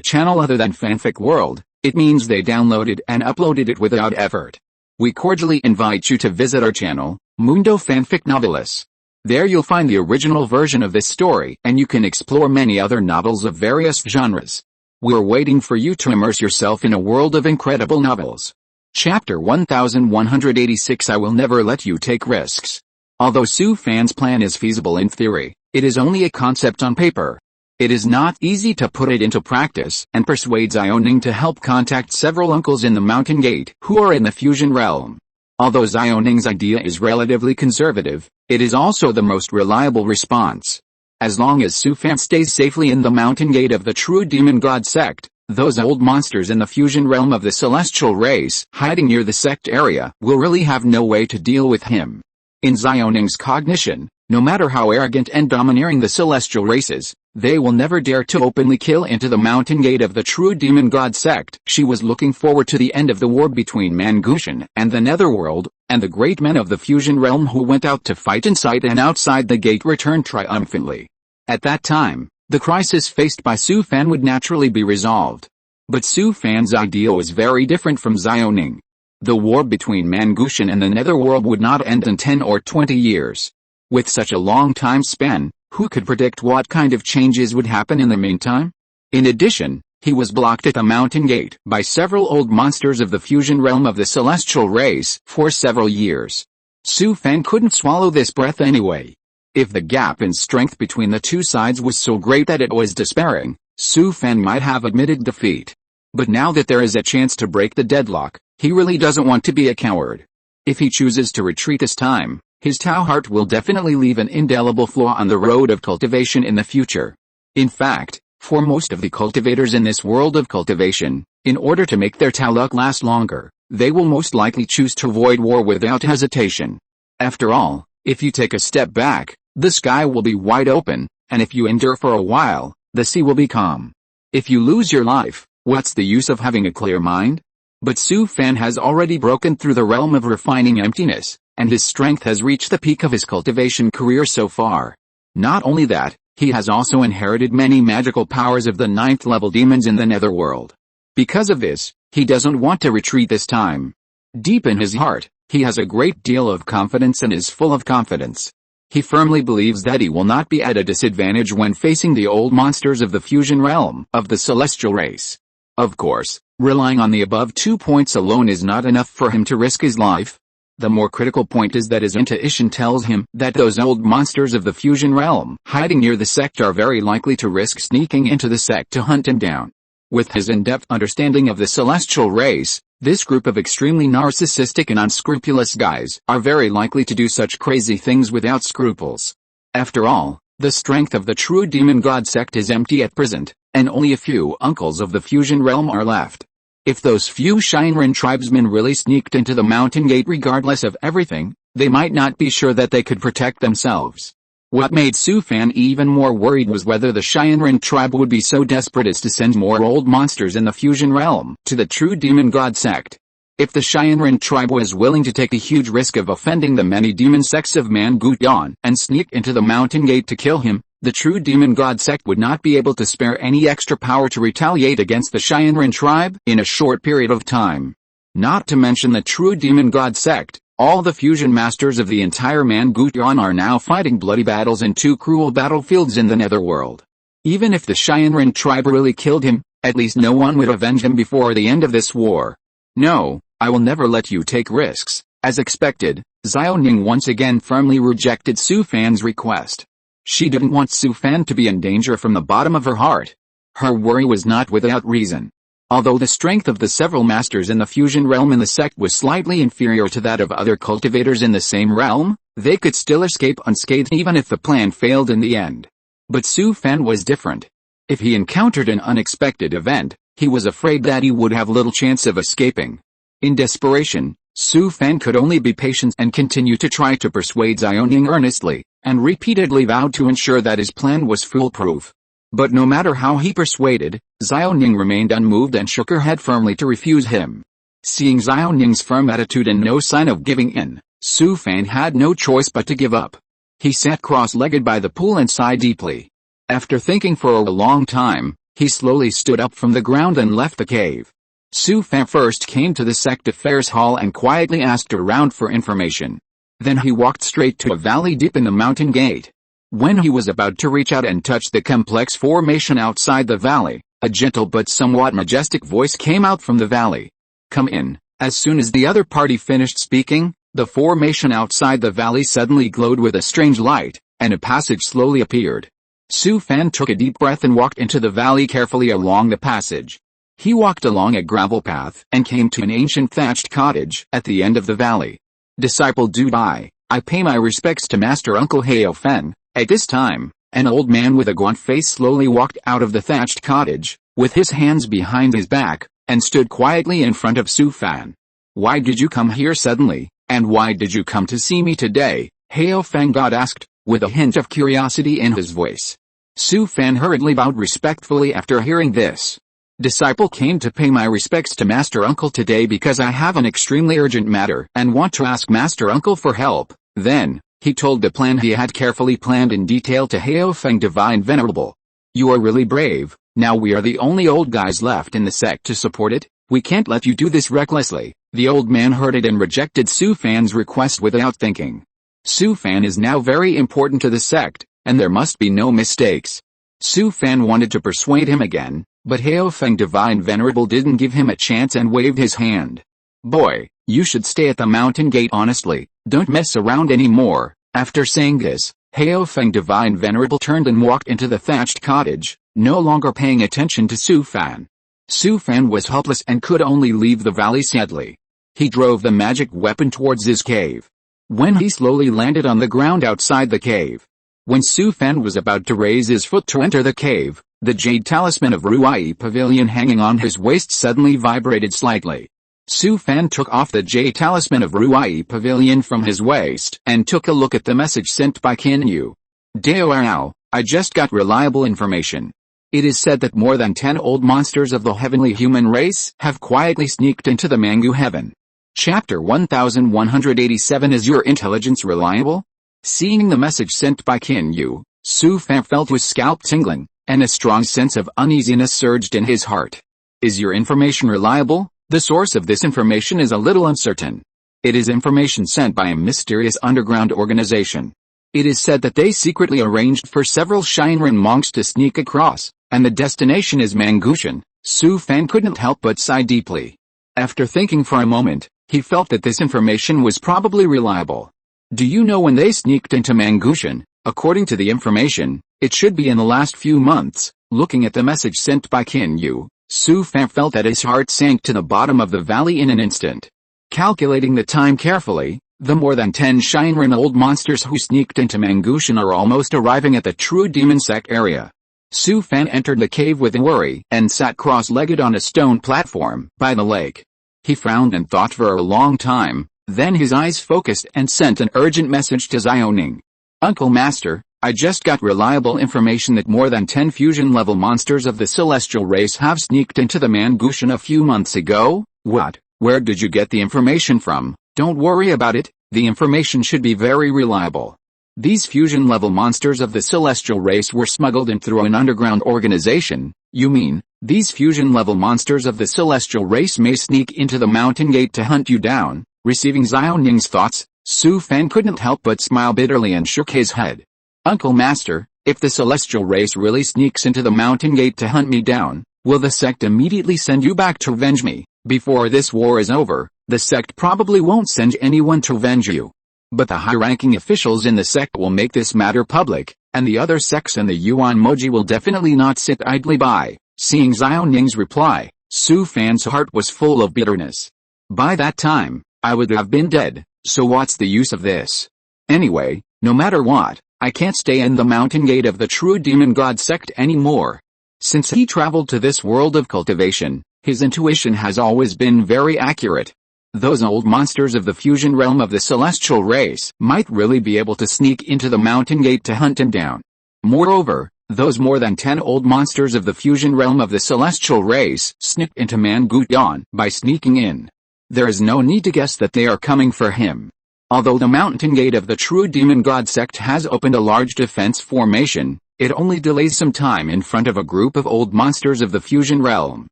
channel other than Fanfic World, it means they downloaded and uploaded it without effort. We cordially invite you to visit our channel, Mundo Fanfic Novelis. There you'll find the original version of this story, and you can explore many other novels of various genres. We're waiting for you to immerse yourself in a world of incredible novels. Chapter 1186 I will never let you take risks. Although Su Fan's plan is feasible in theory, it is only a concept on paper. It is not easy to put it into practice and persuade Xiaoning to help contact several uncles in the Mountain Gate who are in the fusion realm. Although Xiaoning's idea is relatively conservative, it is also the most reliable response. As long as Su Fan stays safely in the Mountain Gate of the true demon god sect, those old monsters in the fusion realm of the celestial race hiding near the sect area will really have no way to deal with him. In Xiaoning's cognition, no matter how arrogant and domineering the celestial races, they will never dare to openly kill into the Mountain Gate of the true demon god sect. She was looking forward to the end of the war between Mangushan and the Netherworld, and the great men of the fusion realm who went out to fight inside and outside the gate returned triumphantly. At that time, the crisis faced by Su Fan would naturally be resolved. But Su Fan's idea was very different from Xiaoning. The war between Mangushan and the Netherworld would not end in 10 or 20 years. With such a long time span, who could predict what kind of changes would happen in the meantime? In addition, he was blocked at the Mountain Gate by several old monsters of the fusion realm of the celestial race for several years. Su Fan couldn't swallow this breath anyway. If the gap in strength between the two sides was so great that it was despairing, Su Fan might have admitted defeat. But now that there is a chance to break the deadlock, he really doesn't want to be a coward. If he chooses to retreat this time, his Tao heart will definitely leave an indelible flaw on the road of cultivation in the future. In fact, for most of the cultivators in this world of cultivation, in order to make their Tao luck last longer, they will most likely choose to avoid war without hesitation. After all, if you take a step back, the sky will be wide open, and if you endure for a while, the sea will be calm. If you lose your life, what's the use of having a clear mind? But Su Fan has already broken through the realm of refining emptiness, and his strength has reached the peak of his cultivation career so far. Not only that, he has also inherited many magical powers of the 9th level demons in the Netherworld. Because of this, he doesn't want to retreat this time. Deep in his heart, he has a great deal of confidence and is full of confidence. He firmly believes that he will not be at a disadvantage when facing the old monsters of the fusion realm of the celestial race. Of course, relying on the above 2 points alone is not enough for him to risk his life. The more critical point is that his intuition tells him that those old monsters of the fusion realm hiding near the sect are very likely to risk sneaking into the sect to hunt him down. With his in-depth understanding of the celestial race, this group of extremely narcissistic and unscrupulous guys are very likely to do such crazy things without scruples. After all, the strength of the true demon god sect is empty at present, and only a few uncles of the fusion realm are left. If those few Shinran tribesmen really sneaked into the mountain gate regardless of everything, they might not be sure that they could protect themselves. What made Su Fan even more worried was whether the Shinran tribe would be so desperate as to send more old monsters in the fusion realm to the true demon god sect. If the Shinran tribe was willing to take the huge risk of offending the many demon sects of Mangutian and sneak into the mountain gate to kill him, the true demon god sect would not be able to spare any extra power to retaliate against the Shinran tribe in a short period of time. Not to mention the true demon god sect, all the fusion masters of the entire Mangutian are now fighting bloody battles in 2 cruel battlefields in the netherworld. Even if the Shinran tribe really killed him, at least no one would avenge him before the end of this war. No, I will never let you take risks. As expected, Xiaoning once again firmly rejected Su Fan's request. She didn't want Su Fan to be in danger from the bottom of her heart. Her worry was not without reason. Although the strength of the several masters in the fusion realm in the sect was slightly inferior to that of other cultivators in the same realm, they could still escape unscathed even if the plan failed in the end. But Su Fan was different. If he encountered an unexpected event, he was afraid that he would have little chance of escaping. In desperation, Su Fan could only be patient and continue to try to persuade Xiaoning earnestly, and repeatedly vowed to ensure that his plan was foolproof. But no matter how he persuaded, Xiaoning remained unmoved and shook her head firmly to refuse him. Seeing Xiaoning's firm attitude and no sign of giving in, Su Fan had no choice but to give up. He sat cross-legged by the pool and sighed deeply. After thinking for a long time, he slowly stood up from the ground and left the cave. Su Fan first came to the sect affairs hall and quietly asked around for information. Then he walked straight to a valley deep in the mountain gate. When he was about to reach out and touch the complex formation outside the valley, a gentle but somewhat majestic voice came out from the valley. "Come in." As soon as the other party finished speaking, the formation outside the valley suddenly glowed with a strange light, and a passage slowly appeared. Su Fan took a deep breath and walked into the valley carefully along the passage. He walked along a gravel path and came to an ancient thatched cottage at the end of the valley. "Disciple Dude, I pay my respects to Master Uncle Hao Fen." At this time, an old man with a gaunt face slowly walked out of the thatched cottage, with his hands behind his back, and stood quietly in front of Su Fan. "Why did you come here suddenly, and why did you come to see me today?" Hao Fen God asked, with a hint of curiosity in his voice. Su Fan hurriedly bowed respectfully after hearing this. "Disciple came to pay my respects to Master Uncle today because I have an extremely urgent matter and want to ask Master Uncle for help." Then, he told the plan he had carefully planned in detail to Hao Feng Divine Venerable. "You are really brave. Now we are the only old guys left in the sect to support it. We can't let you do this recklessly." The old man heard it and rejected Su Fan's request without thinking. Su Fan is now very important to the sect, and there must be no mistakes. Su Fan wanted to persuade him again, but Hao Feng Divine Venerable didn't give him a chance and waved his hand. "Boy, you should stay at the mountain gate honestly. Don't mess around anymore." After saying this, Hao Feng Divine Venerable turned and walked into the thatched cottage, no longer paying attention to Su Fan. Su Fan was helpless and could only leave the valley sadly. He drove the magic weapon towards his cave. When he slowly landed on the ground outside the cave. When Su Fan was about to raise his foot to enter the cave, the jade talisman of Ruai Pavilion hanging on his waist suddenly vibrated slightly. Su Fan took off the jade talisman of Ruai Pavilion from his waist and took a look at the message sent by Qin Yu. "Dao, I just got reliable information. It is said that more than 10 old monsters of the heavenly human race have quietly sneaked into the Mangu heaven." Chapter 1187 Is your intelligence reliable? Seeing the message sent by Qin Yu, Su Fan felt his scalp tingling, and a strong sense of uneasiness surged in his heart. Is your information reliable? The source of this information is a little uncertain. It is information sent by a mysterious underground organization. It is said that they secretly arranged for several Shinran monks to sneak across, and the destination is Mangutian. Su Fan couldn't help but sigh deeply. After thinking for a moment, He felt that this information was probably reliable. Do you know when they sneaked into Mangushan? According to the information, it should be in the last few months. Looking at the message sent by Qin Yu, Su Fan felt that his heart sank to the bottom of the valley in an instant. Calculating the time carefully, the more than 10 Shinran old monsters who sneaked into Mangushan are almost arriving at the true demon sect area. Su Fan entered the cave with worry and sat cross-legged on a stone platform by the lake. He frowned and thought for a long time, then his eyes focused and sent an urgent message to Xiaoning. Uncle Master, I just got reliable information that more than 10 fusion-level monsters of the celestial race have sneaked into the Mangushan a few months ago. What? Where did you get the information from? Don't worry about it, the information should be very reliable. These fusion-level monsters of the celestial race were smuggled in through an underground organization. You mean, these fusion-level monsters of the celestial race may sneak into the mountain gate to hunt you down? Receiving Xiaoning's thoughts, Su Fan couldn't help but smile bitterly and shook his head. Uncle Master, if the celestial race really sneaks into the mountain gate to hunt me down, will the sect immediately send you back to avenge me? Before this war is over, the sect probably won't send anyone to avenge you. But the high-ranking officials in the sect will make this matter public, and the other sects and the Yuan Moji will definitely not sit idly by. Seeing Xiaoning's reply, Su Fan's heart was full of bitterness. By that time, I would have been dead, so what's the use of this? Anyway, no matter what, I can't stay in the mountain gate of the true demon god sect anymore. Since he traveled to this world of cultivation, his intuition has always been very accurate. Those old monsters of the fusion realm of the celestial race might really be able to sneak into the mountain gate to hunt him down. Moreover, those more than 10 old monsters of the fusion realm of the celestial race snipped into Mangushan by sneaking in. There is no need to guess that they are coming for him. Although the mountain gate of the true demon god sect has opened a large defense formation, it only delays some time in front of a group of old monsters of the fusion realm.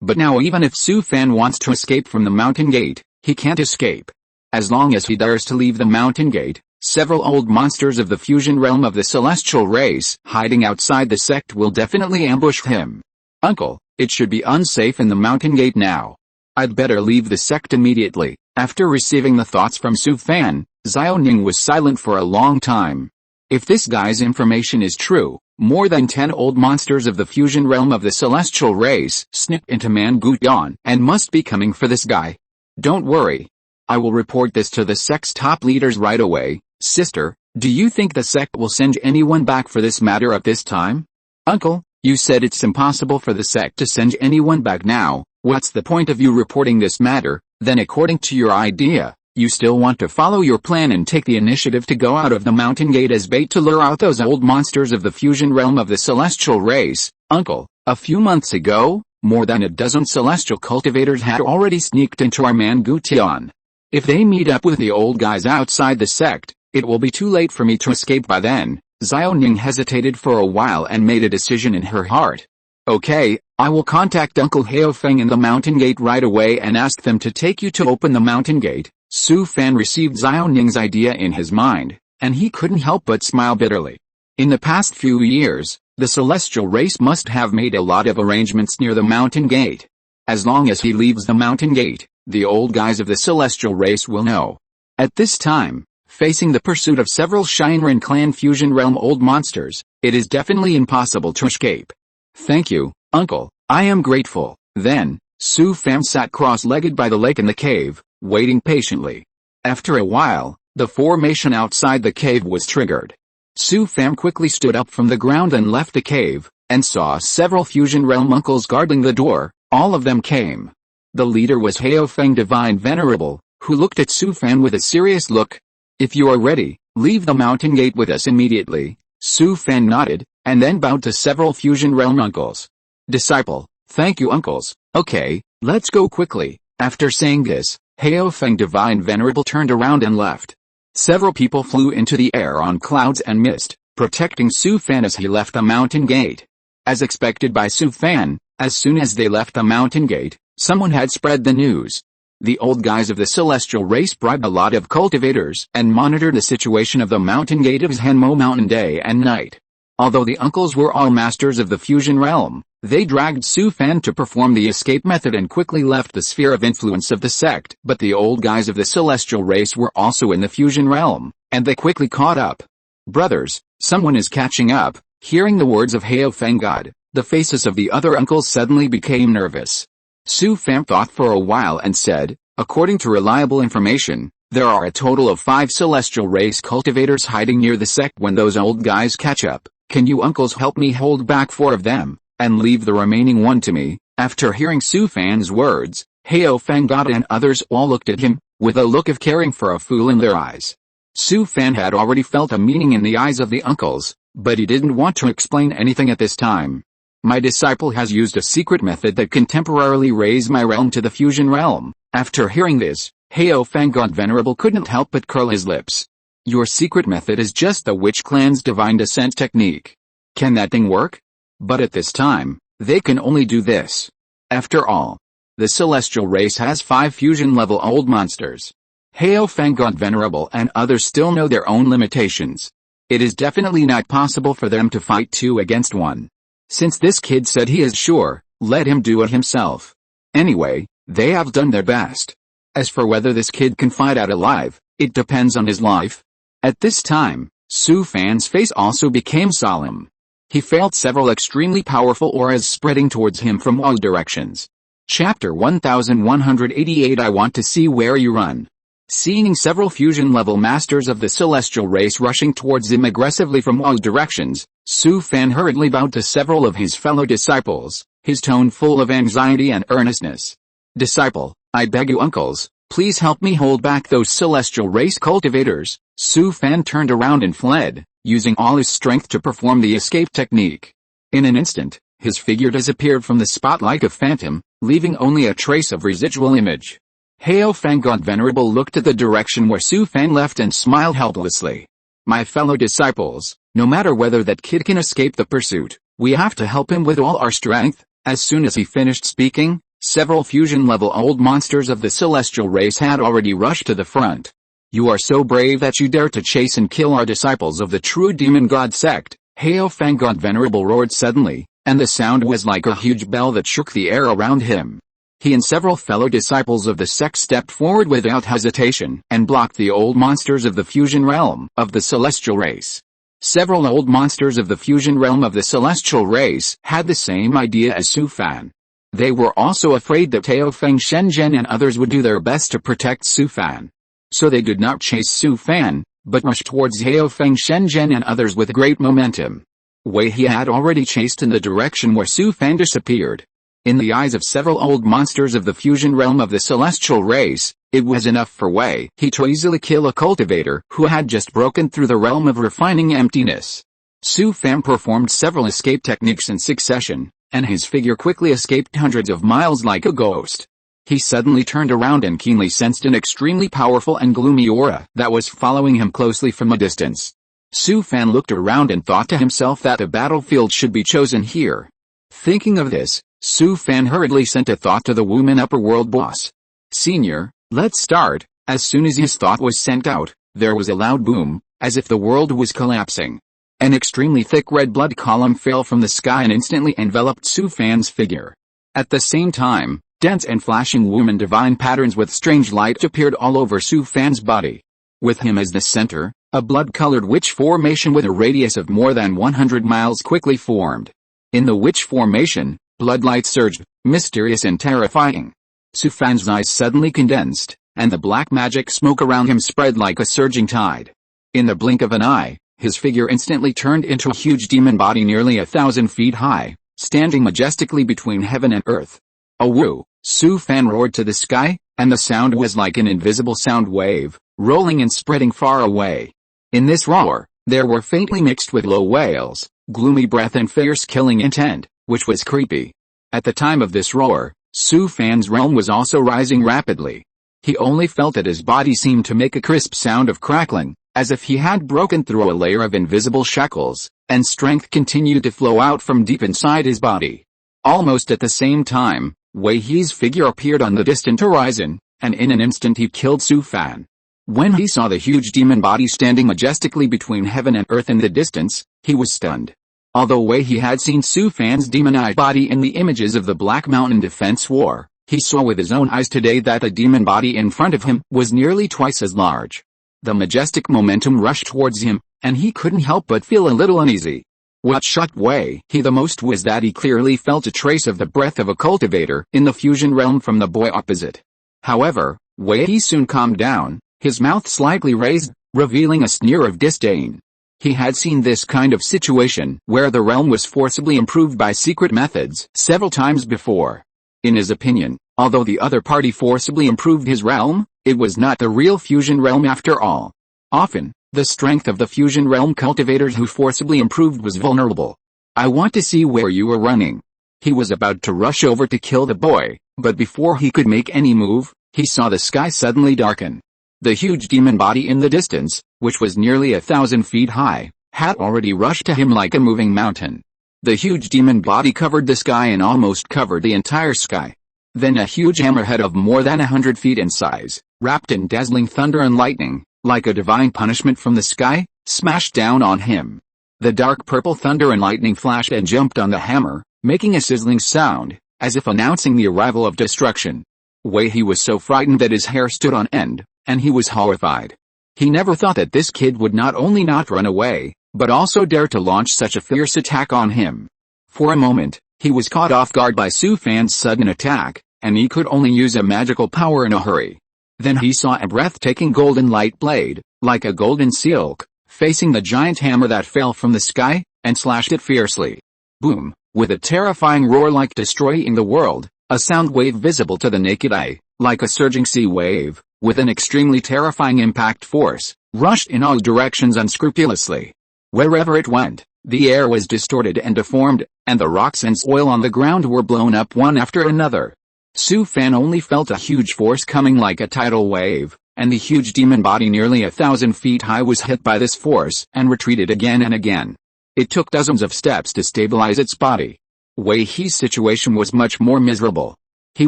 But now even if Su Fan wants to escape from the mountain gate, he can't escape. As long as he dares to leave the mountain gate, several old monsters of the fusion realm of the celestial race hiding outside the sect will definitely ambush him. Uncle, it should be unsafe in the mountain gate now. I'd better leave the sect immediately. After receiving the thoughts from Su Fan, Xiaoning was silent for a long time. If this guy's information is true, more than 10 old monsters of the fusion realm of the celestial race snipped into Mangushan and must be coming for this guy. Don't worry. I will report this to the sect's top leaders right away. Sister, do you think the sect will send anyone back for this matter at this time? Uncle, you said it's impossible for the sect to send anyone back now. What's the point of you reporting this matter? Then according to your idea, you still want to follow your plan and take the initiative to go out of the mountain gate as bait to lure out those old monsters of the fusion realm of the celestial race. Uncle, a few months ago, more than a dozen celestial cultivators had already sneaked into our Mangushan. If they meet up with the old guys outside the sect, it will be too late for me to escape by then. Xiaoning hesitated for a while and made a decision in her heart. Okay, I will contact Uncle Haofeng in the mountain gate right away and ask them to take you to open the mountain gate. Su Fan received Xiaoning's idea in his mind, and he couldn't help but smile bitterly. In the past few years, the celestial race must have made a lot of arrangements near the mountain gate. As long as he leaves the mountain gate, the old guys of the celestial race will know. At this time, facing the pursuit of several Shinran clan fusion realm old monsters, it is definitely impossible to escape. Thank you, Uncle, I am grateful. Then, Su Fan sat cross-legged by the lake in the cave, waiting patiently. After a while, the formation outside the cave was triggered. Su Fan quickly stood up from the ground and left the cave, and saw several fusion realm uncles guarding the door. All of them came. The leader was Haofeng Divine Venerable, who looked at Su Fan with a serious look. If you are ready, leave the mountain gate with us immediately. Su Fan nodded, and then bowed to several fusion realm uncles. Disciple, thank you uncles. Okay, let's go quickly. After saying this, Haofeng Divine Venerable turned around and left. Several people flew into the air on clouds and mist, protecting Su Fan as he left the mountain gate. As expected by Su Fan, as soon as they left the mountain gate, someone had spread the news. The old guys of the celestial race bribed a lot of cultivators and monitored the situation of the mountain gate of Zhenmo Mountain day and night. Although the uncles were all masters of the fusion realm, They dragged Su Fan to perform the escape method and quickly left the sphere of influence of the sect. But the old guys of the celestial race were also in the fusion realm, and they quickly caught up. Brothers, someone is catching up. Hearing the words of Hao Feng God, the faces of the other uncles suddenly became nervous. Su Fan thought for a while and said, according to reliable information, there are a total of 5 celestial race cultivators hiding near the sect. When those old guys catch up, can you uncles help me hold back 4 of them, and leave the remaining 1 to me? After hearing Su Fan's words, Hao Feng God and others all looked at him, with a look of caring for a fool in their eyes. Su Fan had already felt a meaning in the eyes of the uncles, but he didn't want to explain anything at this time. My disciple has used a secret method that can temporarily raise my realm to the fusion realm. After hearing this, Hao Feng God Venerable couldn't help but curl his lips. Your secret method is just the witch clan's divine descent technique. Can that thing work? But at this time, they can only do this. After all, the celestial race has 5 fusion-level old monsters. Hao Feng God Venerable and others still know their own limitations. It is definitely not possible for them to fight 2 against 1. Since this kid said he is sure, let him do it himself. Anyway, they have done their best. As for whether this kid can fight out alive, it depends on his life. At this time, Su Fan's face also became solemn. He felt several extremely powerful auras spreading towards him from all directions. Chapter 1188 I want to see where you run. Seeing several fusion-level masters of the celestial race rushing towards him aggressively from all directions, Su Fan hurriedly bowed to several of his fellow disciples, his tone full of anxiety and earnestness. Disciple, I beg you uncles, please help me hold back those celestial race cultivators. Su Fan turned around and fled, using all his strength to perform the escape technique. In an instant, his figure disappeared from the spot like a phantom, leaving only a trace of residual image. Hao Feng God Venerable looked at the direction where Su Fan left and smiled helplessly. My fellow disciples, no matter whether that kid can escape the pursuit, we have to help him with all our strength. As soon as he finished speaking, several fusion-level old monsters of the celestial race had already rushed to the front. You are so brave that you dare to chase and kill our disciples of the true demon god sect, Hao Feng God Venerable roared suddenly, and the sound was like a huge bell that shook the air around him. He and several fellow disciples of the sect stepped forward without hesitation and blocked the old monsters of the fusion realm of the celestial race. Several old monsters of the fusion realm of the celestial race had the same idea as Su Fan. They were also afraid that Hao Feng Shenzhen and others would do their best to protect Su Fan. So they did not chase Su Fan, but rushed towards Hao Feng Shenzhen and others with great momentum. Wei He had already chased in the direction where Su Fan disappeared. In the eyes of several old monsters of the fusion realm of the celestial race, it was enough for Wei He to easily kill a cultivator who had just broken through the realm of refining emptiness. Su Fan performed several escape techniques in succession, and his figure quickly escaped hundreds of miles like a ghost. He suddenly turned around and keenly sensed an extremely powerful and gloomy aura that was following him closely from a distance. Su Fan looked around and thought to himself that a battlefield should be chosen here. Thinking of this, Su Fan hurriedly sent a thought to the Wuman upper world boss. Senior, let's start. As soon as his thought was sent out, there was a loud boom, as if the world was collapsing. An extremely thick red blood column fell from the sky and instantly enveloped Su Fan's figure. At the same time, dense and flashing Wuman divine patterns with strange light appeared all over Su Fan's body. With him as the center, a blood-colored witch formation with a radius of more than 100 miles quickly formed. In the witch formation, bloodlight surged, mysterious and terrifying. Su Fan's eyes suddenly condensed, and the black magic smoke around him spread like a surging tide. In the blink of an eye, his figure instantly turned into a huge demon body nearly 1,000 feet high, standing majestically between heaven and earth. A woo! Su Fan roared to the sky, and the sound was like an invisible sound wave, rolling and spreading far away. In this roar, there were faintly mixed with low wails, gloomy breath and fierce killing intent, which was creepy. At the time of this roar, Su Fan's realm was also rising rapidly. He only felt that his body seemed to make a crisp sound of crackling, as if he had broken through a layer of invisible shackles, and strength continued to flow out from deep inside his body. Almost at the same time, Wei He's figure appeared on the distant horizon, and in an instant he killed Su Fan. When he saw the huge demon body standing majestically between heaven and earth in the distance, he was stunned. Although Wei He had seen Su Fan's demonized body in the images of the Black Mountain Defense War, he saw with his own eyes today that the demon body in front of him was nearly twice as large. The majestic momentum rushed towards him, and he couldn't help but feel a little uneasy. What shocked Wei He the most was that he clearly felt a trace of the breath of a cultivator in the fusion realm from the boy opposite. However, Wei He soon calmed down, his mouth slightly raised, revealing a sneer of disdain. He had seen this kind of situation where the realm was forcibly improved by secret methods several times before. In his opinion, although the other party forcibly improved his realm, it was not the real fusion realm after all. Often, the strength of the fusion realm cultivators who forcibly improved was vulnerable. I want to see where you are running. He was about to rush over to kill the boy, but before he could make any move, he saw the sky suddenly darken. The huge demon body in the distance, which was nearly 1,000 feet high, had already rushed to him like a moving mountain. The huge demon body covered the sky and almost covered the entire sky. Then a huge hammerhead of more than 100 feet in size, wrapped in dazzling thunder and lightning, like a divine punishment from the sky, smashed down on him. The dark purple thunder and lightning flashed and jumped on the hammer, making a sizzling sound, as if announcing the arrival of destruction. Wei He was so frightened that his hair stood on end, and he was horrified. He never thought that this kid would not only not run away, but also dare to launch such a fierce attack on him. For a moment, he was caught off guard by Su Fan's sudden attack, and he could only use a magical power in a hurry. Then he saw a breathtaking golden light blade, like a golden silk, facing the giant hammer that fell from the sky, and slashed it fiercely. Boom! With a terrifying roar like destroying the world, a sound wave visible to the naked eye, like a surging sea wave, with an extremely terrifying impact force, rushed in all directions unscrupulously. Wherever it went, the air was distorted and deformed, and the rocks and soil on the ground were blown up one after another. Su Fan only felt a huge force coming like a tidal wave, and the huge demon body nearly 1,000 feet high was hit by this force and retreated again and again. It took dozens of steps to stabilize its body. Wei He's situation was much more miserable. He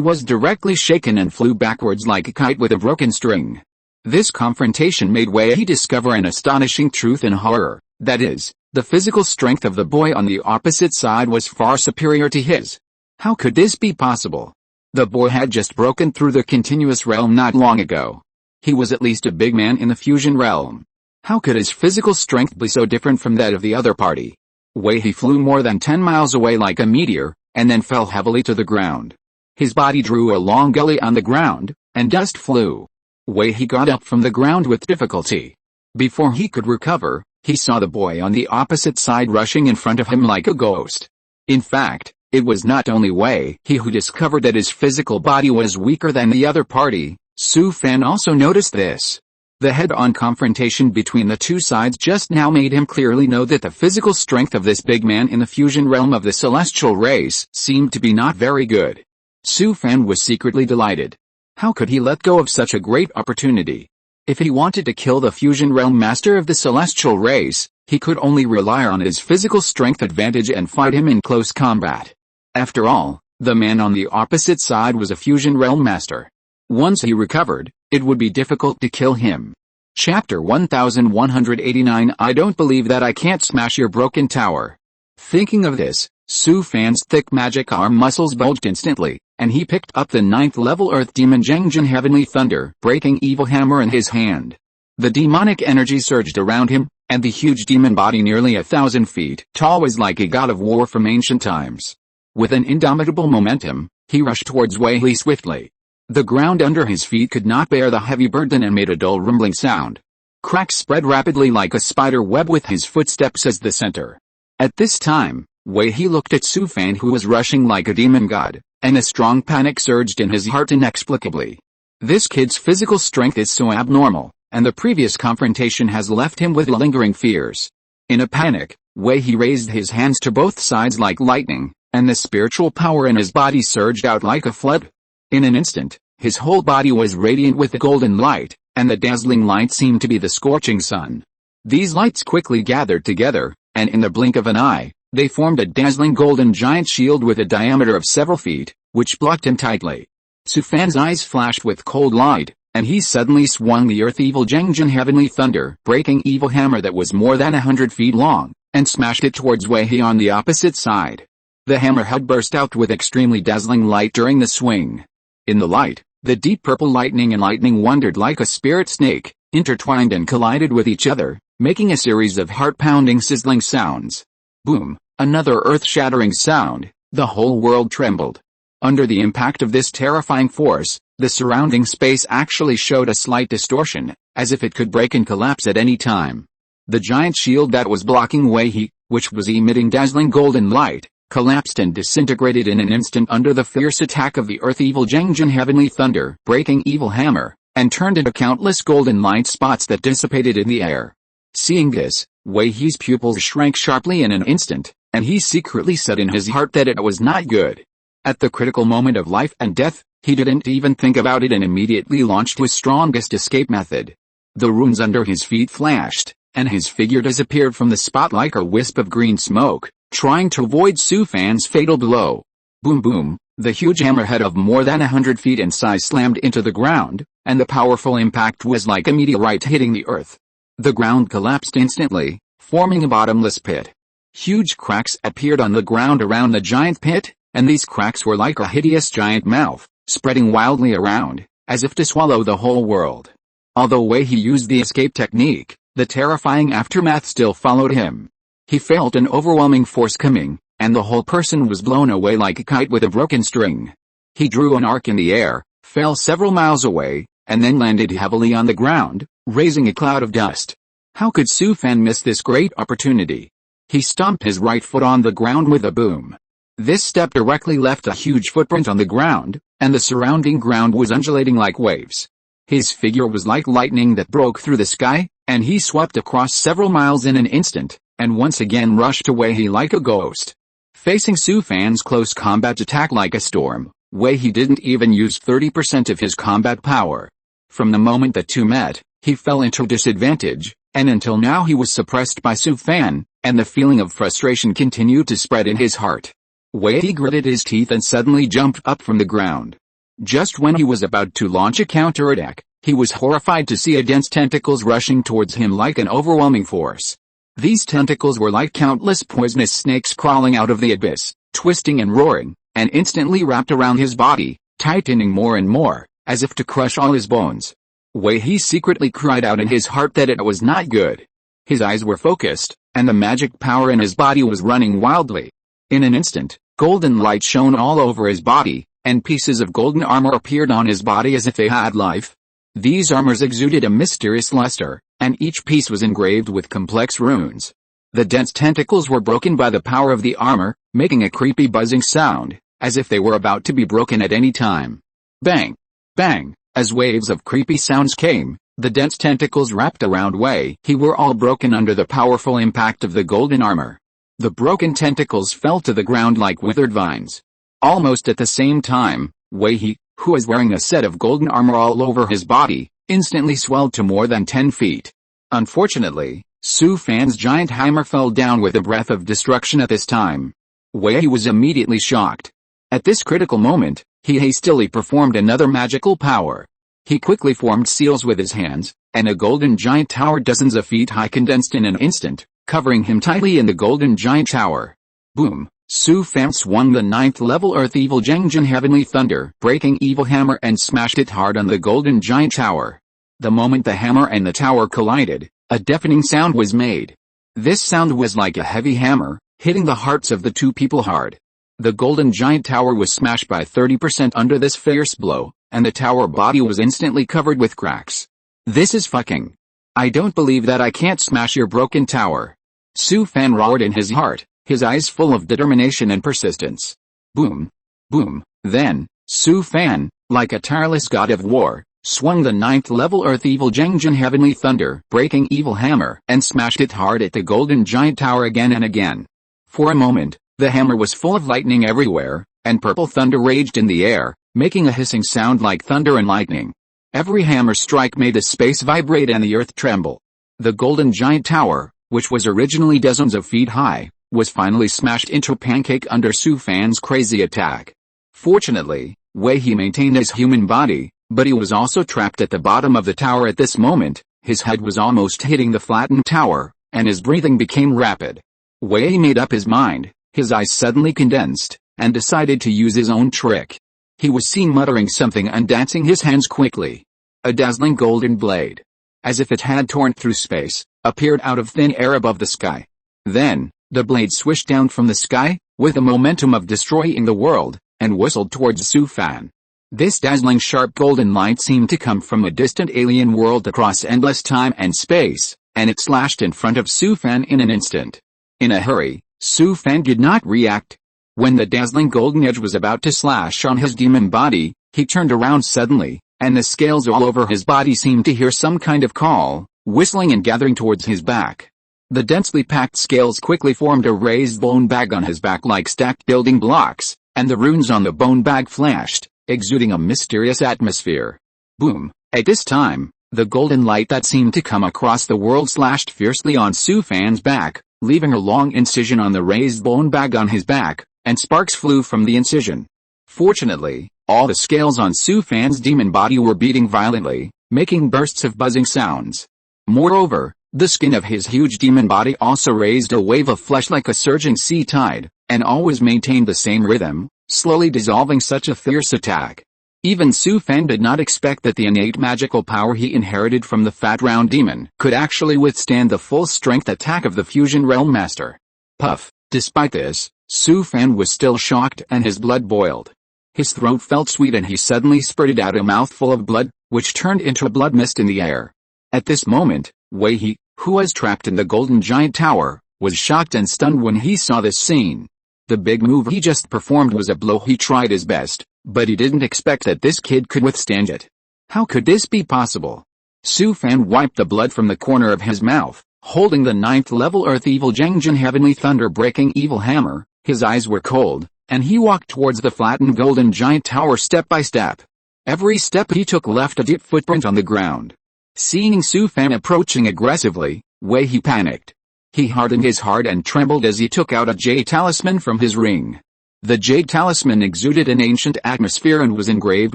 was directly shaken and flew backwards like a kite with a broken string. This confrontation made Wei He discover an astonishing truth and horror, that is, the physical strength of the boy on the opposite side was far superior to his. How could this be possible? The boy had just broken through the continuous realm not long ago. He was at least a big man in the fusion realm. How could his physical strength be so different from that of the other party? Wei He flew more than 10 miles away like a meteor, and then fell heavily to the ground. His body drew a long gully on the ground, and dust flew. Wei He got up from the ground with difficulty. Before he could recover, he saw the boy on the opposite side rushing in front of him like a ghost. In fact, it was not only Wei He who discovered that his physical body was weaker than the other party. Su Fan also noticed this. The head-on confrontation between the two sides just now made him clearly know that the physical strength of this big man in the fusion realm of the celestial race seemed to be not very good. Su Fan was secretly delighted. How could he let go of such a great opportunity? If he wanted to kill the fusion realm master of the celestial race, he could only rely on his physical strength advantage and fight him in close combat. After all, the man on the opposite side was a fusion realm master. Once he recovered, it would be difficult to kill him. Chapter 1189 I don't believe that I can't smash your broken tower. Thinking of this, Su Fan's thick magic arm muscles bulged instantly, and he picked up the 9th level Earth Demon Zhengjin Heavenly Thunder Breaking Evil Hammer in his hand. The demonic energy surged around him, and the huge demon body nearly 1,000 feet tall was like a god of war from ancient times. With an indomitable momentum, he rushed towards Wei He swiftly. The ground under his feet could not bear the heavy burden and made a dull rumbling sound. Cracks spread rapidly like a spider web with his footsteps as the center. At this time, Wei He looked at Su Fan who was rushing like a demon god, and a strong panic surged in his heart inexplicably. This kid's physical strength is so abnormal, and the previous confrontation has left him with lingering fears. In a panic, Wei He raised his hands to both sides like lightning, and the spiritual power in his body surged out like a flood. In an instant, his whole body was radiant with the golden light, and the dazzling light seemed to be the scorching sun. These lights quickly gathered together, and in the blink of an eye, they formed a dazzling golden giant shield with a diameter of several feet, which blocked him tightly. Su Fan's eyes flashed with cold light, and he suddenly swung the Earth Evil Zhengjin Heavenly Thunder Breaking Evil Hammer that was more than 100 feet long, and smashed it towards Wei He on the opposite side. The hammerhead burst out with extremely dazzling light during the swing. In the light, the deep purple lightning wandered like a spirit snake, intertwined and collided with each other, making a series of heart-pounding sizzling sounds. Boom, another earth-shattering sound. The whole world trembled. Under the impact of this terrifying force, the surrounding space actually showed a slight distortion, as if it could break and collapse at any time. The giant shield that was blocking Wei He, which was emitting dazzling golden light, collapsed and disintegrated in an instant under the fierce attack of the Earth Evil Zhengjin Heavenly Thunder Breaking Evil Hammer, and turned into countless golden light spots that dissipated in the air. Seeing this, Wei He's pupils shrank sharply in an instant, and he secretly said in his heart that it was not good. At the critical moment of life and death, he didn't even think about it and immediately launched his strongest escape method. The runes under his feet flashed, and his figure disappeared from the spot like a wisp of green smoke, trying to avoid Su Fan's fatal blow. Boom boom, the huge hammerhead of more than 100 feet in size slammed into the ground, and the powerful impact was like a meteorite hitting the earth. The ground collapsed instantly, forming a bottomless pit. Huge cracks appeared on the ground around the giant pit, and these cracks were like a hideous giant mouth, spreading wildly around, as if to swallow the whole world. Although Wei He used the escape technique, the terrifying aftermath still followed him. He felt an overwhelming force coming, and the whole person was blown away like a kite with a broken string. He drew an arc in the air, fell several miles away, and then landed heavily on the ground, raising a cloud of dust. How could Su Fan miss this great opportunity? He stomped his right foot on the ground with a boom. This step directly left a huge footprint on the ground, and the surrounding ground was undulating like waves. His figure was like lightning that broke through the sky, and he swept across several miles in an instant, and once again rushed away He like a ghost. Facing Su Fan's close combat attack like a storm, Wei He didn't even use 30% of his combat power. From the moment the two met, he fell into disadvantage, and until now he was suppressed by Su Fan, and the feeling of frustration continued to spread in his heart. Wei He gritted his teeth and suddenly jumped up from the ground. Just when he was about to launch a counterattack, he was horrified to see a dense tentacles rushing towards him like an overwhelming force. These tentacles were like countless poisonous snakes crawling out of the abyss, twisting and roaring, and instantly wrapped around his body, tightening more and more, as if to crush all his bones. Wei He secretly cried out in his heart that it was not good. His eyes were focused, and the magic power in his body was running wildly. In an instant, golden light shone all over his body, and pieces of golden armor appeared on his body as if they had life. These armors exuded a mysterious luster, and each piece was engraved with complex runes. The dense tentacles were broken by the power of the armor, making a creepy buzzing sound, as if they were about to be broken at any time. Bang! Bang! As waves of creepy sounds came, the dense tentacles wrapped around Wei He were all broken under the powerful impact of the golden armor. The broken tentacles fell to the ground like withered vines. Almost at the same time, Wei He, who was wearing a set of golden armor all over his body, instantly swelled to more than 10 feet. Unfortunately, Su Fan's giant hammer fell down with a breath of destruction at this time. Wei He was immediately shocked. At this critical moment, he hastily performed another magical power. He quickly formed seals with his hands, and a golden giant tower dozens of feet high condensed in an instant, covering him tightly in the golden giant tower. Boom! Su Fan swung the 9th level Earth Evil Zhengjin Heavenly Thunder Breaking Evil Hammer and smashed it hard on the golden giant tower. The moment the hammer and the tower collided, a deafening sound was made. This sound was like a heavy hammer, hitting the hearts of the two people hard. The golden giant tower was smashed by 30% under this fierce blow, and the tower body was instantly covered with cracks. This is fucking. I don't believe that I can't smash your broken tower. Su Fan roared in his heart, his eyes full of determination and persistence. Boom. Boom. Then, Su Fan, like a tireless god of war, swung the 9th level Earth Evil Zhengjin Heavenly Thunder Breaking Evil Hammer and smashed it hard at the golden giant tower again and again. For a moment, the hammer was full of lightning everywhere, and purple thunder raged in the air, making a hissing sound like thunder and lightning. Every hammer strike made the space vibrate and the earth tremble. The golden giant tower, which was originally dozens of feet high, was finally smashed into a pancake under Su Fan's crazy attack. Fortunately, Wei He maintained his human body, but he was also trapped at the bottom of the tower at this moment. His head was almost hitting the flattened tower, and his breathing became rapid. Wei made up his mind, his eyes suddenly condensed, and decided to use his own trick. He was seen muttering something and dancing his hands quickly. A dazzling golden blade, as if it had torn through space, appeared out of thin air above the sky. Then, the blade swished down from the sky, with the momentum of destroying the world, and whistled towards Su Fan. This dazzling sharp golden light seemed to come from a distant alien world across endless time and space, and it slashed in front of Su Fan in an instant. In a hurry, Su Fan did not react. When the dazzling golden edge was about to slash on his demon body, he turned around suddenly, and the scales all over his body seemed to hear some kind of call, whistling and gathering towards his back. The densely packed scales quickly formed a raised bone bag on his back like stacked building blocks, and the runes on the bone bag flashed, exuding a mysterious atmosphere. Boom! At this time, the golden light that seemed to come across the world slashed fiercely on Su Fan's back, leaving a long incision on the raised bone bag on his back, and sparks flew from the incision. Fortunately, all the scales on Su Fan's demon body were beating violently, making bursts of buzzing sounds. Moreover, the skin of his huge demon body also raised a wave of flesh like a surging sea tide, and always maintained the same rhythm, slowly dissolving such a fierce attack. Even Su Fan did not expect that the innate magical power he inherited from the fat round demon could actually withstand the full strength attack of the fusion realm master. Puff! Despite this, Su Fan was still shocked and his blood boiled. His throat felt sweet and he suddenly spurted out a mouthful of blood, which turned into a blood mist in the air. At this moment, Wei He, who was trapped in the golden giant tower, was shocked and stunned when he saw this scene. The big move he just performed was a blow. He tried his best, but he didn't expect that this kid could withstand it. How could this be possible? Su Fan wiped the blood from the corner of his mouth, holding the 9th level Earth Evil Jiangjin Heavenly Thunder Breaking Evil Hammer. His eyes were cold, and he walked towards the flattened golden giant tower step by step. Every step he took left a deep footprint on the ground. Seeing Su Fan approaching aggressively, Wei He panicked. He hardened his heart and trembled as he took out a jade talisman from his ring. The jade talisman exuded an ancient atmosphere and was engraved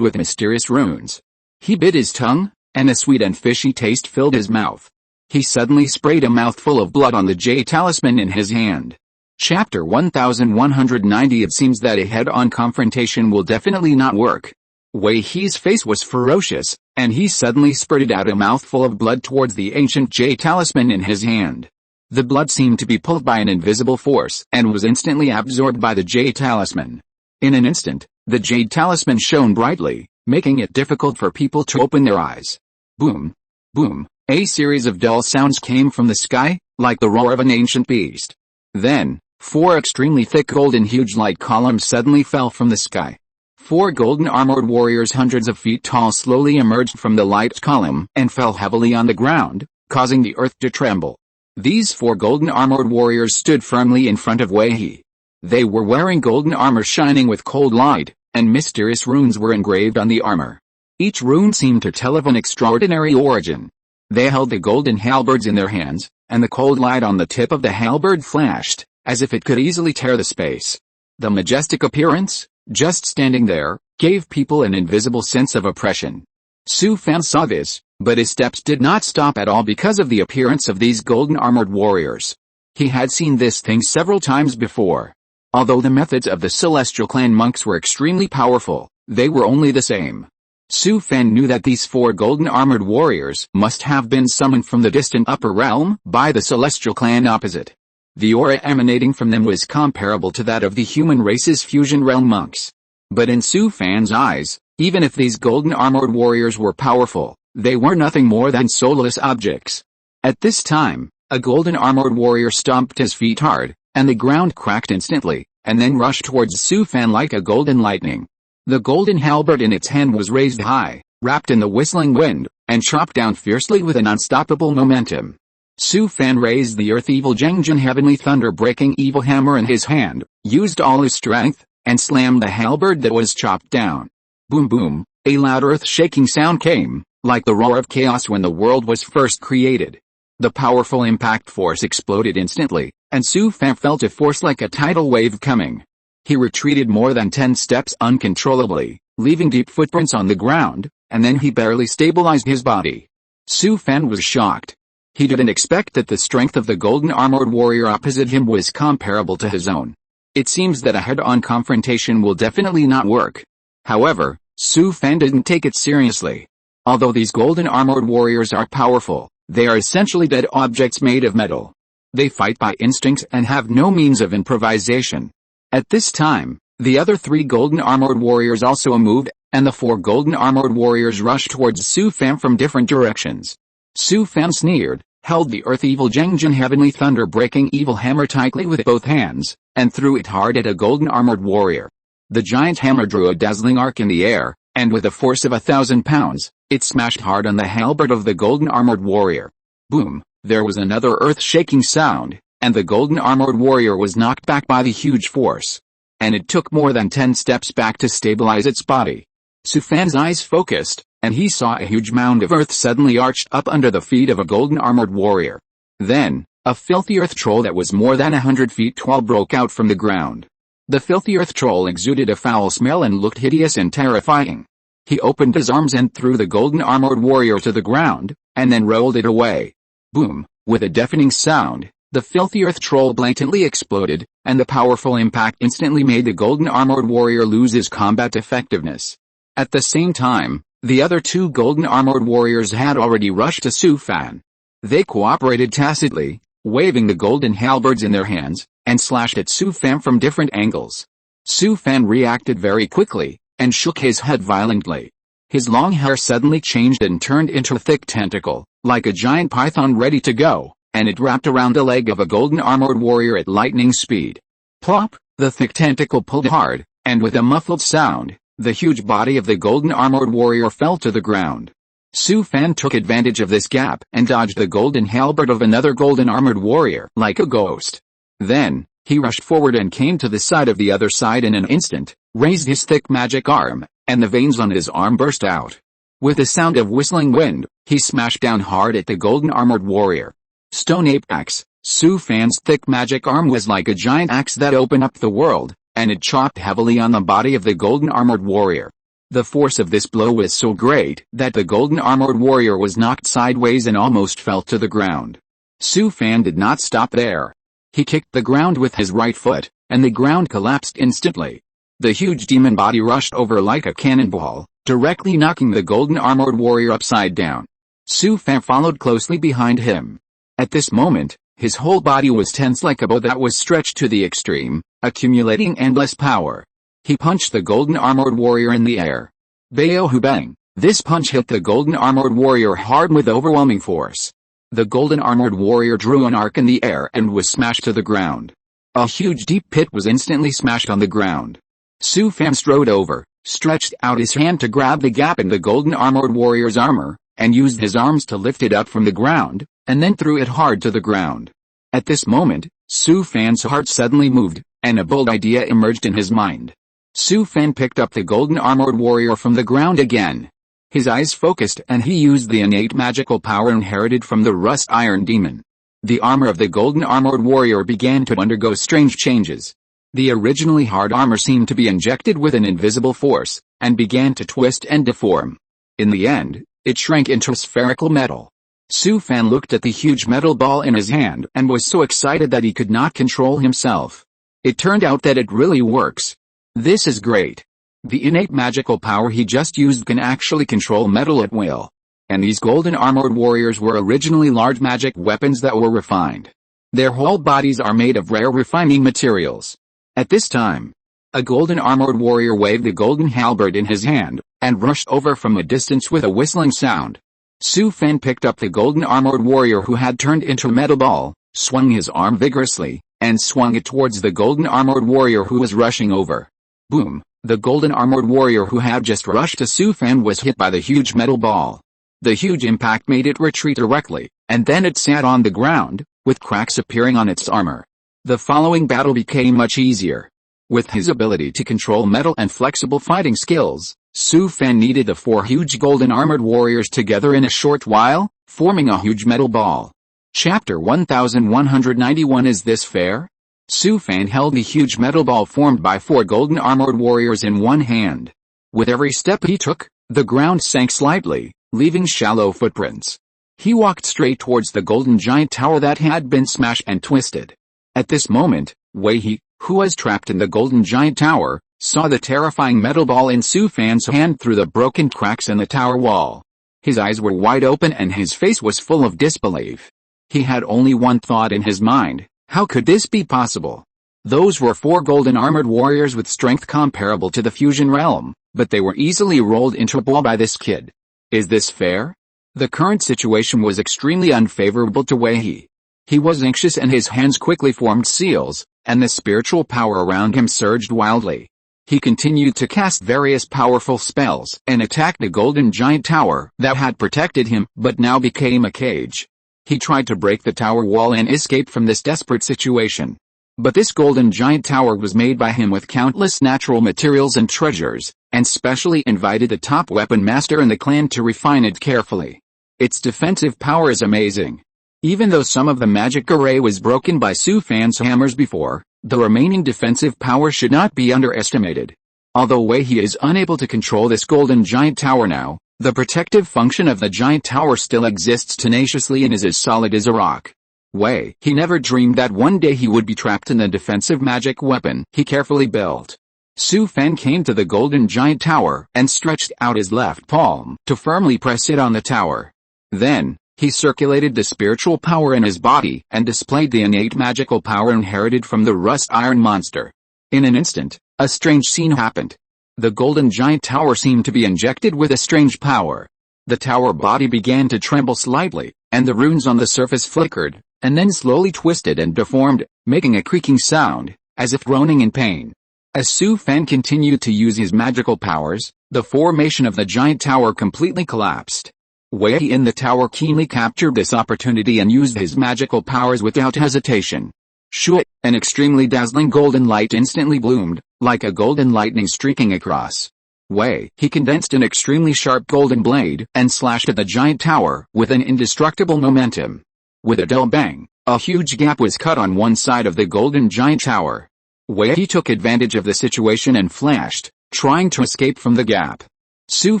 with mysterious runes. He bit his tongue, and a sweet and fishy taste filled his mouth. He suddenly sprayed a mouthful of blood on the jade talisman in his hand. Chapter 1190. It seems that a head-on confrontation will definitely not work. Wei He's face was ferocious, and he suddenly spurted out a mouthful of blood towards the ancient jade talisman in his hand. The blood seemed to be pulled by an invisible force and was instantly absorbed by the jade talisman. In an instant, the jade talisman shone brightly, making it difficult for people to open their eyes. Boom! Boom! A series of dull sounds came from the sky, like the roar of an ancient beast. Then, 4 extremely thick golden huge light columns suddenly fell from the sky. 4 golden armored warriors hundreds of feet tall slowly emerged from the light column and fell heavily on the ground, causing the earth to tremble. These 4 golden armored warriors stood firmly in front of Wei He. They were wearing golden armor shining with cold light, and mysterious runes were engraved on the armor. Each rune seemed to tell of an extraordinary origin. They held the golden halberds in their hands, and the cold light on the tip of the halberd flashed, as if it could easily tear the space. The majestic appearance, just standing there, gave people an invisible sense of oppression. Su Fan saw this, but his steps did not stop at all because of the appearance of these golden armored warriors. He had seen this thing several times before. Although the methods of the Celestial Clan monks were extremely powerful, they were only the same. Su Fan knew that these 4 golden armored warriors must have been summoned from the distant upper realm by the Celestial Clan opposite. The aura emanating from them was comparable to that of the human race's fusion realm monks. But in Su Fan's eyes, even if these golden armored warriors were powerful, they were nothing more than soulless objects. At this time, a golden armored warrior stomped his feet hard, and the ground cracked instantly, and then rushed towards Su Fan like a golden lightning. The golden halberd in its hand was raised high, wrapped in the whistling wind, and chopped down fiercely with an unstoppable momentum. Su Fan raised the Earth Evil Jiangjin Heavenly Thunder Breaking Evil Hammer in his hand, used all his strength, and slammed the halberd that was chopped down. Boom boom, a loud earth-shaking sound came, like the roar of chaos when the world was first created. The powerful impact force exploded instantly, and Su Fan felt a force like a tidal wave coming. He retreated more than 10 steps uncontrollably, leaving deep footprints on the ground, and then he barely stabilized his body. Su Fan was shocked. He didn't expect that the strength of the golden armored warrior opposite him was comparable to his own. It seems that a head-on confrontation will definitely not work. However, Su Fan didn't take it seriously. Although these golden armored warriors are powerful, they are essentially dead objects made of metal. They fight by instinct and have no means of improvisation. At this time, the other 3 golden armored warriors also moved, and the 4 golden armored warriors rushed towards Su Fan from different directions. Su Fan sneered, held the Earth Evil Jengjin Heavenly Thunder Breaking Evil Hammer tightly with both hands, and threw it hard at a golden armored warrior. The giant hammer drew a dazzling arc in the air, and with a force of 1,000 pounds, it smashed hard on the halberd of the golden armored warrior. Boom! There was another earth-shaking sound, and the golden armored warrior was knocked back by the huge force. And it took more than 10 steps back to stabilize its body. Su Fan's eyes focused, and he saw a huge mound of earth suddenly arched up under the feet of a golden armored warrior. Then, a filthy earth troll that was more than 100 feet tall broke out from the ground. The filthy earth troll exuded a foul smell and looked hideous and terrifying. He opened his arms and threw the golden armored warrior to the ground, and then rolled it away. Boom! With a deafening sound, the filthy earth troll blatantly exploded, and the powerful impact instantly made the golden armored warrior lose his combat effectiveness. At the same time, the other 2 golden armored warriors had already rushed to Su Fan. They cooperated tacitly, waving the golden halberds in their hands, and slashed at Su Fan from different angles. Su Fan reacted very quickly, and shook his head violently. His long hair suddenly changed and turned into a thick tentacle, like a giant python ready to go, and it wrapped around the leg of a golden armored warrior at lightning speed. Plop! The thick tentacle pulled hard, and with a muffled sound, the huge body of the golden armored warrior fell to the ground. Su Fan took advantage of this gap and dodged the golden halberd of another golden armored warrior like a ghost. Then, he rushed forward and came to the side of the other side in an instant, raised his thick magic arm, and the veins on his arm burst out. With a sound of whistling wind, he smashed down hard at the golden armored warrior. Stone Ape Axe. Su Fan's thick magic arm was like a giant axe that opened up the world, and it chopped heavily on the body of the golden armored warrior. The force of this blow was so great that the golden armored warrior was knocked sideways and almost fell to the ground. Su Fan did not stop there. He kicked the ground with his right foot, and the ground collapsed instantly. The huge demon body rushed over like a cannonball, directly knocking the golden armored warrior upside down. Su Fan followed closely behind him. At this moment, his whole body was tense like a bow that was stretched to the extreme, accumulating endless power. He punched the golden armored warrior in the air. Baohu bang! This punch hit the golden armored warrior hard with overwhelming force. The golden armored warrior drew an arc in the air and was smashed to the ground. A huge deep pit was instantly smashed on the ground. Su Fan strode over, stretched out his hand to grab the gap in the golden armored warrior's armor, and used his arms to lift it up from the ground, and then threw it hard to the ground. At this moment, Su Fan's heart suddenly moved, and a bold idea emerged in his mind. Su Fan picked up the golden armored warrior from the ground again. His eyes focused and he used the innate magical power inherited from the rust iron demon. The armor of the golden armored warrior began to undergo strange changes. The originally hard armor seemed to be injected with an invisible force, and began to twist and deform. In the end, it shrank into spherical metal. Su Fan looked at the huge metal ball in his hand and was so excited that he could not control himself. It turned out that it really works. This is great. The innate magical power he just used can actually control metal at will. And these golden armored warriors were originally large magic weapons that were refined. Their whole bodies are made of rare refining materials. At this time, a golden armored warrior waved the golden halberd in his hand, and rushed over from a distance with a whistling sound. Su Fan picked up the golden armored warrior who had turned into a metal ball, swung his arm vigorously, and swung it towards the golden armored warrior who was rushing over. Boom! The golden armored warrior who had just rushed to Su Fan was hit by the huge metal ball. The huge impact made it retreat directly, and then it sat on the ground, with cracks appearing on its armor. The following battle became much easier. With his ability to control metal and flexible fighting skills, Su Fan kneaded the 4 huge golden armored warriors together in a short while, forming a huge metal ball. Chapter 1191. Is this fair? Su Fan held the huge metal ball formed by 4 golden armored warriors in one hand. With every step he took, the ground sank slightly, leaving shallow footprints. He walked straight towards the golden giant tower that had been smashed and twisted. At this moment, Wei He, who was trapped in the golden giant tower, saw the terrifying metal ball in Su Fan's hand through the broken cracks in the tower wall. His eyes were wide open and his face was full of disbelief. He had only one thought in his mind: how could this be possible? Those were 4 golden armored warriors with strength comparable to the fusion realm, but they were easily rolled into a ball by this kid. Is this fair? The current situation was extremely unfavorable to Wei He. He was anxious and his hands quickly formed seals, and the spiritual power around him surged wildly. He continued to cast various powerful spells and attack the golden giant tower that had protected him but now became a cage. He tried to break the tower wall and escape from this desperate situation. But this golden giant tower was made by him with countless natural materials and treasures, and specially invited the top weapon master in the clan to refine it carefully. Its defensive power is amazing. Even though some of the magic array was broken by Su Fan's hammers before, the remaining defensive power should not be underestimated. Although Wei He is unable to control this golden giant tower now, the protective function of the giant tower still exists tenaciously and is as solid as a rock. Wei He never dreamed that one day he would be trapped in the defensive magic weapon he carefully built. Su Fan came to the golden giant tower and stretched out his left palm to firmly press it on the tower. Then, he circulated the spiritual power in his body and displayed the innate magical power inherited from the rust iron monster. In an instant, a strange scene happened. The golden giant tower seemed to be injected with a strange power. The tower body began to tremble slightly, and the runes on the surface flickered, and then slowly twisted and deformed, making a creaking sound, as if groaning in pain. As Su Fan continued to use his magical powers, the formation of the giant tower completely collapsed. Wei He in the tower keenly captured this opportunity and used his magical powers without hesitation. Shoo! An extremely dazzling golden light instantly bloomed, like a golden lightning streaking across. Wei He condensed an extremely sharp golden blade and slashed at the giant tower with an indestructible momentum. With a dull bang, a huge gap was cut on one side of the golden giant tower. Wei He took advantage of the situation and flashed, trying to escape from the gap. Su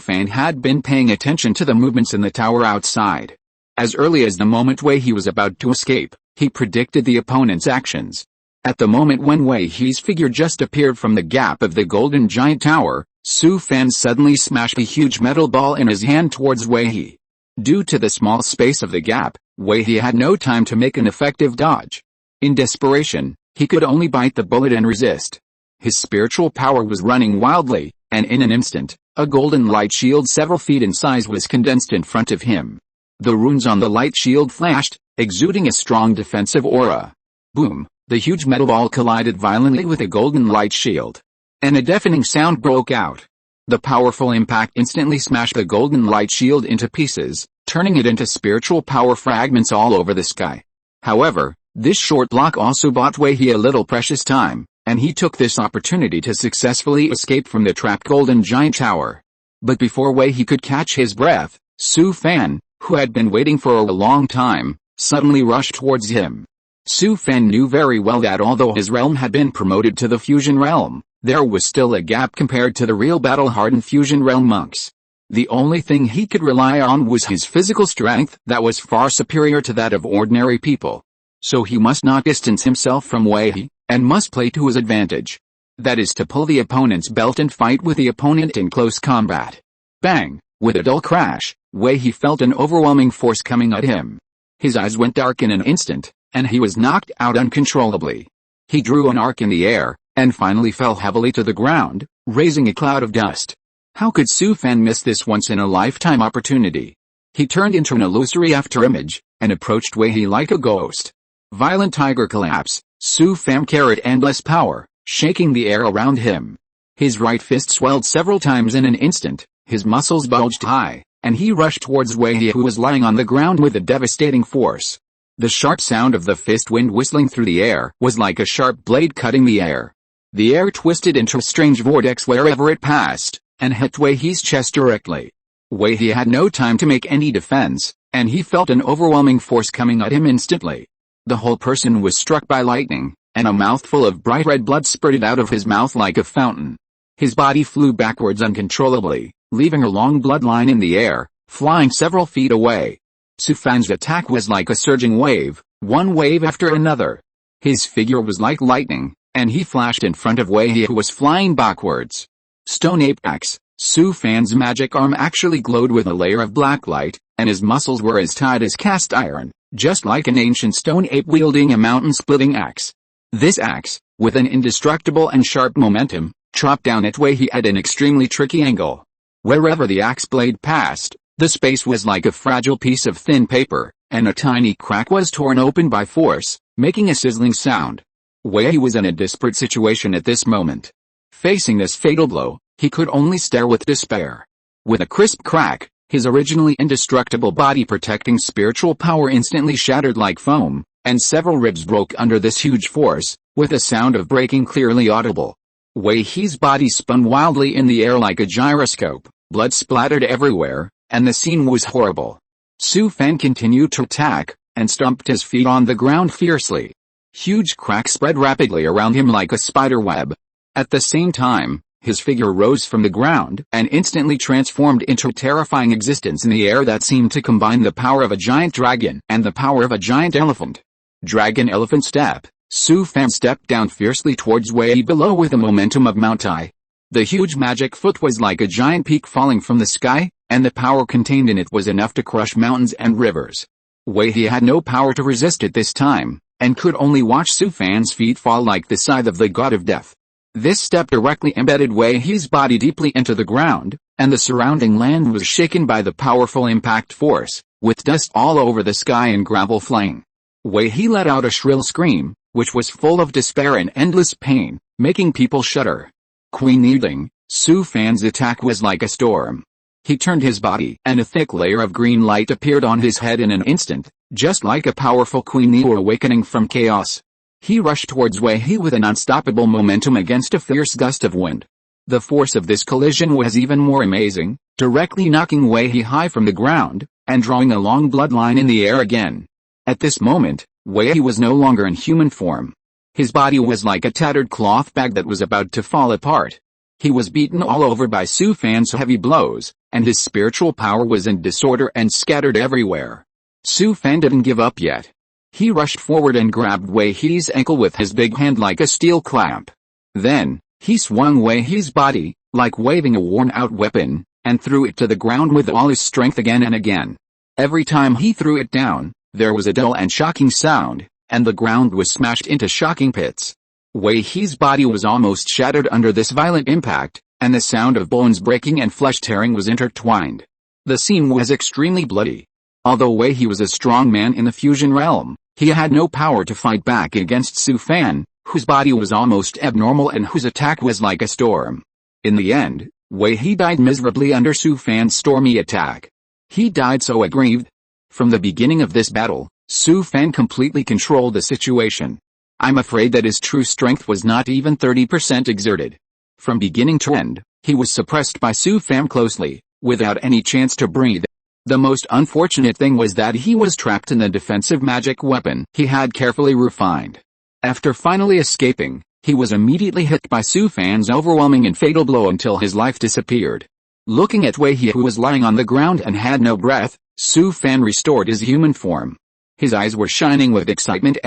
Fan had been paying attention to the movements in the tower outside. As early as the moment Wei He was about to escape, he predicted the opponent's actions. At the moment when Wei He's figure just appeared from the gap of the golden giant tower, Su Fan suddenly smashed a huge metal ball in his hand towards Wei He. Due to the small space of the gap, Wei He had no time to make an effective dodge. In desperation, he could only bite the bullet and resist. His spiritual power was running wildly, and in an instant, a golden light shield several feet in size was condensed in front of him. The runes on the light shield flashed, exuding a strong defensive aura. Boom! The huge metal ball collided violently with a golden light shield. And a deafening sound broke out. The powerful impact instantly smashed the golden light shield into pieces, turning it into spiritual power fragments all over the sky. However, this short block also bought Wei He a little precious time, and he took this opportunity to successfully escape from the trapped golden giant tower. But before Wei He could catch his breath, Su Fan, who had been waiting for a long time, suddenly rushed towards him. Su Fan knew very well that although his realm had been promoted to the fusion realm, there was still a gap compared to the real battle-hardened fusion realm monks. The only thing he could rely on was his physical strength that was far superior to that of ordinary people. So he must not distance himself from Wei He, and must play to his advantage. That is to pull the opponent's belt and fight with the opponent in close combat. Bang! With a dull crash, Wei He felt an overwhelming force coming at him. His eyes went dark in an instant, and he was knocked out uncontrollably. He drew an arc in the air, and finally fell heavily to the ground, raising a cloud of dust. How could Su Fan miss this once-in-a-lifetime opportunity? He turned into an illusory afterimage, and approached Wei He like a ghost. Violent tiger collapse, Su Fan carried endless power, shaking the air around him. His right fist swelled several times in an instant, his muscles bulged high, and he rushed towards Wei He who was lying on the ground with a devastating force. The sharp sound of the fist wind whistling through the air was like a sharp blade cutting the air. The air twisted into a strange vortex wherever it passed, and hit Wei He's chest directly. Wei He had no time to make any defense, and he felt an overwhelming force coming at him instantly. The whole person was struck by lightning, and a mouthful of bright red blood spurted out of his mouth like a fountain. His body flew backwards uncontrollably, leaving a long bloodline in the air, flying several feet away. Su Fan's attack was like a surging wave, one wave after another. His figure was like lightning, and he flashed in front of Wei He, who was flying backwards. Stone Ape Axe. Su Fan's magic arm actually glowed with a layer of black light, and his muscles were as tight as cast iron, just like an ancient stone ape wielding a mountain-splitting axe. This axe, with an indestructible and sharp momentum, chopped down at Wei He at an extremely tricky angle. Wherever the axe blade passed, the space was like a fragile piece of thin paper, and a tiny crack was torn open by force, making a sizzling sound. Wei He was in a desperate situation at this moment. Facing this fatal blow, he could only stare with despair. With a crisp crack, his originally indestructible body-protecting spiritual power instantly shattered like foam, and several ribs broke under this huge force, with a sound of breaking clearly audible. Wei He's body spun wildly in the air like a gyroscope, blood splattered everywhere, and the scene was horrible. Su Fan continued to attack, and stomped his feet on the ground fiercely. Huge cracks spread rapidly around him like a spider web. At the same time, his figure rose from the ground and instantly transformed into a terrifying existence in the air that seemed to combine the power of a giant dragon and the power of a giant elephant. Dragon-elephant step. Su Fan stepped down fiercely towards Wei He below with the momentum of Mount Tai. The huge magic foot was like a giant peak falling from the sky, and the power contained in it was enough to crush mountains and rivers. Wei He had no power to resist at this time, and could only watch Su Fan's feet fall like the scythe of the god of death. This step directly embedded Wei He's body deeply into the ground, and the surrounding land was shaken by the powerful impact force, with dust all over the sky and gravel flying. Wei He let out a shrill scream, which was full of despair and endless pain, making people shudder. Queen kneeling, Su Fan's attack was like a storm. He turned his body, and a thick layer of green light appeared on his head in an instant, just like a powerful queen Neo awakening from chaos. He rushed towards Wei He with an unstoppable momentum against a fierce gust of wind. The force of this collision was even more amazing, directly knocking Wei He high from the ground, and drawing a long bloodline in the air again. At this moment, Wei He was no longer in human form. His body was like a tattered cloth bag that was about to fall apart. He was beaten all over by Su Fan's heavy blows, and his spiritual power was in disorder and scattered everywhere. Su Fan didn't give up yet. He rushed forward and grabbed Wei He's ankle with his big hand like a steel clamp. Then, he swung Wei He's body, like waving a worn-out weapon, and threw it to the ground with all his strength again and again. Every time he threw it down, there was a dull and shocking sound, and the ground was smashed into shocking pits. Wei He's body was almost shattered under this violent impact, and the sound of bones breaking and flesh tearing was intertwined. The scene was extremely bloody. Although Wei He was a strong man in the fusion realm, he had no power to fight back against Su Fan, whose body was almost abnormal and whose attack was like a storm. In the end, Wei He died miserably under Su Fan's stormy attack. He died so aggrieved. From the beginning of this battle, Su Fan completely controlled the situation. I'm afraid that his true strength was not even 30% exerted. From beginning to end, he was suppressed by Su Fan closely, without any chance to breathe. The most unfortunate thing was that he was trapped in the defensive magic weapon he had carefully refined. After finally escaping, he was immediately hit by Su Fan's overwhelming and fatal blow until his life disappeared. Looking at Wei He, who was lying on the ground and had no breath, Su Fan restored his human form. His eyes were shining with excitement.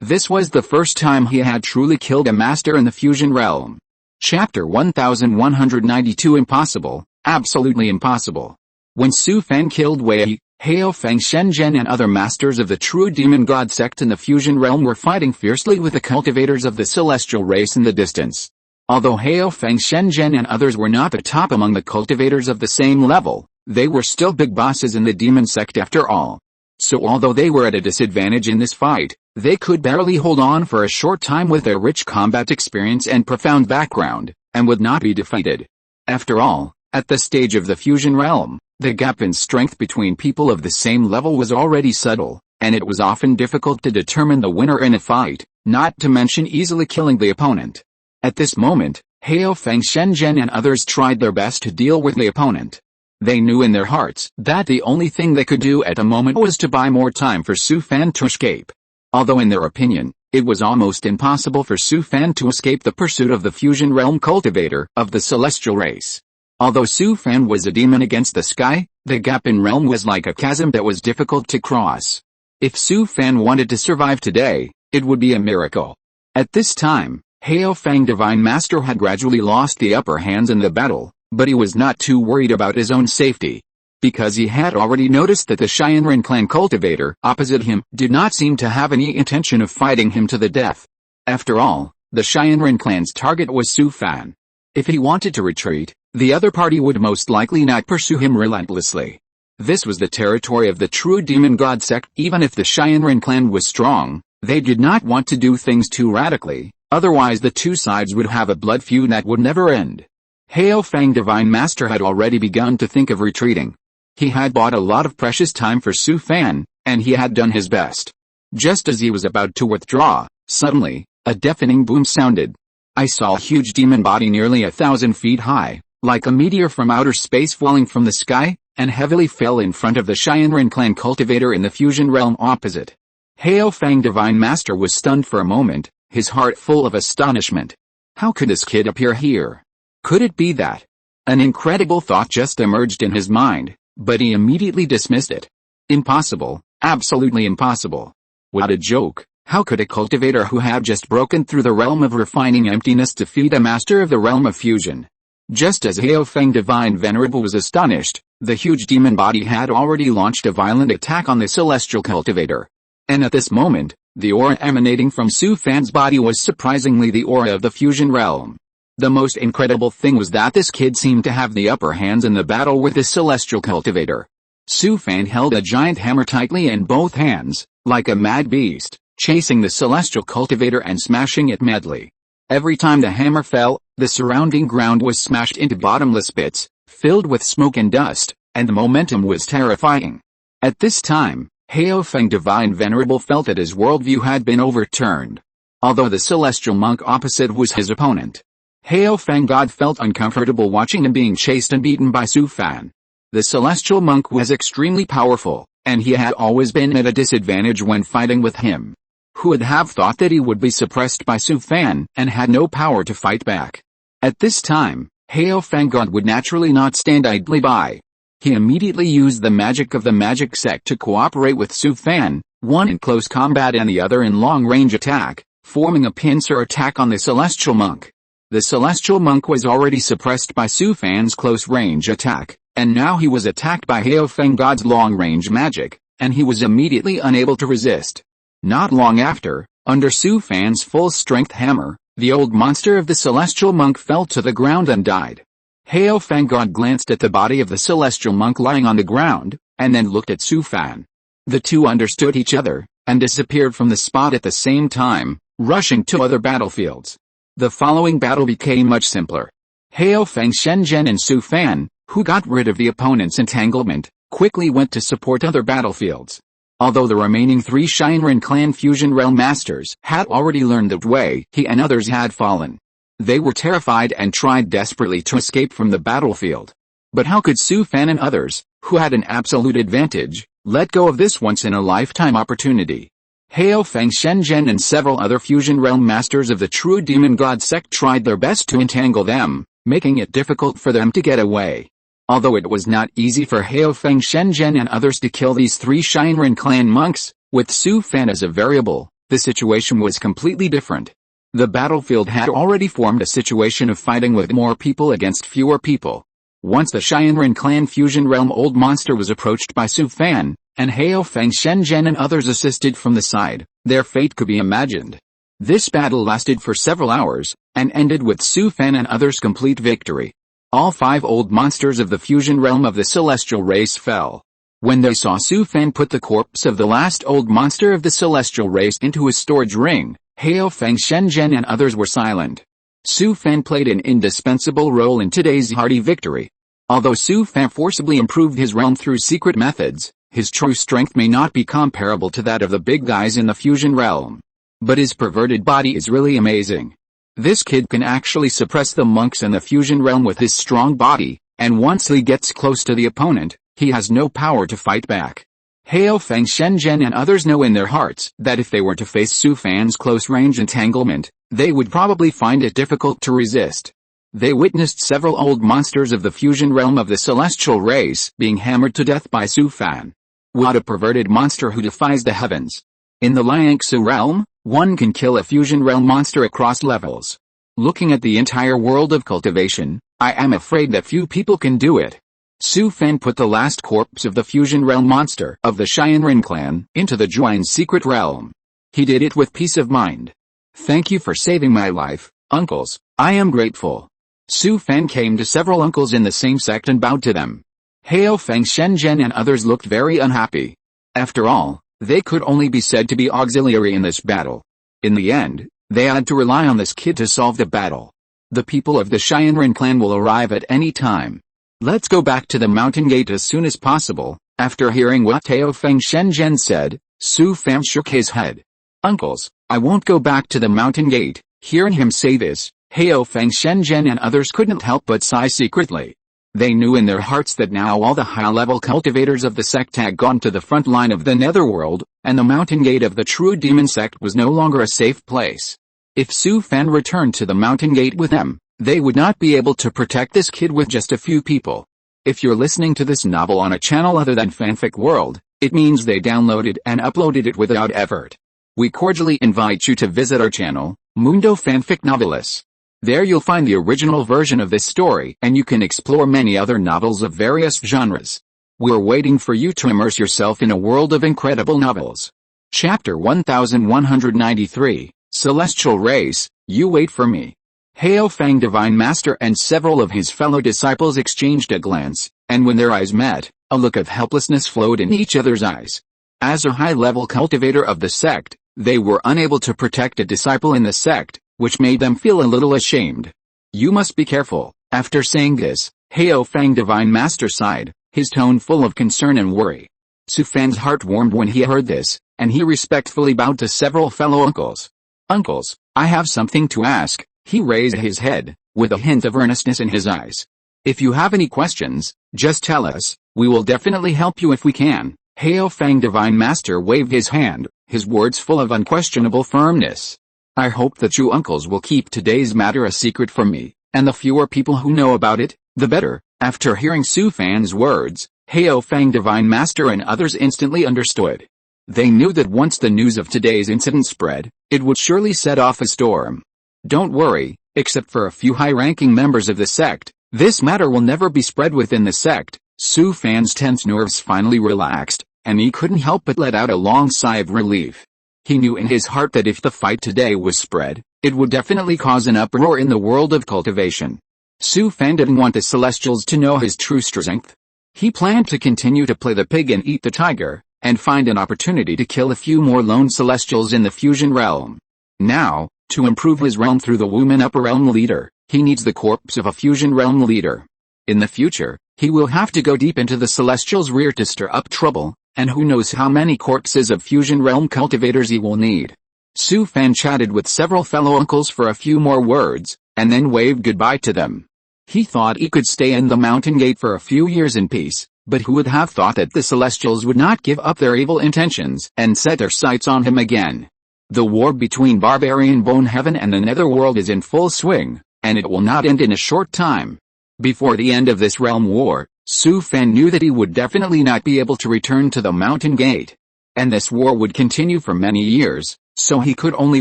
This was the first time he had truly killed a master in the fusion realm. Chapter 1192 Impossible, absolutely impossible. When Su Fan killed Wei He, Hao Feng Shenzhen and other masters of the true demon god sect in the fusion realm were fighting fiercely with the cultivators of the celestial race in the distance. Although Hao Feng Shenzhen and others were not the top among the cultivators of the same level, they were still big bosses in the demon sect after all. So although they were at a disadvantage in this fight, they could barely hold on for a short time with their rich combat experience and profound background, and would not be defeated. After all, at the stage of the fusion realm, the gap in strength between people of the same level was already subtle, and it was often difficult to determine the winner in a fight, not to mention easily killing the opponent. At this moment, Hao Feng Shenzhen and others tried their best to deal with the opponent. They knew in their hearts that the only thing they could do at the moment was to buy more time for Su Fan to escape. Although in their opinion, it was almost impossible for Su Fan to escape the pursuit of the fusion realm cultivator of the celestial race. Although Su Fan was a demon against the sky, The gap in realm was like a chasm that was difficult to cross. If Su Fan wanted to survive today, it would be a miracle. At this time, Hao Fang Divine Master had gradually lost the upper hands in the battle, but he was not too worried about his own safety. Because he had already noticed that the Xianren clan cultivator opposite him did not seem to have any intention of fighting him to the death. After all, the Xianren clan's target was Su Fan. If he wanted to retreat, the other party would most likely not pursue him relentlessly. This was the territory of the true demon god sect. Even if the Xianren clan was strong, they did not want to do things too radically, otherwise the two sides would have a blood feud that would never end. Hao Fang Divine Master had already begun to think of retreating. He had bought a lot of precious time for Su Fan, and he had done his best. Just as he was about to withdraw, suddenly, a deafening boom sounded. I saw a huge demon body nearly 1,000 feet high, like a meteor from outer space falling from the sky, and heavily fell in front of the Xianren clan cultivator in the fusion realm opposite. Hao Fang Divine Master was stunned for a moment, his heart full of astonishment. How could this kid appear here? Could it be that? An incredible thought just emerged in his mind, but he immediately dismissed it. Impossible, absolutely impossible. What a joke. How could a cultivator who had just broken through the realm of refining emptiness defeat a master of the realm of fusion? Just as Hao Fang Divine Venerable was astonished, the huge demon body had already launched a violent attack on the celestial cultivator. And at this moment, the aura emanating from Su Fan's body was surprisingly the aura of the fusion realm. The most incredible thing was that this kid seemed to have the upper hands in the battle with the celestial cultivator. Su Fan held a giant hammer tightly in both hands, like a mad beast, chasing the celestial cultivator and smashing it madly. Every time the hammer fell, the surrounding ground was smashed into bottomless pits, filled with smoke and dust, and the momentum was terrifying. At this time, Hao Fang Divine Venerable felt that his worldview had been overturned. Although the celestial monk opposite was his opponent, Hao Fang God felt uncomfortable watching him being chased and beaten by Su Fan. The celestial monk was extremely powerful, and he had always been at a disadvantage when fighting with him. Who would have thought that he would be suppressed by Su Fan and had no power to fight back? At this time, Hao Fang God would naturally not stand idly by. He immediately used the magic of the magic sect to cooperate with Su Fan, one in close combat and the other in long-range attack, forming a pincer attack on the celestial monk. The celestial monk was already suppressed by Su Fan's close-range attack, and now he was attacked by Hao Fang God's long-range magic, and he was immediately unable to resist. Not long after, under Su Fan's full-strength hammer, the old monster of the celestial monk fell to the ground and died. Hao Fang God glanced at the body of the celestial monk lying on the ground, and then looked at Su Fan. The two understood each other, and disappeared from the spot at the same time, rushing to other battlefields. The following battle became much simpler. Hao Fang Shenzhen and Su Fan, who got rid of the opponent's entanglement, quickly went to support other battlefields. Although the remaining three Xianren clan fusion realm masters had already learned that Wei He and others had fallen. They were terrified and tried desperately to escape from the battlefield. But how could Su Fan and others, who had an absolute advantage, let go of this once-in-a-lifetime opportunity? Hao Fang Shenzhen and several other fusion realm masters of the true demon god sect tried their best to entangle them, making it difficult for them to get away. Although it was not easy for Hao Fang Shenzhen and others to kill these three Xianren clan monks, with Su Fan as a variable, the situation was completely different. The battlefield had already formed a situation of fighting with more people against fewer people. Once the Xianren clan fusion realm old monster was approached by Su Fan, and Hao Fang Shenzhen and others assisted from the side, their fate could be imagined. This battle lasted for several hours, and ended with Su Fan and others' complete victory. All 5 old monsters of the fusion realm of the celestial race fell. When they saw Su Fan put the corpse of the last old monster of the celestial race into his storage ring, Hao Fang Shenzhen and others were silent. Su Fan played an indispensable role in today's hearty victory. Although Su Fan forcibly improved his realm through secret methods, his true strength may not be comparable to that of the big guys in the fusion realm. But his perverted body is really amazing. This kid can actually suppress the monks in the fusion realm with his strong body, and once he gets close to the opponent, he has no power to fight back. Hao Fang Shenzhen and others know in their hearts that if they were to face Su Fan's close-range entanglement, they would probably find it difficult to resist. They witnessed several old monsters of the fusion realm of the celestial race being hammered to death by Su Fan. What a perverted monster who defies the heavens. In the Liangsu realm, one can kill a fusion realm monster across levels. Looking at the entire world of cultivation, I am afraid that few people can do it. Su Fan put the last corpse of the fusion realm monster of the Xianren clan into the Juan's secret realm. He did it with peace of mind. Thank you for saving my life, uncles, I am grateful. Su Fan came to several uncles in the same sect and bowed to them. Hao Feng Shenzhen and others looked very unhappy. After all, they could only be said to be auxiliary in this battle. In the end, they had to rely on this kid to solve the battle. The people of the Xianren clan will arrive at any time. Let's go back to the mountain gate as soon as possible. After hearing what Hao Feng Shenzhen said, Su Fan shook his head. Uncles, I won't go back to the mountain gate. Hearing him say this, Hao Feng Shenzhen and others couldn't help but sigh secretly. They knew in their hearts that now all the high-level cultivators of the sect had gone to the front line of the netherworld, and the mountain gate of the true demon sect was no longer a safe place. If Su Fan returned to the mountain gate with them, they would not be able to protect this kid with just a few people. If you're listening to this novel on a channel other than Fanfic World, it means they downloaded and uploaded it without effort. We cordially invite you to visit our channel, Mundo Fanfic Novelis. There you'll find the original version of this story and you can explore many other novels of various genres. We're waiting for you to immerse yourself in a world of incredible novels. Chapter 1193, Celestial Race, You Wait for Me. Hao Feng Divine Master and several of his fellow disciples exchanged a glance, and when their eyes met, a look of helplessness flowed in each other's eyes. As a high-level cultivator of the sect, they were unable to protect a disciple in the sect, which made them feel a little ashamed. You must be careful. After saying this, Hao Feng Divine Master sighed, his tone full of concern and worry. Su Fan's heart warmed when he heard this, and he respectfully bowed to several fellow uncles. Uncles, I have something to ask. He raised his head, with a hint of earnestness in his eyes. If you have any questions, just tell us, we will definitely help you if we can. Hao Feng Divine Master waved his hand, his words full of unquestionable firmness. I hope that you uncles will keep today's matter a secret from me, and the fewer people who know about it, the better. After hearing Su Fan's words, Hao Feng Divine Master and others instantly understood. They knew that once the news of today's incident spread, it would surely set off a storm. Don't worry, except for a few high-ranking members of the sect, this matter will never be spread within the sect. Su Fan's tense nerves finally relaxed, and he couldn't help but let out a long sigh of relief. He knew in his heart that if the fight today was spread, it would definitely cause an uproar in the world of cultivation. Su Fan didn't want the Celestials to know his true strength. He planned to continue to play the pig and eat the tiger, and find an opportunity to kill a few more lone Celestials in the fusion realm. Now, to improve his realm through the woman upper realm leader, he needs the corpse of a fusion realm leader. In the future, he will have to go deep into the Celestials' rear to stir up trouble, and who knows how many corpses of fusion realm cultivators he will need. Su Fan chatted with several fellow uncles for a few more words, and then waved goodbye to them. He thought he could stay in the mountain gate for a few years in peace, but who would have thought that the Celestials would not give up their evil intentions and set their sights on him again. The war between barbarian Bone Heaven and the Netherworld is in full swing, and it will not end in a short time. Before the end of this realm war, Su Fan knew that he would definitely not be able to return to the mountain gate. And this war would continue for many years, so he could only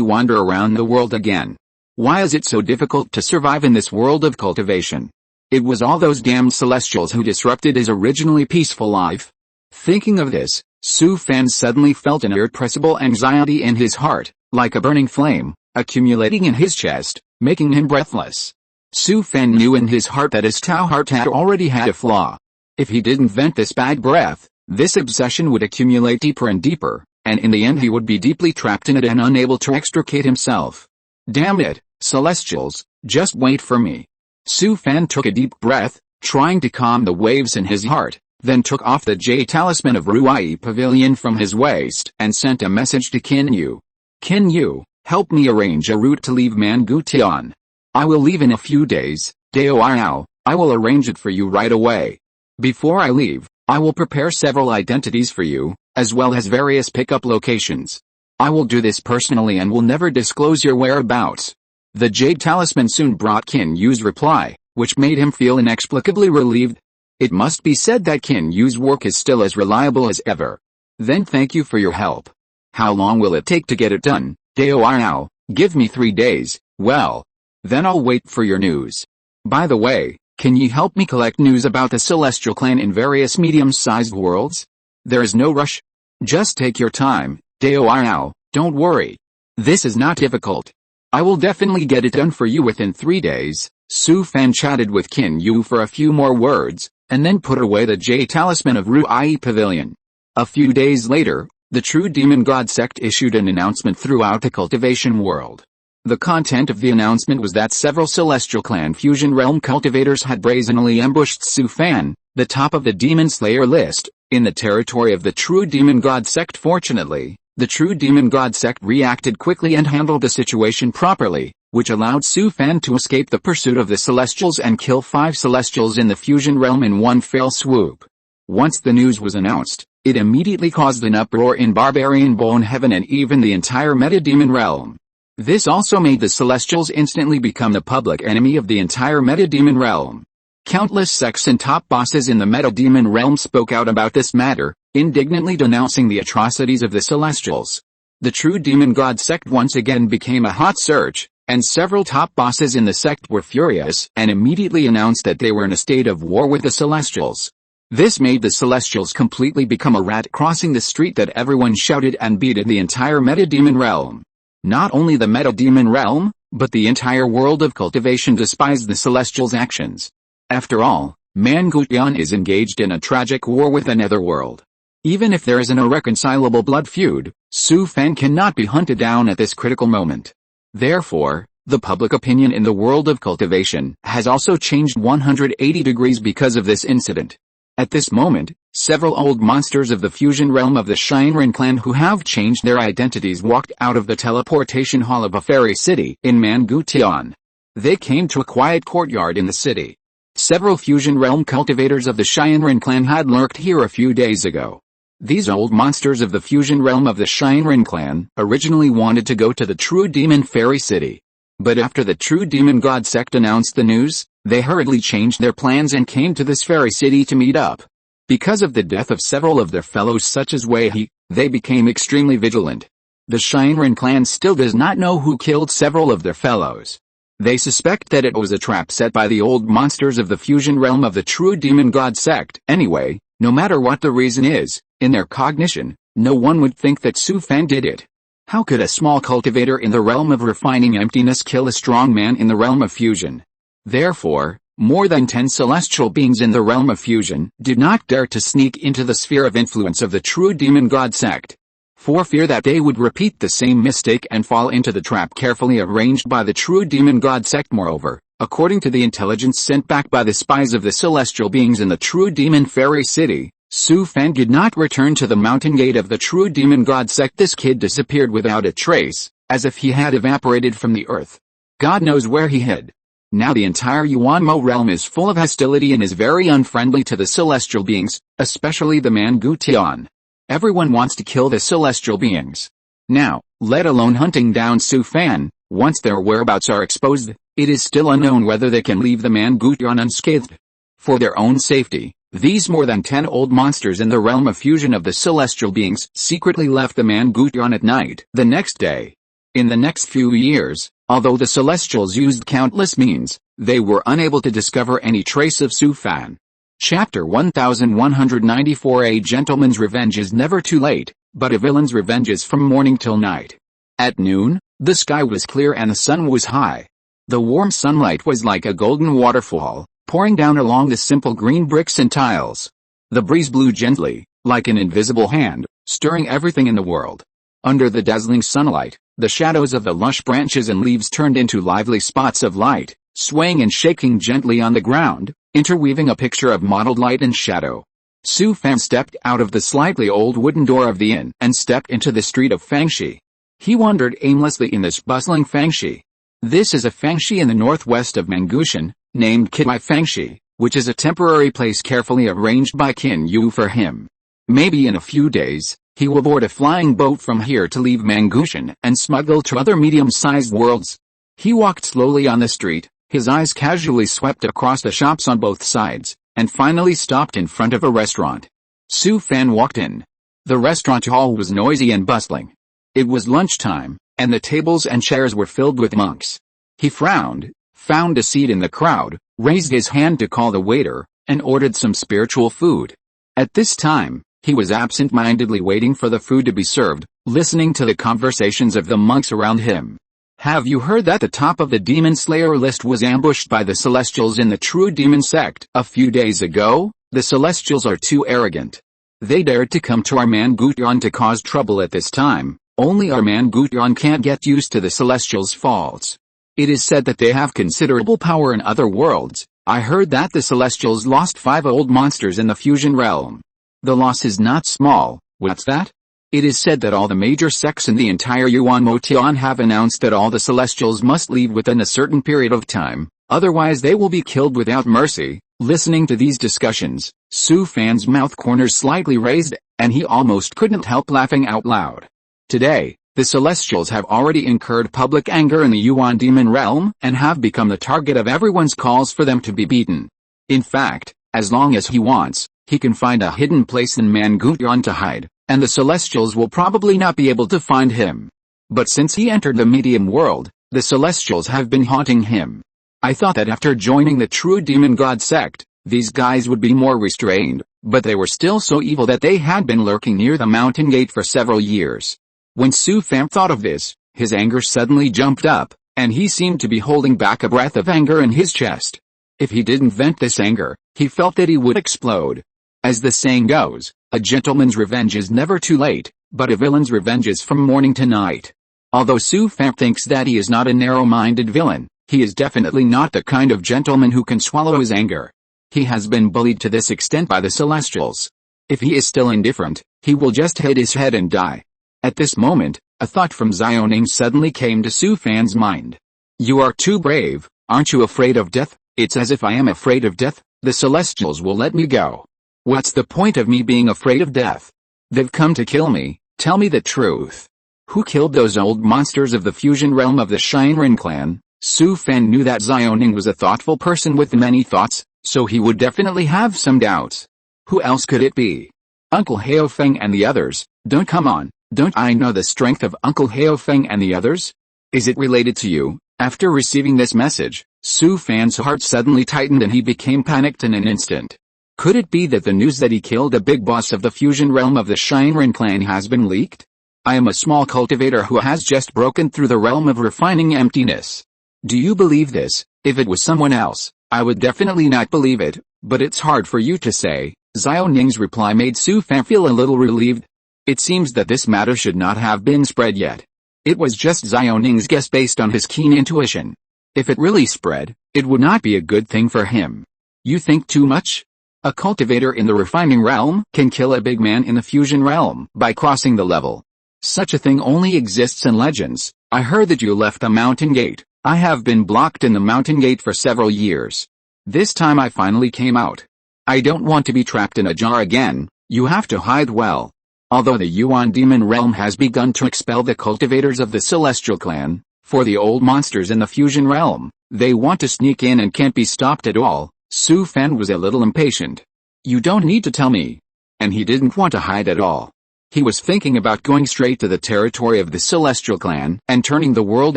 wander around the world again. Why is it so difficult to survive in this world of cultivation? It was all those damned Celestials who disrupted his originally peaceful life. Thinking of this, Su Fan suddenly felt an irrepressible anxiety in his heart, like a burning flame, accumulating in his chest, making him breathless. Su Fan knew in his heart that his Tao heart had already had a flaw. If he didn't vent this bad breath, this obsession would accumulate deeper and deeper, and in the end he would be deeply trapped in it and unable to extricate himself. Damn it, Celestials, just wait for me. Su Fan took a deep breath, trying to calm the waves in his heart, then took off the Jade Talisman of Ruai Pavilion from his waist and sent a message to Qin Yu. Qin Yu, help me arrange a route to leave Mangutian. I will leave in a few days, Dao. I will arrange it for you right away. Before I leave, I will prepare several identities for you, as well as various pickup locations. I will do this personally and will never disclose your whereabouts. The jade talisman soon brought Qin Yu's reply, which made him feel inexplicably relieved. It must be said that Qin Yu's work is still as reliable as ever. Then thank you for your help. How long will it take to get it done? Devours. Give me 3 days. Well, then I'll wait for your news. By the way, can you help me collect news about the Celestial Clan in various medium-sized worlds? There is no rush. Just take your time, Devours. Don't worry. This is not difficult. I will definitely get it done for you within 3 days. Su Fan chatted with Qin Yu for a few more words, and then put away the jade talisman of Ruai Pavilion. A few days later, the True Demon God sect issued an announcement throughout the cultivation world. The content of the announcement was that several Celestial Clan Fusion Realm cultivators had brazenly ambushed Su Fan, the top of the Demon Slayer list, in the territory of the True Demon God sect. Fortunately, the True Demon God sect reacted quickly and handled the situation properly, which allowed Su Fan to escape the pursuit of the Celestials and kill 5 Celestials in the Fusion Realm in one fell swoop. Once the news was announced, it immediately caused an uproar in Barbarian Bone Heaven and even the entire Meta-Demon Realm. This also made the Celestials instantly become the public enemy of the entire Meta-Demon Realm. Countless sects and top bosses in the Meta-Demon Realm spoke out about this matter, indignantly denouncing the atrocities of the Celestials. The True Demon God sect once again became a hot search, and several top bosses in the sect were furious and immediately announced that they were in a state of war with the Celestials. This made the Celestials completely become a rat crossing the street that everyone shouted and beat in the entire Meta-Demon Realm. Not only the Meta-Demon Realm, but the entire world of cultivation despised the Celestials' actions. After all, Mangutian is engaged in a tragic war with another world. Even if there is an irreconcilable blood feud, Su Fan cannot be hunted down at this critical moment. Therefore, the public opinion in the world of cultivation has also changed 180 degrees because of this incident. At this moment, several old monsters of the fusion realm of the Shinran clan who have changed their identities walked out of the teleportation hall of a fairy city in Mangutian. They came to a quiet courtyard in the city. Several fusion realm cultivators of the Shinran clan had lurked here a few days ago. These old monsters of the fusion realm of the Shinran clan originally wanted to go to the True Demon Fairy City. But after the True Demon God sect announced the news, they hurriedly changed their plans and came to this fairy city to meet up. Because of the death of several of their fellows such as Wei He, they became extremely vigilant. The Shinran clan still does not know who killed several of their fellows. They suspect that it was a trap set by the old monsters of the fusion realm of the True Demon God sect. Anyway, no matter what the reason is, in their cognition, no one would think that Su Fan did it. How could a small cultivator in the realm of refining emptiness kill a strong man in the realm of fusion? Therefore, more than 10 celestial beings in the realm of fusion did not dare to sneak into the sphere of influence of the True Demon God sect, for fear that they would repeat the same mistake and fall into the trap carefully arranged by the True Demon God sect. Moreover, according to the intelligence sent back by the spies of the celestial beings in the True Demon Fairy City, Su Fan did not return to the mountain gate of the True Demon God sect. This kid disappeared without a trace, as if he had evaporated from the earth. God knows where he hid. Now the entire Yuanmo realm is full of hostility and is very unfriendly to the celestial beings, especially the Mangutian. Everyone wants to kill the celestial beings. Now, let alone hunting down Su Fan, once their whereabouts are exposed, it is still unknown whether they can leave the Mangutian unscathed. For their own safety, these more than 10 old monsters in the realm of fusion of the celestial beings secretly left the Mangutian at night the next day. In the next few years, although the Celestials used countless means, they were unable to discover any trace of Su Fan. Chapter 1194. A gentleman's revenge is never too late, but a villain's revenge is from morning till night. At noon, the sky was clear and the sun was high. The warm sunlight was like a golden waterfall, pouring down along the simple green bricks and tiles. The breeze blew gently, like an invisible hand, stirring everything in the world. Under the dazzling sunlight, the shadows of the lush branches and leaves turned into lively spots of light, swaying and shaking gently on the ground, interweaving a picture of mottled light and shadow. Su Fan stepped out of the slightly old wooden door of the inn and stepped into the street of Fangshi. He wandered aimlessly in this bustling Fangshi. This is a Fangshi in the northwest of Mangutian, named Kidai Fangshi, which is a temporary place carefully arranged by Qin Yu for him. Maybe in a few days, he will board a flying boat from here to leave Mangutian and smuggle to other medium-sized worlds. He walked slowly on the street, his eyes casually swept across the shops on both sides, and finally stopped in front of a restaurant. Su Fan walked in. The restaurant hall was noisy and bustling. It was lunchtime, and the tables and chairs were filled with monks. He frowned, found a seat in the crowd, raised his hand to call the waiter, and ordered some spiritual food. At this time, he was absent-mindedly waiting for the food to be served, listening to the conversations of the monks around him. Have you heard that the top of the Demon Slayer list was ambushed by the Celestials in the True Demon sect a few days ago? The Celestials are too arrogant. They dared to come to our man Gutron to cause trouble at this time. Only our man Gutron can't get used to the Celestials' faults. It is said that they have considerable power in other worlds. I heard that the Celestials lost 5 old monsters in the fusion realm. The loss is not small. What's that? It is said that all the major sects in the entire Yuan Motian have announced that all the Celestials must leave within a certain period of time, otherwise they will be killed without mercy. Listening to these discussions, Su Fan's mouth corners slightly raised, and he almost couldn't help laughing out loud. Today, the Celestials have already incurred public anger in the Yuan Demon realm, and have become the target of everyone's calls for them to be beaten. In fact, as long as he wants, he can find a hidden place in Mangutyan to hide, and the Celestials will probably not be able to find him. But since he entered the medium world, the Celestials have been haunting him. I thought that after joining the True Demon God sect, these guys would be more restrained, but they were still so evil that they had been lurking near the mountain gate for several years. When Su Fan thought of this, his anger suddenly jumped up, and he seemed to be holding back a breath of anger in his chest. If he didn't vent this anger, he felt that he would explode. As the saying goes, a gentleman's revenge is never too late, but a villain's revenge is from morning to night. Although Su Fan thinks that he is not a narrow-minded villain, he is definitely not the kind of gentleman who can swallow his anger. He has been bullied to this extent by the Celestials. If he is still indifferent, he will just hit his head and die. At this moment, a thought from Xioning suddenly came to Su Fan's mind. You are too brave, aren't you afraid of death? It's as if I am afraid of death. The Celestials will let me go. What's the point of me being afraid of death? They've come to kill me. Tell me the truth. Who killed those old monsters of the fusion realm of the Shinrin clan? Su Fan knew that Xioning was a thoughtful person with many thoughts, so he would definitely have some doubts. Who else could it be? Uncle Haofeng and the others? Come on, don't I know the strength of Uncle Haofeng and the others? Is it related to you? After receiving this message, Su Fan's heart suddenly tightened and he became panicked in an instant. Could it be that the news that he killed a big boss of the fusion realm of the Shinrin clan has been leaked? I am a small cultivator who has just broken through the realm of refining emptiness. Do you believe this? If it was someone else, I would definitely not believe it, but it's hard for you to say. Xioning's reply made Su Fan feel a little relieved. It seems that this matter should not have been spread yet. It was just Xioning's guess based on his keen intuition. If it really spread, it would not be a good thing for him. You think too much? A cultivator in the refining realm can kill a big man in the fusion realm by crossing the level. Such a thing only exists in legends. I heard that you left the mountain gate. I have been blocked in the mountain gate for several years. This time I finally came out. I don't want to be trapped in a jar again. You have to hide well. Although the Yuan Demon realm has begun to expel the cultivators of the Celestial clan, for the old monsters in the fusion realm, they want to sneak in and can't be stopped at all. Su Fan was a little impatient. You don't need to tell me. And he didn't want to hide at all. He was thinking about going straight to the territory of the Celestial clan and turning the world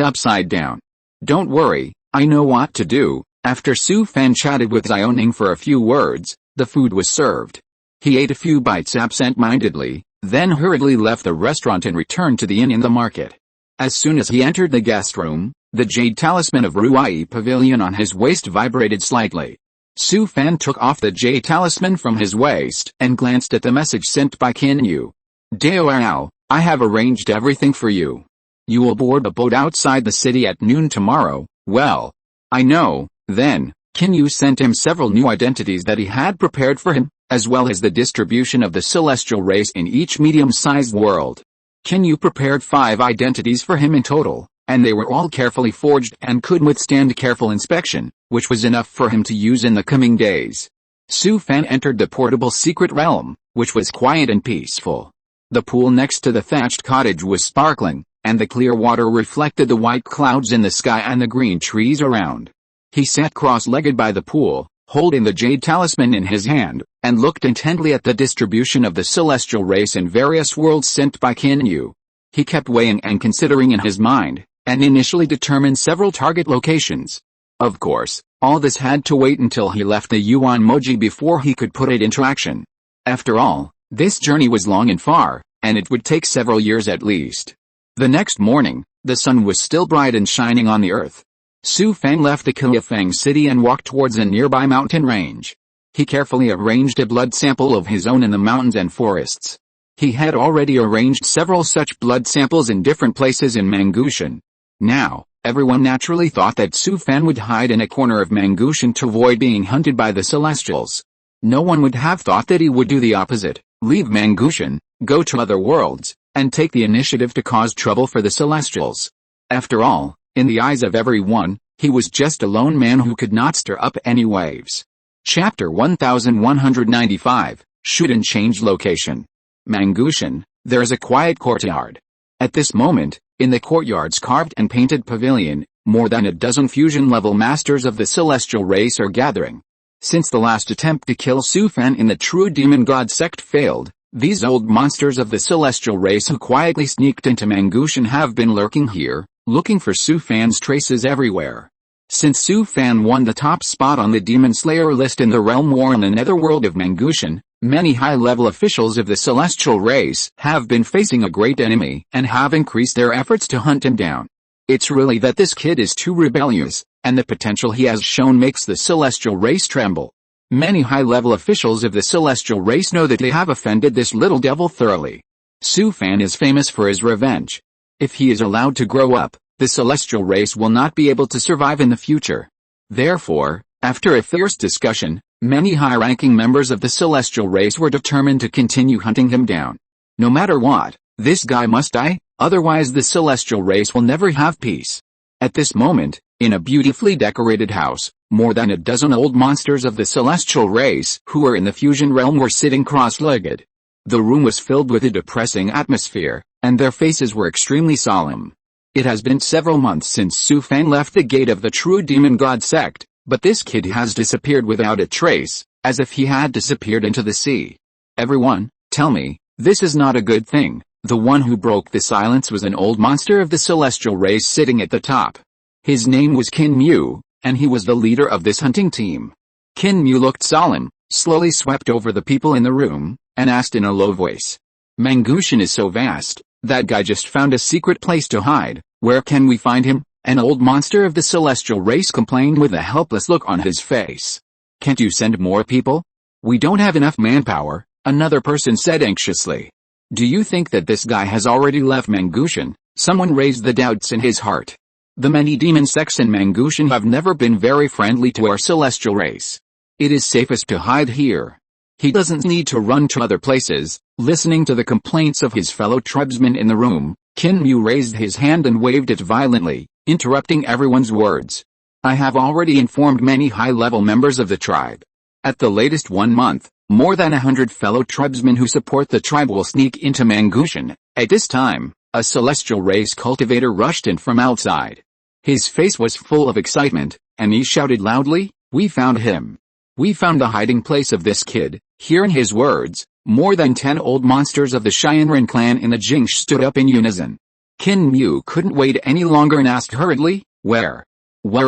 upside down. Don't worry, I know what to do. After Su Fan chatted with Xioning for a few words, the food was served. He ate a few bites absent-mindedly, then hurriedly left the restaurant and returned to the inn in the market. As soon as he entered the guest room, the jade talisman of Ruai Pavilion on his waist vibrated slightly. Su Fan took off the jade talisman from his waist and glanced at the message sent by Qin Yu. Devours, I have arranged everything for you. You will board a boat outside the city at noon tomorrow. Well, I know. Then, Qin Yu sent him several new identities that he had prepared for him, as well as the distribution of the celestial race in each medium-sized world. Qin Yu prepared 5 identities for him in total, and they were all carefully forged and could withstand careful inspection, which was enough for him to use in the coming days. Su Fan entered the portable secret realm, which was quiet and peaceful. The pool next to the thatched cottage was sparkling, and the clear water reflected the white clouds in the sky and the green trees around. He sat cross-legged by the pool, holding the jade talisman in his hand, and looked intently at the distribution of the celestial race in various worlds sent by Qin Yu. He kept weighing and considering in his mind, and initially determined several target locations. Of course, all this had to wait until he left the Yuan Moji before he could put it into action. After all, this journey was long and far, and it would take several years at least. The next morning, the sun was still bright and shining on the earth. Su Feng left the Qilifeng city and walked towards a nearby mountain range. He carefully arranged a blood sample of his own in the mountains and forests. He had already arranged several such blood samples in different places in Mangushan. Now, everyone naturally thought that Su Feng would hide in a corner of Mangushan to avoid being hunted by the Celestials. No one would have thought that he would do the opposite, leave Mangushan, go to other worlds, and take the initiative to cause trouble for the Celestials. After all, in the eyes of everyone, he was just a lone man who could not stir up any waves. Chapter 1195, Shouldn't Change Location. Mangushan, there is a quiet courtyard. At this moment, in the courtyard's carved and painted pavilion, more than a dozen fusion-level masters of the celestial race are gathering. Since the last attempt to kill Su Feng in the true demon god sect failed, these old monsters of the celestial race who quietly sneaked into Mangushan have been lurking here, looking for Su Feng's traces everywhere. Since Su Feng won the top spot on the Demon Slayer list in the Realm War in the netherworld of Mangushan, many high-level officials of the celestial race have been facing a great enemy and have increased their efforts to hunt him down. It's really that this kid is too rebellious, and the potential he has shown makes the celestial race tremble. Many high-level officials of the celestial race know that they have offended this little devil thoroughly. Su Feng is famous for his revenge. If he is allowed to grow up, the celestial race will not be able to survive in the future. Therefore, after a fierce discussion, many high-ranking members of the celestial race were determined to continue hunting him down. No matter what, this guy must die, otherwise the celestial race will never have peace. At this moment, in a beautifully decorated house, more than a dozen old monsters of the celestial race who were in the fusion realm were sitting cross-legged. The room was filled with a depressing atmosphere, and their faces were extremely solemn. It has been several months since Su Feng left the gate of the true demon god sect, but this kid has disappeared without a trace, as if he had disappeared into the sea. Everyone, tell me, this is not a good thing. The one who broke the silence was an old monster of the celestial race sitting at the top. His name was Qin Yu, and he was the leader of this hunting team. Qin Yu looked solemn, slowly swept over the people in the room, and asked in a low voice. Mangushan is so vast, that guy just found a secret place to hide. Where can we find him? An old monster of the celestial race complained with a helpless look on his face. Can't you send more people? We don't have enough manpower, another person said anxiously. Do you think that this guy has already left Mangushan? Someone raised the doubts in his heart. The many demon sects in Mangushan have never been very friendly to our celestial race. It is safest to hide here. He doesn't need to run to other places. Listening to the complaints of his fellow tribesmen in the room, Qin Yu raised his hand and waved it violently, interrupting everyone's words. I have already informed many high-level members of the tribe. At the latest 1 month, more than 100 fellow tribesmen who support the tribe will sneak into Mangushan. At this time, a celestial race cultivator rushed in from outside. His face was full of excitement, and he shouted loudly, "We found him! We found the hiding place of this kid." Hearing his words, more than 10 old monsters of the Xianren clan in the Jingsh stood up in unison. Qin Yu couldn't wait any longer and asked hurriedly, Where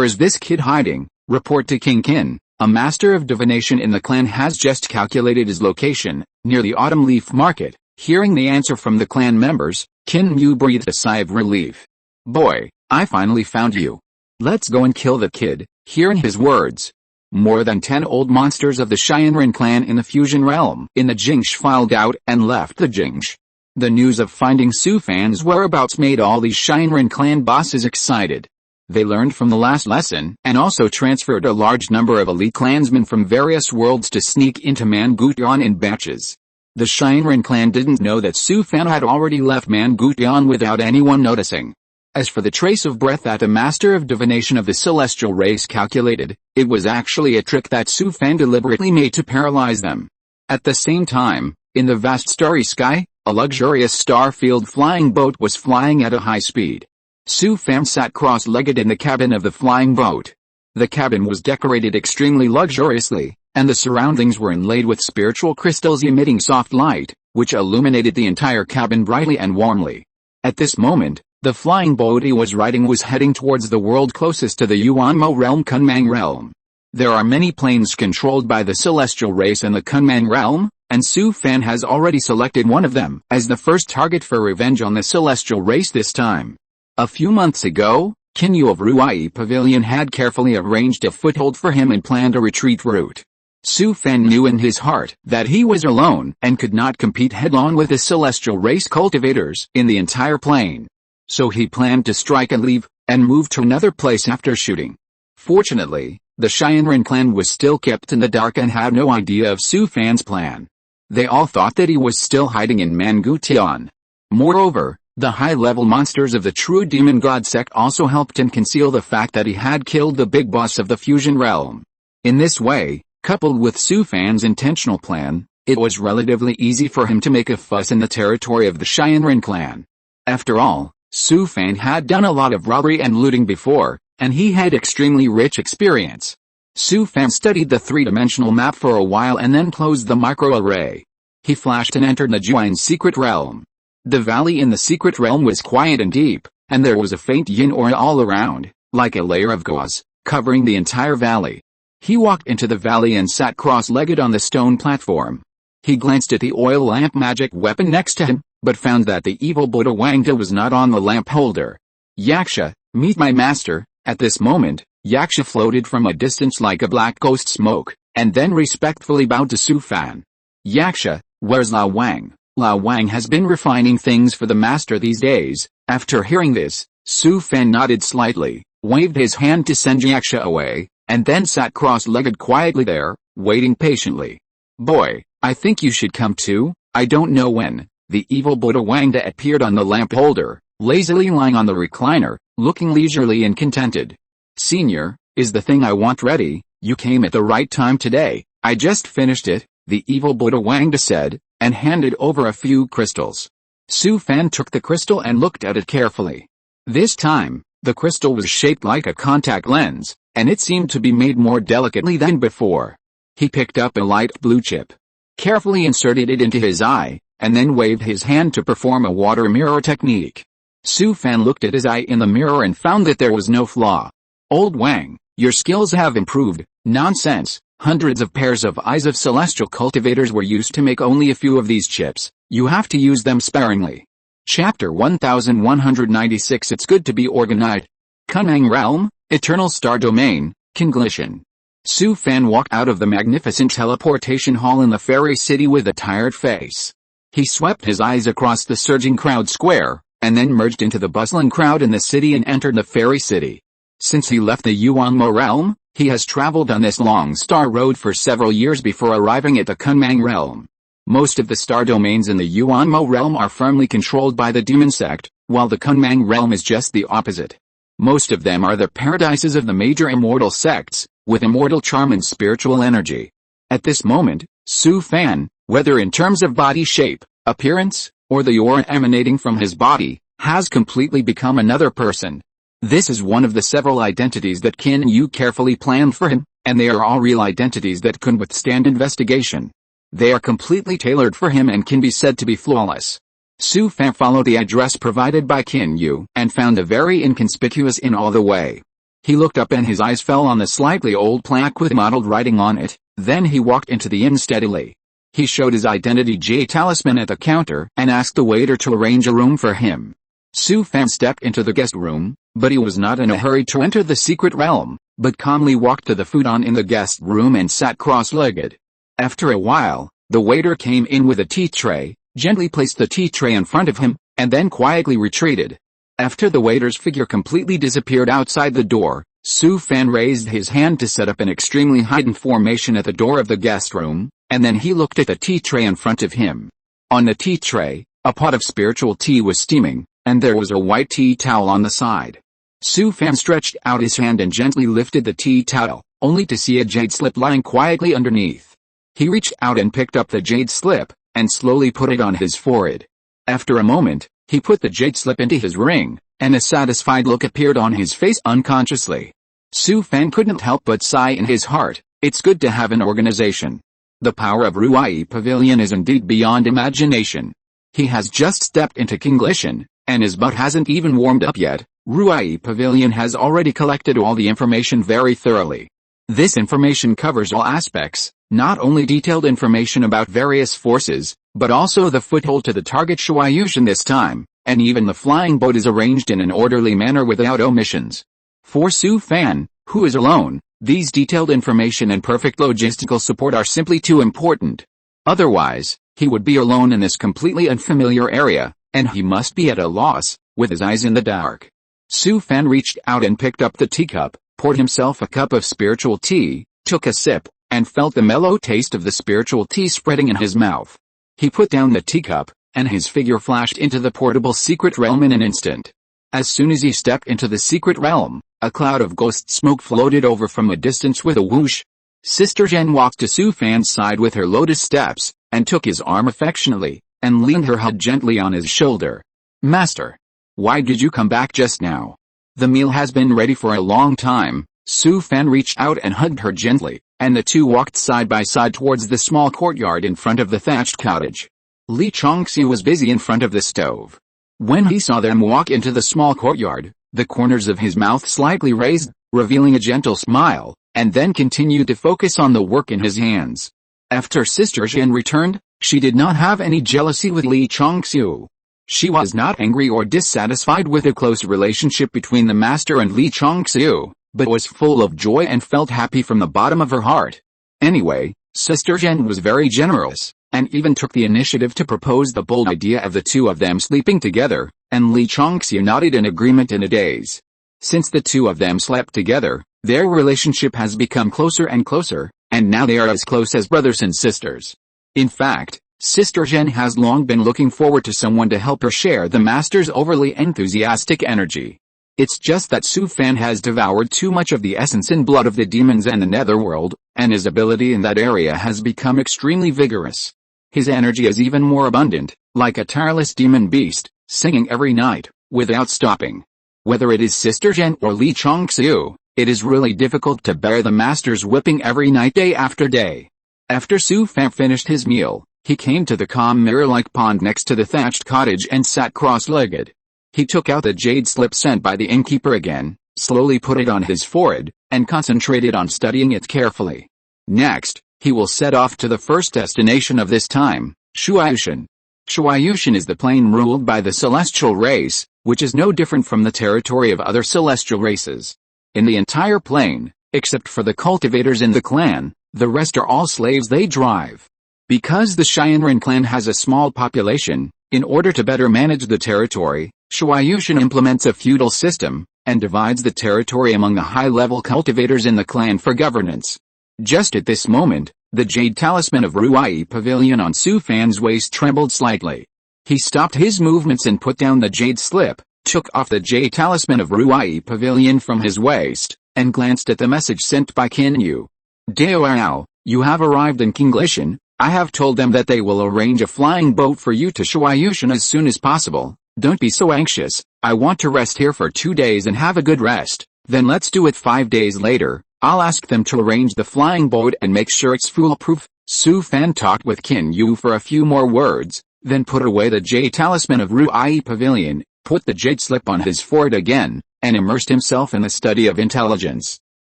is this kid hiding? Report to King Qin. A master of divination in the clan has just calculated his location, near the autumn leaf market. Hearing the answer from the clan members, Qin Yu breathed a sigh of relief. Boy, I finally found you. Let's go and kill the kid. Hearing his words, more than 10 old monsters of the Xianren clan in the fusion realm in the Jingsh filed out and left the Jingsh. The news of finding Su Feng's whereabouts made all these Xianren clan bosses excited. They learned from the last lesson and also transferred a large number of elite clansmen from various worlds to sneak into Mangutian in batches. The Xianren clan didn't know that Su Feng had already left Mangutian without anyone noticing. As for the trace of breath that a master of divination of the celestial race calculated, it was actually a trick that Su Feng deliberately made to paralyze them. At the same time, in the vast starry sky, A luxurious star-filled flying boat was flying at a high speed. Su Fan sat cross-legged in the cabin of the flying boat. The cabin was decorated extremely luxuriously, and the surroundings were inlaid with spiritual crystals emitting soft light, which illuminated the entire cabin brightly and warmly. At this moment, the flying boat he was riding was heading towards the world closest to the Yuanmo realm, Kunmang realm. There are many planes controlled by the celestial race in the Kunmang realm, and Su Fan has already selected one of them as the first target for revenge on the celestial race this time. A few months ago, Kinyu of Ruai Pavilion had carefully arranged a foothold for him and planned a retreat route. Su Fan knew in his heart that he was alone and could not compete head-on with the celestial race cultivators in the entire plane. So he planned to strike and leave, and move to another place after shooting. Fortunately, the Shinran clan was still kept in the dark and had no idea of Su Fan's plan. They all thought that he was still hiding in Mangutian. Moreover, the high-level monsters of the true demon god sect also helped him conceal the fact that he had killed the big boss of the fusion realm. In this way, coupled with Su Fan's intentional plan, it was relatively easy for him to make a fuss in the territory of the Shinran clan. After all, Su Fan had done a lot of robbery and looting before, and he had extremely rich experience. Su Fan studied the three-dimensional map for a while and then closed the microarray. He flashed and entered the Juan's secret realm. The valley in the secret realm was quiet and deep, and there was a faint yin aura all around, like a layer of gauze, covering the entire valley. He walked into the valley and sat cross-legged on the stone platform. He glanced at the oil lamp magic weapon next to him, but found that the evil Buddha Wangda was not on the lamp holder. Yaksha, meet my master. At this moment, Yaksha floated from a distance like a black ghost smoke, and then respectfully bowed to Su Fan. Yaksha, where's Lao Wang? Lao Wang has been refining things for the master these days. After hearing this, Su Fan nodded slightly, waved his hand to send Yaksha away, and then sat cross-legged quietly there, waiting patiently. Boy, I think you should come too. I don't know when. The evil Buddha Wangda appeared on the lamp holder, lazily lying on the recliner, looking leisurely and contented. Senior, is the thing I want ready? You came at the right time today. I just finished it, the evil Buddha Wangda said, and handed over a few crystals. Su Fan took the crystal and looked at it carefully. This time, the crystal was shaped like a contact lens, and it seemed to be made more delicately than before. He picked up a light blue chip, carefully inserted it into his eye, and then waved his hand to perform a water mirror technique. Su Fan looked at his eye in the mirror and found that there was no flaw. Old Wang, your skills have improved. Nonsense. Hundreds of pairs of eyes of celestial cultivators were used to make only a few of these chips. You have to use them sparingly. Chapter 1196. It's good to be organized. Kunmang Realm, Eternal Star Domain, Conglition. Su Fan walked out of the magnificent teleportation hall in the fairy city with a tired face. He swept his eyes across the surging crowd square, and then merged into the bustling crowd in the city and entered the fairy city. Since he left the Yuanmo realm, he has traveled on this long star road for several years before arriving at the Kunmang realm. Most of the star domains in the Yuanmo realm are firmly controlled by the demon sect, while the Kunmang realm is just the opposite. Most of them are the paradises of the major immortal sects, with immortal charm and spiritual energy. At this moment, Su Fan, whether in terms of body shape, appearance, or the aura emanating from his body, has completely become another person. This is one of the several identities that Qin Yu carefully planned for him, and they are all real identities that can withstand investigation. They are completely tailored for him and can be said to be flawless. Su Fan followed the address provided by Qin Yu and found a very inconspicuous inn all the way. He looked up and his eyes fell on the slightly old plaque with mottled writing on it, then he walked into the inn steadily. He showed his identity jade talisman at the counter and asked the waiter to arrange a room for him. Su Fan stepped into the guest room, but he was not in a hurry to enter the secret realm, but calmly walked to the futon in the guest room and sat cross-legged. After a while, the waiter came in with a tea tray, gently placed the tea tray in front of him, and then quietly retreated. After the waiter's figure completely disappeared outside the door, Su Fan raised his hand to set up an extremely heightened formation at the door of the guest room, and then he looked at the tea tray in front of him. On the tea tray, a pot of spiritual tea was steaming, and there was a white tea towel on the side. Su Fan stretched out his hand and gently lifted the tea towel, only to see a jade slip lying quietly underneath. He reached out and picked up the jade slip, and slowly put it on his forehead. After a moment, he put the jade slip into his ring, and a satisfied look appeared on his face unconsciously. Su Fan couldn't help but sigh in his heart. It's good to have an organization. The power of Ruai Pavilion is indeed beyond imagination. He has just stepped into Cultivation, and his butt hasn't even warmed up yet. Ruai Pavilion has already collected all the information very thoroughly. This information covers all aspects, not only detailed information about various forces, but also the foothold to the target Shuayushan this time, and even the flying boat is arranged in an orderly manner without omissions. For Su Fan, who is alone, these detailed information and perfect logistical support are simply too important. Otherwise, he would be alone in this completely unfamiliar area, and he must be at a loss, with his eyes in the dark. Su Fan reached out and picked up the teacup, poured himself a cup of spiritual tea, took a sip, and felt the mellow taste of the spiritual tea spreading in his mouth. He put down the teacup, and his figure flashed into the portable secret realm in an instant. As soon as he stepped into the secret realm, a cloud of ghost smoke floated over from a distance with a whoosh. Sister Zhen walked to Su Fan's side with her lotus steps, and took his arm affectionately, and leaned her head gently on his shoulder. Master, why did you come back just now? The meal has been ready for a long time. Su Fan reached out and hugged her gently, and the two walked side by side towards the small courtyard in front of the thatched cottage. Li Chongxiu was busy in front of the stove. When he saw them walk into the small courtyard, the corners of his mouth slightly raised, revealing a gentle smile, and then continued to focus on the work in his hands. After Sister Zhen returned, she did not have any jealousy with Li Chongxiu. She was not angry or dissatisfied with the close relationship between the master and Li Chongxiu, but was full of joy and felt happy from the bottom of her heart. Anyway, Sister Zhen was very generous, and even took the initiative to propose the bold idea of the two of them sleeping together, and Li Chongxiu nodded in agreement in a daze. Since the two of them slept together, their relationship has become closer and closer, and now they are as close as brothers and sisters. In fact, Sister Zhen has long been looking forward to someone to help her share the master's overly enthusiastic energy. It's just that Su Fan has devoured too much of the essence and blood of the demons and the netherworld, and his ability in that area has become extremely vigorous. His energy is even more abundant, like a tireless demon beast, singing every night, without stopping. Whether it is Sister Zhen or Li Chongxiu, it is really difficult to bear the master's whipping every night day after day. After Su Fan finished his meal, he came to the calm mirror-like pond next to the thatched cottage and sat cross-legged. He took out the jade slip sent by the innkeeper again, slowly put it on his forehead, and concentrated on studying it carefully. Next, he will set off to the first destination of this time, Shuayushan. Shuayushan is the plane ruled by the celestial race, which is no different from the territory of other celestial races. In the entire plane, except for the cultivators in the clan, the rest are all slaves they drive. Because the Xianren clan has a small population, in order to better manage the territory, Shuayushan implements a feudal system, and divides the territory among the high-level cultivators in the clan for governance. Just at this moment, the jade talisman of Ruai Pavilion on Su Fan's waist trembled slightly. He stopped his movements and put down the jade slip, took off the jade talisman of Ruai Pavilion from his waist, and glanced at the message sent by Qin Yu. Devours, you have arrived in Cultivation. I have told them that they will arrange a flying boat for you to Shuayushan as soon as possible. Don't be so anxious. I want to rest here for 2 days and have a good rest. Then let's do it 5 days later. I'll ask them to arrange the flying boat and make sure it's foolproof. Su Fan talked with Qin Yu for a few more words, then put away the jade talisman of Ruai Pavilion, put the jade slip on his forehead again, and immersed himself in the study of intelligence.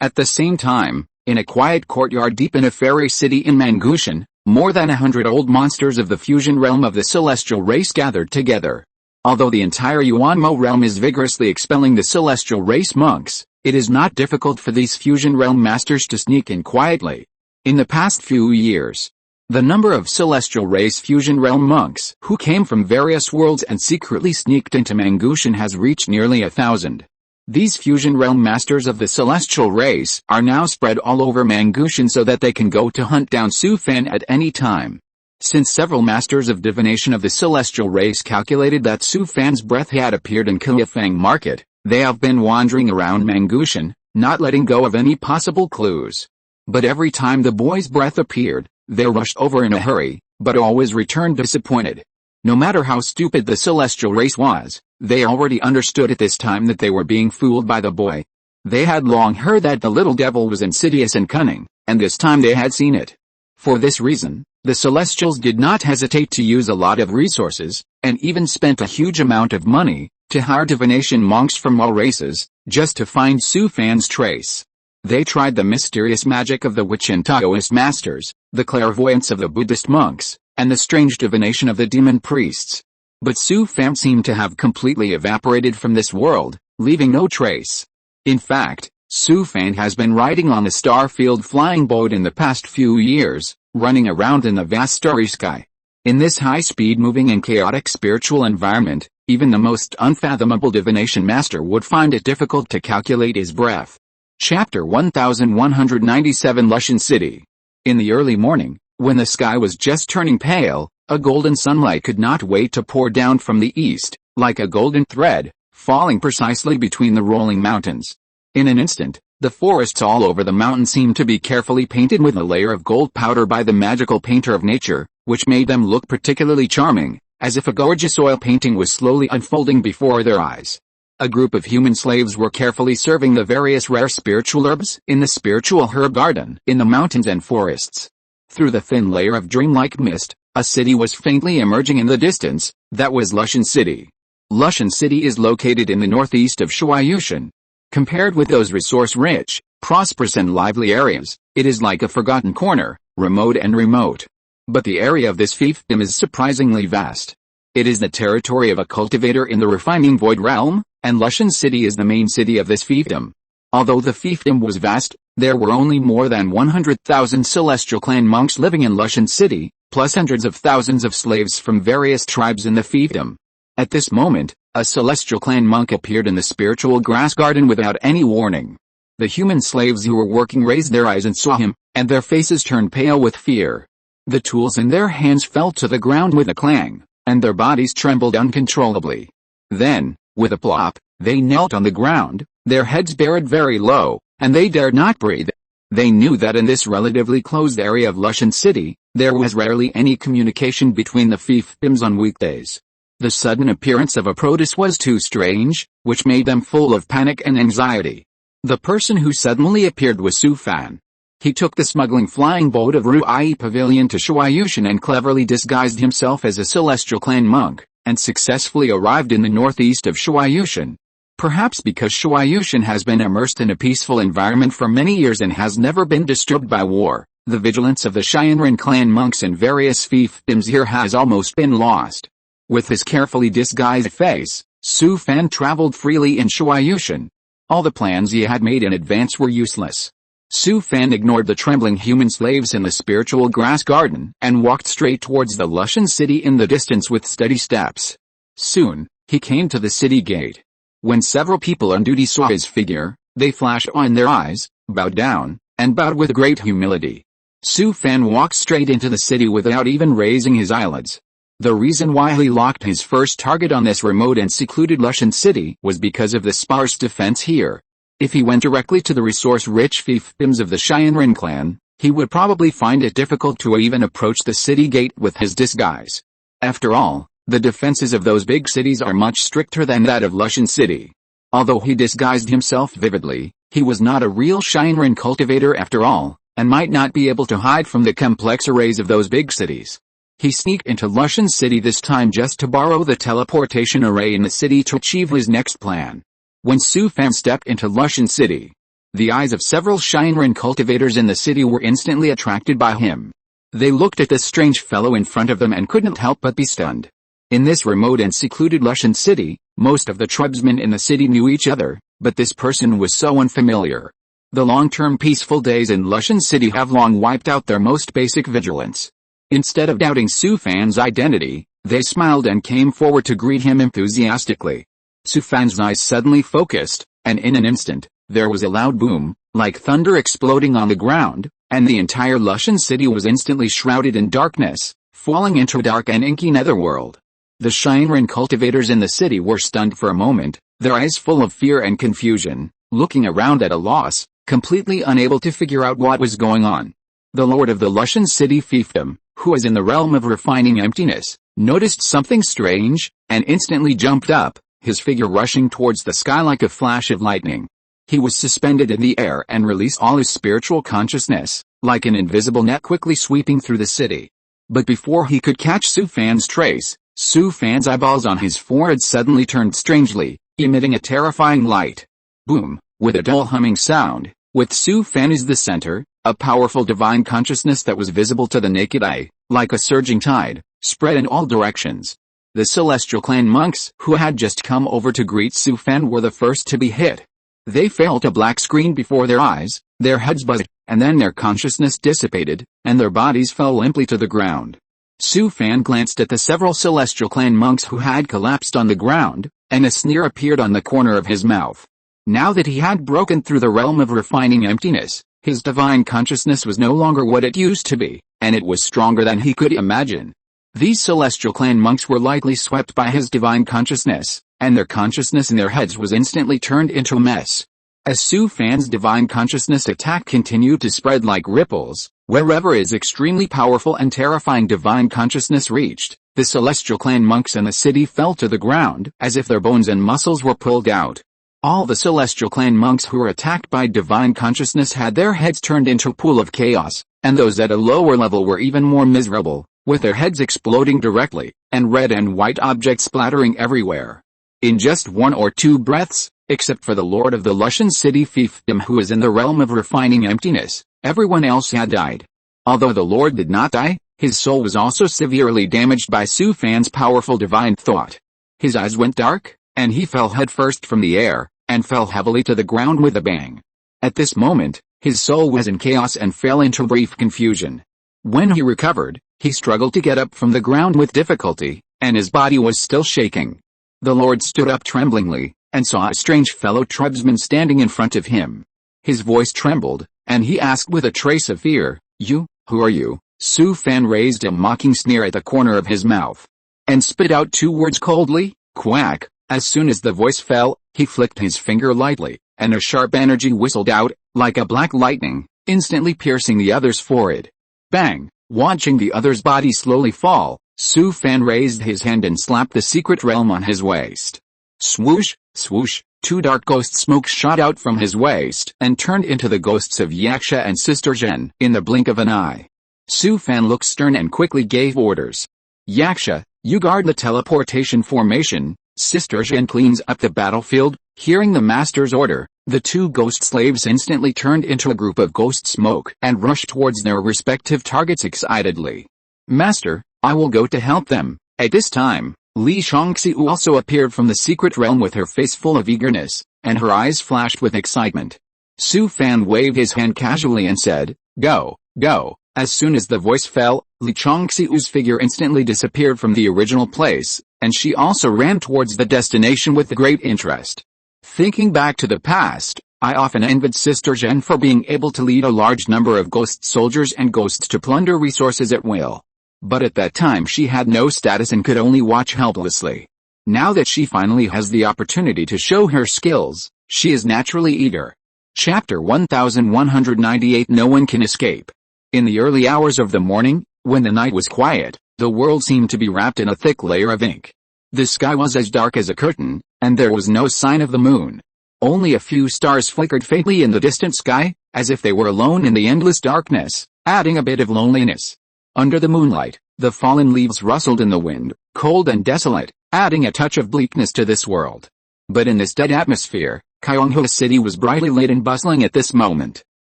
At the same time, in a quiet courtyard deep in a fairy city in Mangushan, more than 100 old monsters of the fusion realm of the celestial race gathered together. Although the entire Yuanmo realm is vigorously expelling the celestial race monks, it is not difficult for these fusion realm masters to sneak in quietly. In the past few years, the number of celestial race fusion realm monks who came from various worlds and secretly sneaked into Mangushan has reached nearly 1,000. These fusion realm masters of the celestial race are now spread all over Mangushan so that they can go to hunt down Su Fan at any time. Since several masters of divination of the celestial race calculated that Su Fan's breath had appeared in Kulifang market, they have been wandering around Mangushan, not letting go of any possible clues. But every time the boy's breath appeared, they rushed over in a hurry, but always returned disappointed. No matter how stupid the celestial race was, they already understood at this time that they were being fooled by the boy. They had long heard that the little devil was insidious and cunning, and this time they had seen it. For this reason, the Celestials did not hesitate to use a lot of resources, and even spent a huge amount of money, to hire divination monks from all races, just to find Su Fan's trace. They tried the mysterious magic of the witch and Taoist masters, the clairvoyance of the Buddhist monks, and the strange divination of the demon priests. But Su Fan seemed to have completely evaporated from this world, leaving no trace. In fact, Su Fan has been riding on the star-filled flying boat in the past few years, running around in the vast starry sky. In this high-speed moving and chaotic spiritual environment, even the most unfathomable divination master would find it difficult to calculate his breath. Chapter 1197 Lushan City. In the early morning, when the sky was just turning pale, a golden sunlight could not wait to pour down from the east, like a golden thread, falling precisely between the rolling mountains. In an instant, the forests all over the mountain seemed to be carefully painted with a layer of gold powder by the magical painter of nature, which made them look particularly charming, as if a gorgeous oil painting was slowly unfolding before their eyes. A group of human slaves were carefully serving the various rare spiritual herbs in the spiritual herb garden in the mountains and forests. Through the thin layer of dreamlike mist, a city was faintly emerging in the distance. That was Lushan City. Lushan City is located in the northeast of Shuaiyushan. Compared with those resource-rich, prosperous and lively areas, it is like a forgotten corner, remote. But the area of this fiefdom is surprisingly vast. It is the territory of a cultivator in the refining void realm, and Lushan City is the main city of this fiefdom. Although the fiefdom was vast, there were only more than 100,000 celestial clan monks living in Lushan City, plus hundreds of thousands of slaves from various tribes in the fiefdom. At this moment, a celestial clan monk appeared in the spiritual grass garden without any warning. The human slaves who were working raised their eyes and saw him, and their faces turned pale with fear. The tools in their hands fell to the ground with a clang, and their bodies trembled uncontrollably. Then, with a plop, they knelt on the ground, their heads buried very low, and they dared not breathe. They knew that in this relatively closed area of Lushan City, there was rarely any communication between the fiefdoms on weekdays. The sudden appearance of a protist was too strange, which made them full of panic and anxiety. The person who suddenly appeared was Su Fan. He took the smuggling flying boat of Ruai Pavilion to Shuaiyushan and cleverly disguised himself as a celestial clan monk, and successfully arrived in the northeast of Shuaiyushan. Perhaps because Shuaiyushan has been immersed in a peaceful environment for many years and has never been disturbed by war, the vigilance of the Xianren clan monks in various fiefdoms here has almost been lost. With his carefully disguised face, Su Fan traveled freely in Shuaiyushan. All the plans he had made in advance were useless. Su Fan ignored the trembling human slaves in the spiritual grass garden and walked straight towards the Lushan City in the distance with steady steps. Soon, he came to the city gate. When several people on duty saw his figure, they flashed awe in their eyes, bowed down, and bowed with great humility. Su Fan walked straight into the city without even raising his eyelids. The reason why he locked his first target on this remote and secluded Lushan City was because of the sparse defense here. If he went directly to the resource-rich fiefdoms of the Xianren clan, he would probably find it difficult to even approach the city gate with his disguise. After all, the defenses of those big cities are much stricter than that of Lushan City. Although he disguised himself vividly, he was not a real Xianren cultivator after all, and might not be able to hide from the complex arrays of those big cities. He sneaked into Lushan City this time just to borrow the teleportation array in the city to achieve his next plan. When Su Fan stepped into Lushan City, the eyes of several Xianren cultivators in the city were instantly attracted by him. They looked at this strange fellow in front of them and couldn't help but be stunned. In this remote and secluded Lushan City, most of the tribesmen in the city knew each other, but this person was so unfamiliar. The long-term peaceful days in Lushan City have long wiped out their most basic vigilance. Instead of doubting Su Fan's identity, they smiled and came forward to greet him enthusiastically. Su Fan's eyes suddenly focused, and in an instant, there was a loud boom, like thunder exploding on the ground, and the entire Lushan City was instantly shrouded in darkness, falling into a dark and inky netherworld. The Xianren cultivators in the city were stunned for a moment, their eyes full of fear and confusion, looking around at a loss, completely unable to figure out what was going on. The lord of the Lushan City fiefdom, who was in the realm of refining emptiness, noticed something strange, and instantly jumped up, his figure rushing towards the sky like a flash of lightning. He was suspended in the air and released all his spiritual consciousness, like an invisible net quickly sweeping through the city. But before he could catch Su Fan's trace, Su Fan's eyeballs on his forehead suddenly turned strangely, emitting a terrifying light. Boom, with a dull humming sound, with Su Fan as the center, a powerful divine consciousness that was visible to the naked eye, like a surging tide, spread in all directions. The Celestial Clan monks who had just come over to greet Su Fan were the first to be hit. They felt a black screen before their eyes, their heads buzzed, and then their consciousness dissipated, and their bodies fell limply to the ground. Su Fan glanced at the several Celestial Clan monks who had collapsed on the ground, and a sneer appeared on the corner of his mouth. Now that he had broken through the realm of refining emptiness, his divine consciousness was no longer what it used to be, and it was stronger than he could imagine. These Celestial Clan monks were likely swept by his divine consciousness, and their consciousness in their heads was instantly turned into a mess. As Su Fan's divine consciousness attack continued to spread like ripples, wherever his extremely powerful and terrifying divine consciousness reached, the Celestial Clan monks in the city fell to the ground, as if their bones and muscles were pulled out. All the Celestial Clan monks who were attacked by divine consciousness had their heads turned into a pool of chaos, and those at a lower level were even more miserable, with their heads exploding directly, and red and white objects splattering everywhere. In just 1 or 2 breaths, except for the Lord of the Lushan City Fiefdom who is in the realm of refining emptiness, everyone else had died. Although the Lord did not die, his soul was also severely damaged by Su Fan's powerful divine thought. His eyes went dark, and he fell headfirst from the air, and fell heavily to the ground with a bang. At this moment, his soul was in chaos and fell into brief confusion. When he recovered, he struggled to get up from the ground with difficulty, and his body was still shaking. The Lord stood up tremblingly, and saw a strange fellow tribesman standing in front of him. His voice trembled, and he asked with a trace of fear, who are you?" Su Fan raised a mocking sneer at the corner of his mouth, and spit out 2 words coldly, "Quack." As soon as the voice fell, he flicked his finger lightly, and a sharp energy whistled out, like a black lightning, instantly piercing the other's forehead. Bang! Watching the other's body slowly fall, Su Fan raised his hand and slapped the secret realm on his waist. Swoosh, swoosh, 2 dark ghost smokes shot out from his waist and turned into the ghosts of Yaksha and Sister Zhen in the blink of an eye. Su Fan looked stern and quickly gave orders. "Yaksha, you guard the teleportation formation. Sister Zhen cleans up the battlefield." Hearing the master's order, the 2 ghost slaves instantly turned into a group of ghost smoke and rushed towards their respective targets excitedly. "Master, I will go to help them." At this time, Li Shangxiu also appeared from the secret realm with her face full of eagerness, and her eyes flashed with excitement. Su Fan waved his hand casually and said, "Go, go." As soon as the voice fell, Li Changxiu's figure instantly disappeared from the original place, and she also ran towards the destination with great interest. Thinking back to the past, I often envied Sister Zhen for being able to lead a large number of ghost soldiers and ghosts to plunder resources at will. But at that time she had no status and could only watch helplessly. Now that she finally has the opportunity to show her skills, she is naturally eager. Chapter 1198 No One Can Escape. In the early hours of the morning, when the night was quiet, the world seemed to be wrapped in a thick layer of ink. The sky was as dark as a curtain, and there was no sign of the moon. Only a few stars flickered faintly in the distant sky, as if they were alone in the endless darkness, adding a bit of loneliness. Under the moonlight, the fallen leaves rustled in the wind, cold and desolate, adding a touch of bleakness to this world. But in this dead atmosphere, Kyonghua City was brightly lit and bustling at this moment.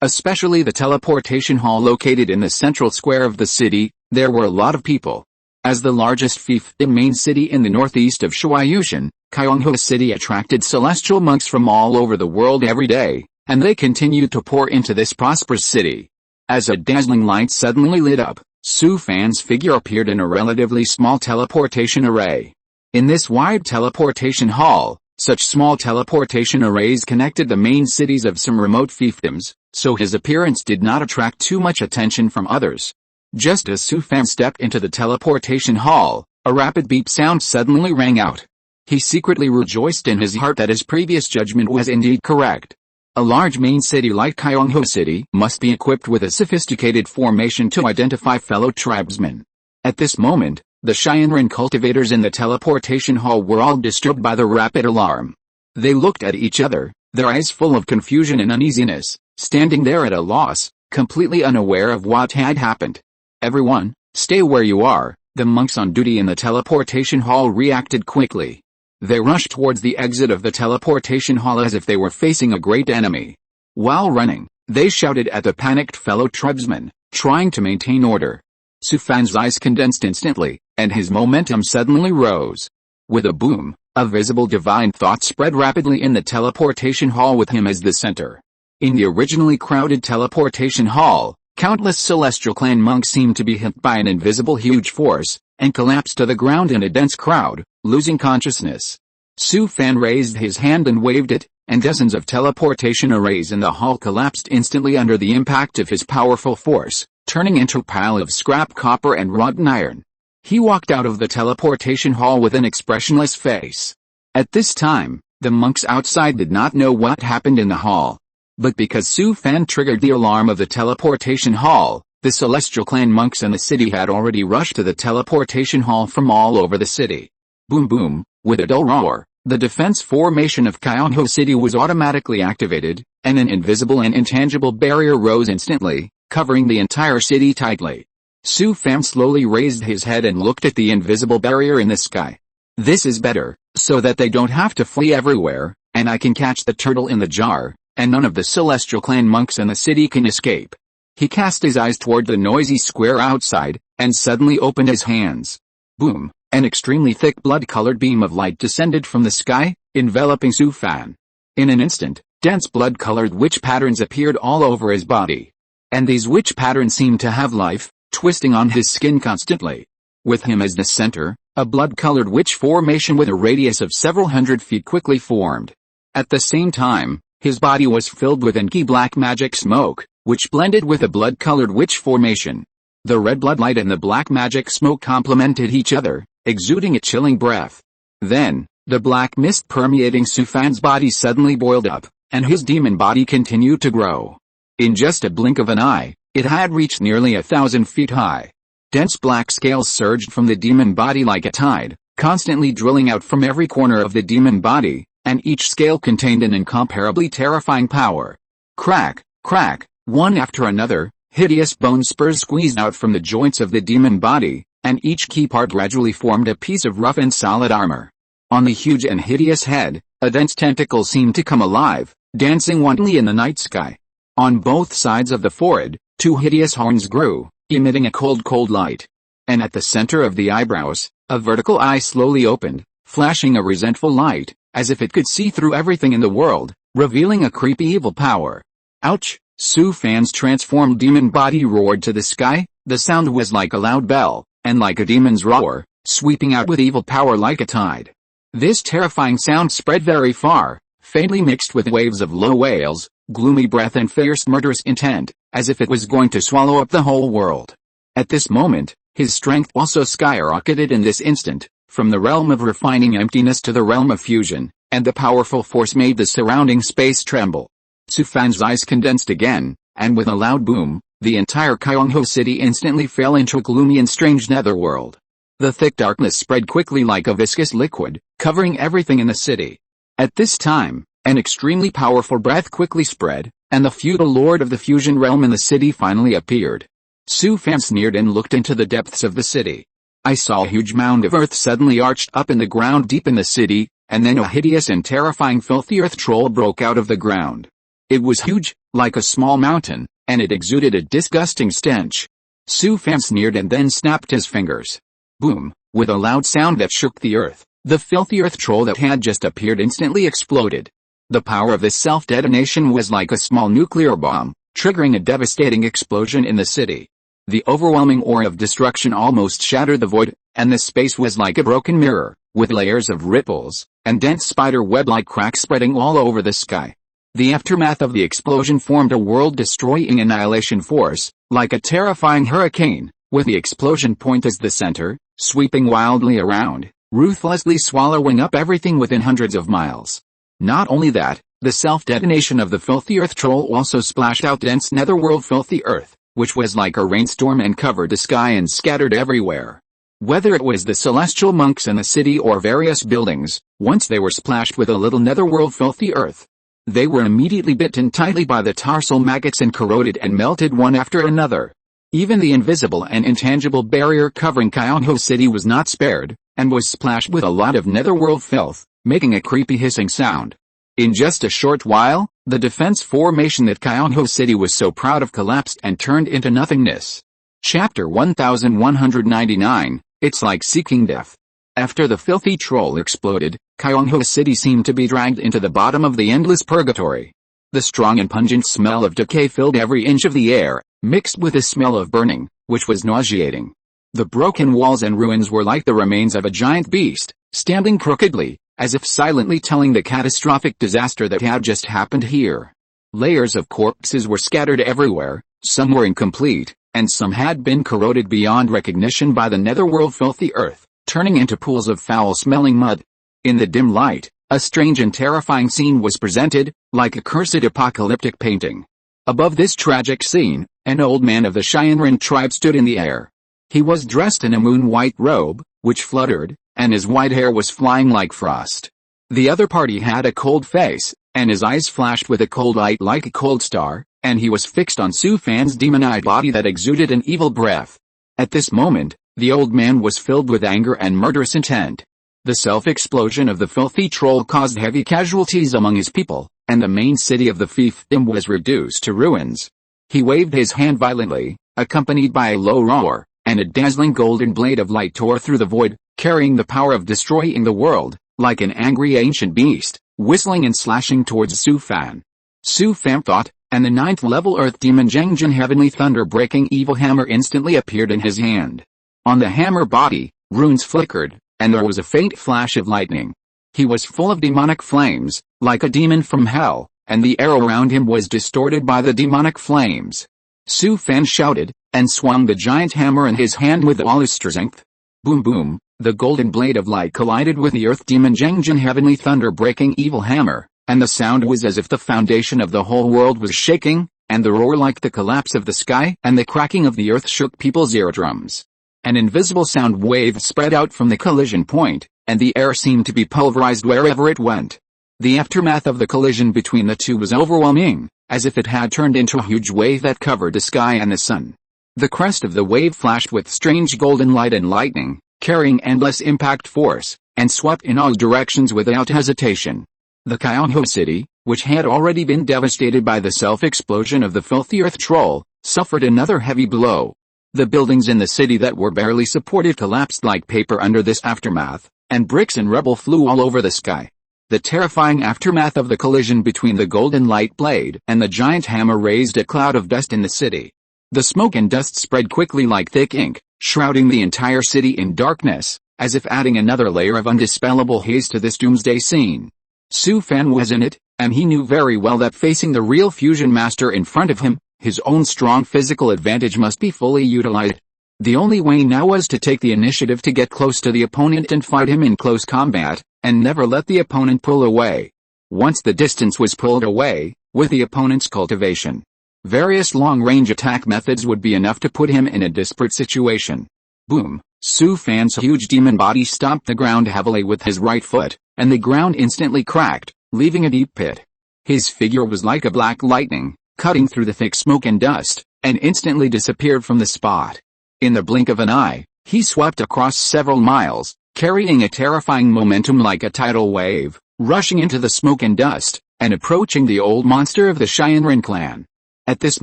Especially the teleportation hall located in the central square of the city, there were a lot of people. As the largest fiefdom main city in the northeast of Shuaiyushan, Kyonghua City attracted celestial monks from all over the world every day, and they continued to pour into this prosperous city. As a dazzling light suddenly lit up, Su Fan's figure appeared in a relatively small teleportation array. In this wide teleportation hall, such small teleportation arrays connected the main cities of some remote fiefdoms, so his appearance did not attract too much attention from others. Just as Su Fan stepped into the teleportation hall, a rapid beep sound suddenly rang out. He secretly rejoiced in his heart that his previous judgment was indeed correct. A large main city like Kyonghua City must be equipped with a sophisticated formation to identify fellow tribesmen. At this moment, The Shinran cultivators in the teleportation hall were all disturbed by the rapid alarm. They looked at each other, their eyes full of confusion and uneasiness, standing there at a loss, completely unaware of what had happened. "Everyone, stay where you are," the monks on duty in the teleportation hall reacted quickly. They rushed towards the exit of the teleportation hall as if they were facing a great enemy. While running, they shouted at the panicked fellow tribesmen, trying to maintain order. Su Fan's eyes condensed instantly, and his momentum suddenly rose. With a boom, a visible divine thought spread rapidly in the teleportation hall with him as the center. In the originally crowded teleportation hall, countless Celestial Clan monks seemed to be hit by an invisible huge force, and collapsed to the ground in a dense crowd, losing consciousness. Su Fan raised his hand and waved it, and dozens of teleportation arrays in the hall collapsed instantly under the impact of his powerful force, turning into a pile of scrap copper and rotten iron. He walked out of the teleportation hall with an expressionless face. At this time, the monks outside did not know what happened in the hall. But because Su Fan triggered the alarm of the teleportation hall, the Celestial Clan monks in the city had already rushed to the teleportation hall from all over the city. Boom boom, with a dull roar, the defense formation of Kyonho City was automatically activated, and an invisible and intangible barrier rose instantly, covering the entire city tightly. Su Fan slowly raised his head and looked at the invisible barrier in the sky. "This is better, so that they don't have to flee everywhere, and I can catch the turtle in the jar, and none of the Celestial Clan monks in the city can escape." He cast his eyes toward the noisy square outside, and suddenly opened his hands. Boom, an extremely thick blood-colored beam of light descended from the sky, enveloping Su Fan. In an instant, dense blood-colored witch patterns appeared all over his body. And these witch patterns seemed to have life, twisting on his skin constantly. With him as the center, a blood-colored witch formation with a radius of several hundred feet quickly formed. At the same time, his body was filled with inky black magic smoke, which blended with a blood-colored witch formation. The red blood light and the black magic smoke complemented each other, exuding a chilling breath. Then, the black mist permeating Su Fan's body suddenly boiled up, and his demon body continued to grow. In just a blink of an eye, it had reached nearly 1,000 feet high. Dense black scales surged from the demon body like a tide, constantly drilling out from every corner of the demon body, and each scale contained an incomparably terrifying power. Crack, crack, one after another, hideous bone spurs squeezed out from the joints of the demon body, and each key part gradually formed a piece of rough and solid armor. On the huge and hideous head, a dense tentacle seemed to come alive, dancing wantonly in the night sky. On both sides of the forehead, two hideous horns grew, emitting a cold light. And at the center of the eyebrows, a vertical eye slowly opened, flashing a resentful light, as if it could see through everything in the world, revealing a creepy evil power. Ouch! Su Fan's transformed demon body roared to the sky. The sound was like a loud bell, and like a demon's roar, sweeping out with evil power like a tide. This terrifying sound spread very far, faintly mixed with waves of low wails, gloomy breath and fierce murderous intent, as if it was going to swallow up the whole world. At this moment, his strength also skyrocketed in this instant, from the realm of refining emptiness to the realm of fusion, and the powerful force made the surrounding space tremble. Su Fan's eyes condensed again, and with a loud boom, the entire Kyonho city instantly fell into a gloomy and strange netherworld. The thick darkness spread quickly like a viscous liquid, covering everything in the city. At this time, an extremely powerful breath quickly spread, and the feudal lord of the fusion realm in the city finally appeared. Su Fan sneered and looked into the depths of the city. "I saw a huge mound of earth suddenly arched up in the ground deep in the city, and then a hideous and terrifying filthy earth troll broke out of the ground. It was huge, like a small mountain, and it exuded a disgusting stench." Su Fan sneered and then snapped his fingers. Boom, with a loud sound that shook the earth, the filthy earth troll that had just appeared instantly exploded. The power of this self-detonation was like a small nuclear bomb, triggering a devastating explosion in the city. The overwhelming aura of destruction almost shattered the void, and the space was like a broken mirror, with layers of ripples, and dense spider web-like cracks spreading all over the sky. The aftermath of the explosion formed a world-destroying annihilation force, like a terrifying hurricane, with the explosion point as the center, sweeping wildly around, ruthlessly swallowing up everything within hundreds of miles. Not only that, the self-detonation of the filthy earth troll also splashed out dense netherworld filthy earth, which was like a rainstorm and covered the sky and scattered everywhere. Whether it was the celestial monks in the city or various buildings, once they were splashed with a little netherworld filthy earth, they were immediately bitten tightly by the tarsal maggots and corroded and melted one after another. Even the invisible and intangible barrier covering Kyonho City was not spared, and was splashed with a lot of netherworld filth, making a creepy hissing sound. In just a short while, the defense formation that Kyonho City was so proud of collapsed and turned into nothingness. Chapter 1199, It's Like Seeking Death. After the filthy troll exploded, Kyonho City seemed to be dragged into the bottom of the endless purgatory. The strong and pungent smell of decay filled every inch of the air, mixed with the smell of burning, which was nauseating. The broken walls and ruins were like the remains of a giant beast, standing crookedly, as if silently telling the catastrophic disaster that had just happened here. Layers of corpses were scattered everywhere, some were incomplete, and some had been corroded beyond recognition by the netherworld filthy earth, turning into pools of foul-smelling mud. In the dim light, a strange and terrifying scene was presented, like a cursed apocalyptic painting. Above this tragic scene, an old man of the Shinran tribe stood in the air. He was dressed in a moon-white robe, which fluttered, and his white hair was flying like frost. The other party had a cold face, and his eyes flashed with a cold light like a cold star, and he was fixed on Su Fan's demon-eyed body that exuded an evil breath. At this moment, the old man was filled with anger and murderous intent. The self-explosion of the filthy troll caused heavy casualties among his people, and the main city of the fiefdom was reduced to ruins. He waved his hand violently, accompanied by a low roar, and a dazzling golden blade of light tore through the void, carrying the power of destroying the world, like an angry ancient beast, whistling and slashing towards Su Fan. Su Fan thought, and the 9th level earth demon Zhengjin heavenly thunder-breaking evil hammer instantly appeared in his hand. On the hammer body, runes flickered, and there was a faint flash of lightning. He was full of demonic flames, like a demon from hell, and the air around him was distorted by the demonic flames. Su Fan shouted, and swung the giant hammer in his hand with all his strength. Boom boom, the golden blade of light collided with the earth demon Zhengjin heavenly thunder-breaking evil hammer, and the sound was as if the foundation of the whole world was shaking, and the roar like the collapse of the sky and the cracking of the earth shook people's eardrums. An invisible sound wave spread out from the collision point, and the air seemed to be pulverized wherever it went. The aftermath of the collision between the two was overwhelming, as if it had turned into a huge wave that covered the sky and the sun. The crest of the wave flashed with strange golden light and lightning, carrying endless impact force, and swept in all directions without hesitation. The Kyonho city, which had already been devastated by the self-explosion of the filthy earth troll, suffered another heavy blow. The buildings in the city that were barely supported collapsed like paper under this aftermath, and bricks and rubble flew all over the sky. The terrifying aftermath of the collision between the golden light blade and the giant hammer raised a cloud of dust in the city. The smoke and dust spread quickly like thick ink, shrouding the entire city in darkness, as if adding another layer of undispellable haze to this doomsday scene. Su Fan was in it, and he knew very well that facing the real fusion master in front of him, his own strong physical advantage must be fully utilized. The only way now was to take the initiative to get close to the opponent and fight him in close combat, and never let the opponent pull away. Once the distance was pulled away, with the opponent's cultivation, various long-range attack methods would be enough to put him in a desperate situation. Boom! Su Fan's huge demon body stomped the ground heavily with his right foot, and the ground instantly cracked, leaving a deep pit. His figure was like a black lightning, cutting through the thick smoke and dust, and instantly disappeared from the spot. In the blink of an eye, he swept across several miles, carrying a terrifying momentum like a tidal wave, rushing into the smoke and dust, and approaching the old monster of the Shinran clan. At this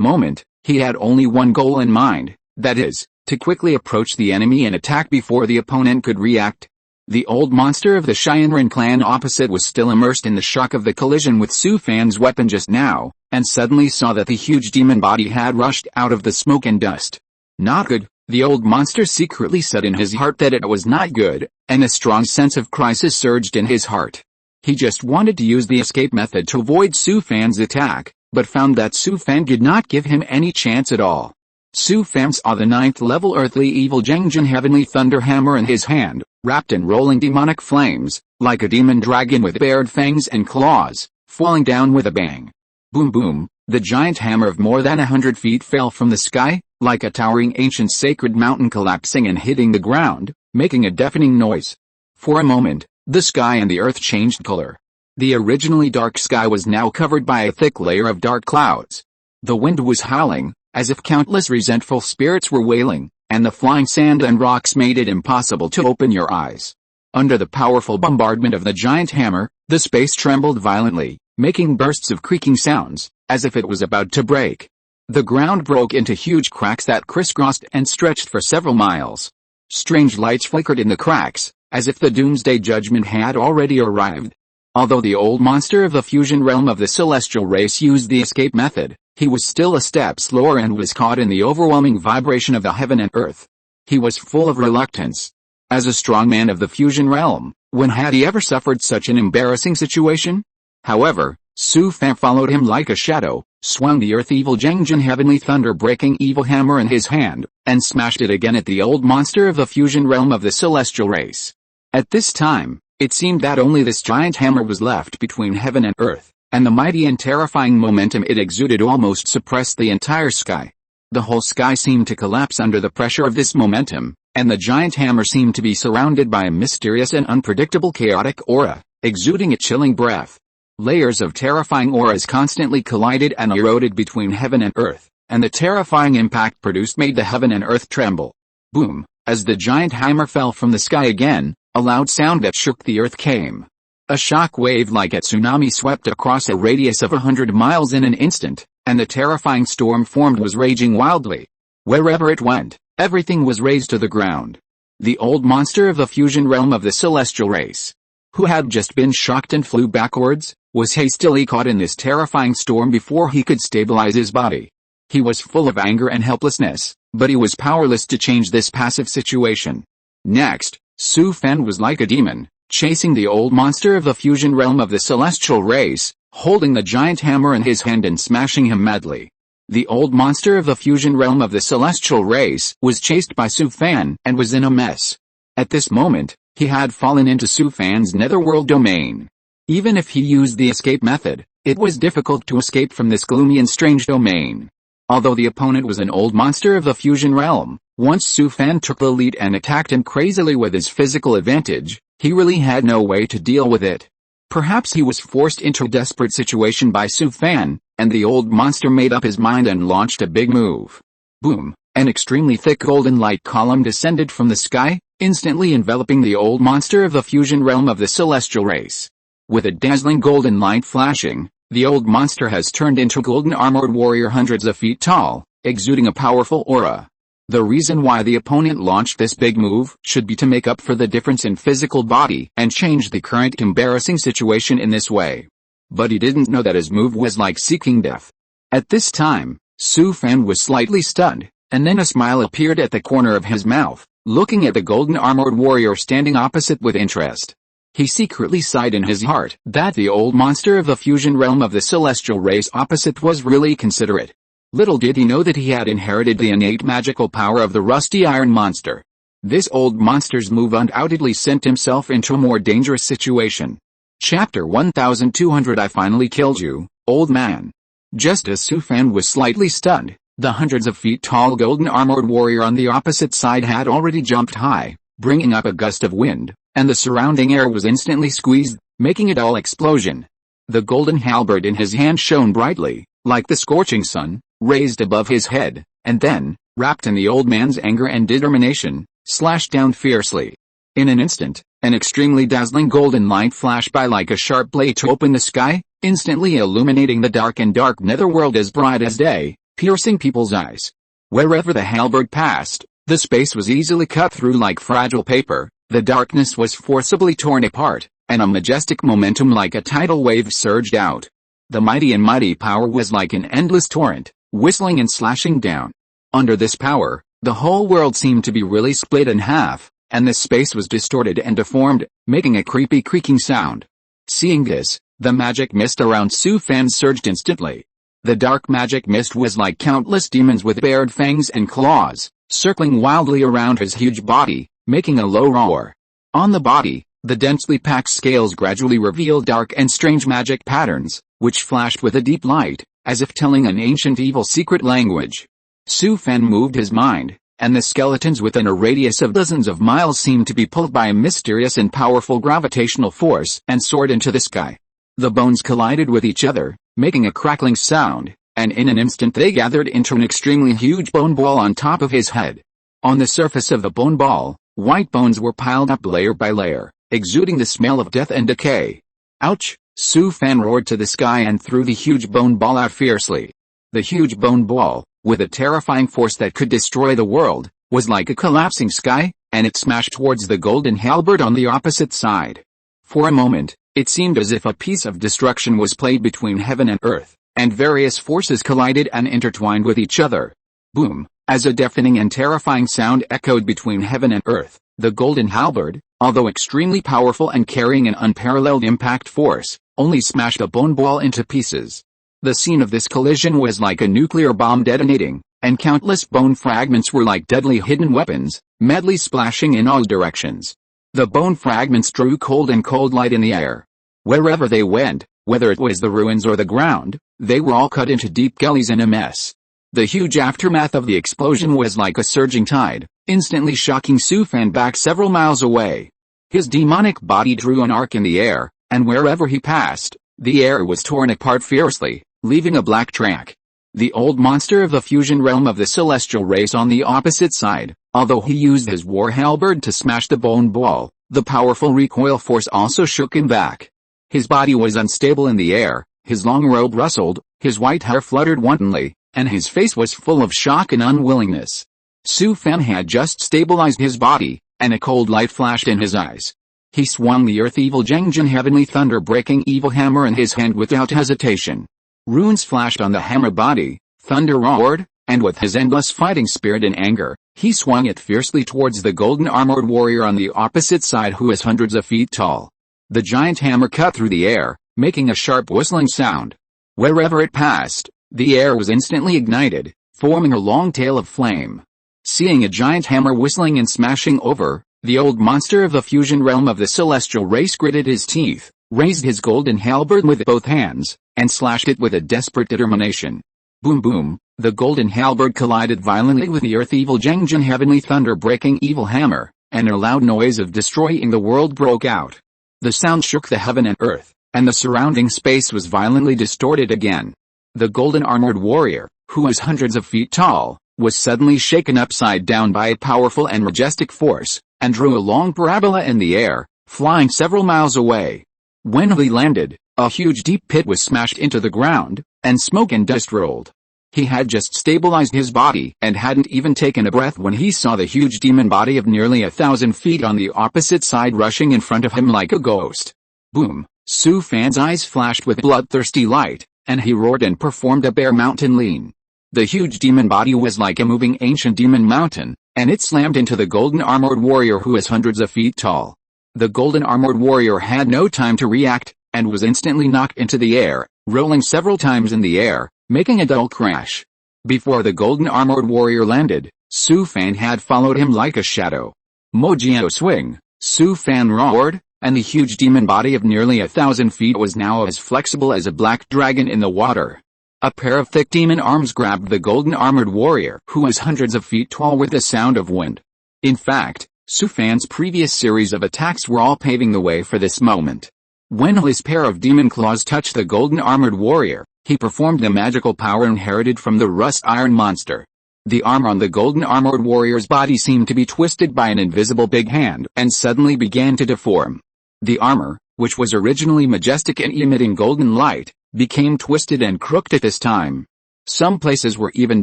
moment, he had only one goal in mind, that is, to quickly approach the enemy and attack before the opponent could react. The old monster of the Shinran clan opposite was still immersed in the shock of the collision with Su Fan's weapon just now, and suddenly saw that the huge demon body had rushed out of the smoke and dust. Not good, the old monster secretly said in his heart that it was not good, and a strong sense of crisis surged in his heart. He just wanted to use the escape method to avoid Su Fan's attack, but found that Su Fan did not give him any chance at all. Su Fan saw the 9th level earthly evil Zhengjin heavenly thunder hammer in his hand, wrapped in rolling demonic flames, like a demon dragon with bared fangs and claws, falling down with a bang. Boom boom, the giant hammer of more than 100 feet fell from the sky, like a towering ancient sacred mountain collapsing and hitting the ground, making a deafening noise. For a moment, the sky and the earth changed color. The originally dark sky was now covered by a thick layer of dark clouds. The wind was howling, as if countless resentful spirits were wailing, and the flying sand and rocks made it impossible to open your eyes. Under the powerful bombardment of the giant hammer, the space trembled violently, making bursts of creaking sounds, as if it was about to break. The ground broke into huge cracks that crisscrossed and stretched for several miles. Strange lights flickered in the cracks, as if the doomsday judgment had already arrived. Although the old monster of the fusion realm of the celestial race used the escape method, he was still a step slower and was caught in the overwhelming vibration of the heaven and earth. He was full of reluctance. As a strong man of the fusion realm, when had he ever suffered such an embarrassing situation? However, Su Fan followed him like a shadow, swung the earth evil Jengjin heavenly thunder-breaking evil hammer in his hand, and smashed it again at the old monster of the fusion realm of the celestial race. At this time, it seemed that only this giant hammer was left between heaven and earth, and the mighty and terrifying momentum it exuded almost suppressed the entire sky. The whole sky seemed to collapse under the pressure of this momentum, and the giant hammer seemed to be surrounded by a mysterious and unpredictable chaotic aura, exuding a chilling breath. Layers of terrifying auras constantly collided and eroded between heaven and earth, and the terrifying impact produced made the heaven and earth tremble. Boom! As the giant hammer fell from the sky again, a loud sound that shook the earth came. A shock wave like a tsunami swept across a radius of 100 miles in an instant, and the terrifying storm formed was raging wildly. Wherever it went, everything was razed to the ground. The old monster of the fusion realm of the celestial race, who had just been shocked and flew backwards, was hastily caught in this terrifying storm before he could stabilize his body. He was full of anger and helplessness, but he was powerless to change this passive situation. Next, Su Fan was like a demon, chasing the old monster of the fusion realm of the celestial race, holding the giant hammer in his hand and smashing him madly. The old monster of the fusion realm of the celestial race was chased by Su Fan and was in a mess. At this moment, he had fallen into Su Fan's netherworld domain. Even if he used the escape method, it was difficult to escape from this gloomy and strange domain. Although the opponent was an old monster of the fusion realm, once Su Fan took the lead and attacked him crazily with his physical advantage, he really had no way to deal with it. Perhaps he was forced into a desperate situation by Su Fan, and the old monster made up his mind and launched a big move. Boom! An extremely thick golden light column descended from the sky, instantly enveloping the old monster of the fusion realm of the celestial race. With a dazzling golden light flashing, the old monster has turned into a golden armored warrior hundreds of feet tall, exuding a powerful aura. The reason why the opponent launched this big move should be to make up for the difference in physical body and change the current embarrassing situation in this way. But he didn't know that his move was like seeking death. At this time, Su Fan was slightly stunned, and then a smile appeared at the corner of his mouth, looking at the golden armored warrior standing opposite with interest. He secretly sighed in his heart that the old monster of the fusion realm of the celestial race opposite was really considerate. Little did he know that he had inherited the innate magical power of the rusty iron monster. This old monster's move undoubtedly sent himself into a more dangerous situation. Chapter 1200 I finally killed you, old man. Just as Su Fan was slightly stunned, the hundreds of feet tall golden armored warrior on the opposite side had already jumped high, bringing up a gust of wind, and the surrounding air was instantly squeezed, making it all explosion. The golden halberd in his hand shone brightly, like the scorching sun, raised above his head, and then, wrapped in the old man's anger and determination, slashed down fiercely. In an instant, an extremely dazzling golden light flashed by like a sharp blade to open the sky, instantly illuminating the dark netherworld as bright as day, piercing people's eyes. Wherever the halberd passed, the space was easily cut through like fragile paper, the darkness was forcibly torn apart, and a majestic momentum like a tidal wave surged out. The mighty power was like an endless torrent, whistling and slashing down. Under this power, the whole world seemed to be really split in half, and the space was distorted and deformed, making a creepy creaking sound. Seeing this, the magic mist around Su Fan surged instantly. The dark magic mist was like countless demons with bared fangs and claws, circling wildly around his huge body, making a low roar. On the body, the densely packed scales gradually revealed dark and strange magic patterns, which flashed with a deep light, as if telling an ancient evil secret language. Su Fan moved his mind, and the skeletons within a radius of dozens of miles seemed to be pulled by a mysterious and powerful gravitational force and soared into the sky. The bones collided with each other, making a crackling sound, and in an instant they gathered into an extremely huge bone ball on top of his head. On the surface of the bone ball, white bones were piled up layer by layer, exuding the smell of death and decay. Ouch! Su Fan roared to the sky and threw the huge bone ball out fiercely. The huge bone ball, with a terrifying force that could destroy the world, was like a collapsing sky, and it smashed towards the golden halberd on the opposite side. For a moment, it seemed as if a piece of destruction was played between heaven and earth, and various forces collided and intertwined with each other. Boom! As a deafening and terrifying sound echoed between heaven and earth, the golden halberd, although extremely powerful and carrying an unparalleled impact force, only smashed a bone ball into pieces. The scene of this collision was like a nuclear bomb detonating, and countless bone fragments were like deadly hidden weapons, madly splashing in all directions. The bone fragments drew cold light in the air. Wherever they went, whether it was the ruins or the ground, they were all cut into deep gullies and a mess. The huge aftermath of the explosion was like a surging tide, instantly shocking Su Fan back several miles away. His demonic body drew an arc in the air, and wherever he passed, the air was torn apart fiercely, leaving a black track. The old monster of the fusion realm of the celestial race on the opposite side, although he used his war halberd to smash the bone ball, the powerful recoil force also shook him back. His body was unstable in the air, his long robe rustled, his white hair fluttered wantonly, and his face was full of shock and unwillingness. Su Fan had just stabilized his body, and a cold light flashed in his eyes. He swung the Earth Evil Jengjin Heavenly Thunder-breaking evil hammer in his hand without hesitation. Runes flashed on the hammer body, thunder roared, and with his endless fighting spirit and anger, he swung it fiercely towards the golden armored warrior on the opposite side who is hundreds of feet tall. The giant hammer cut through the air, making a sharp whistling sound. Wherever it passed, the air was instantly ignited, forming a long tail of flame. Seeing a giant hammer whistling and smashing over, the old monster of the fusion realm of the celestial race gritted his teeth, raised his golden halberd with both hands, and slashed it with a desperate determination. Boom boom, the golden halberd collided violently with the Earth Evil Jengjin Heavenly Thunder-breaking evil hammer, and a loud noise of destroying the world broke out. The sound shook the heaven and earth, and the surrounding space was violently distorted again. The golden armored warrior, who was hundreds of feet tall, was suddenly shaken upside down by a powerful and majestic force, and drew a long parabola in the air, flying several miles away. When he landed, a huge deep pit was smashed into the ground, and smoke and dust rolled. He had just stabilized his body and hadn't even taken a breath when he saw the huge demon body of nearly 1,000 feet on the opposite side rushing in front of him like a ghost. Boom! Su Fan's eyes flashed with bloodthirsty light, and he roared and performed a bear mountain lean. The huge demon body was like a moving ancient demon mountain, and it slammed into the golden armored warrior who is hundreds of feet tall. The golden armored warrior had no time to react, and was instantly knocked into the air, rolling several times in the air, making a dull crash. Before the golden armored warrior landed, Su Fan had followed him like a shadow. Mojio swing, Su Fan roared, and the huge demon body of nearly 1,000 feet was now as flexible as a black dragon in the water. A pair of thick demon arms grabbed the golden armored warrior who was hundreds of feet tall with the sound of wind. In fact, Su Fan's previous series of attacks were all paving the way for this moment. When his pair of demon claws touched the golden armored warrior, he performed the magical power inherited from the rust iron monster. The arm on the golden armored warrior's body seemed to be twisted by an invisible big hand and suddenly began to deform. The armor, which was originally majestic and emitting golden light, became twisted and crooked at this time. Some places were even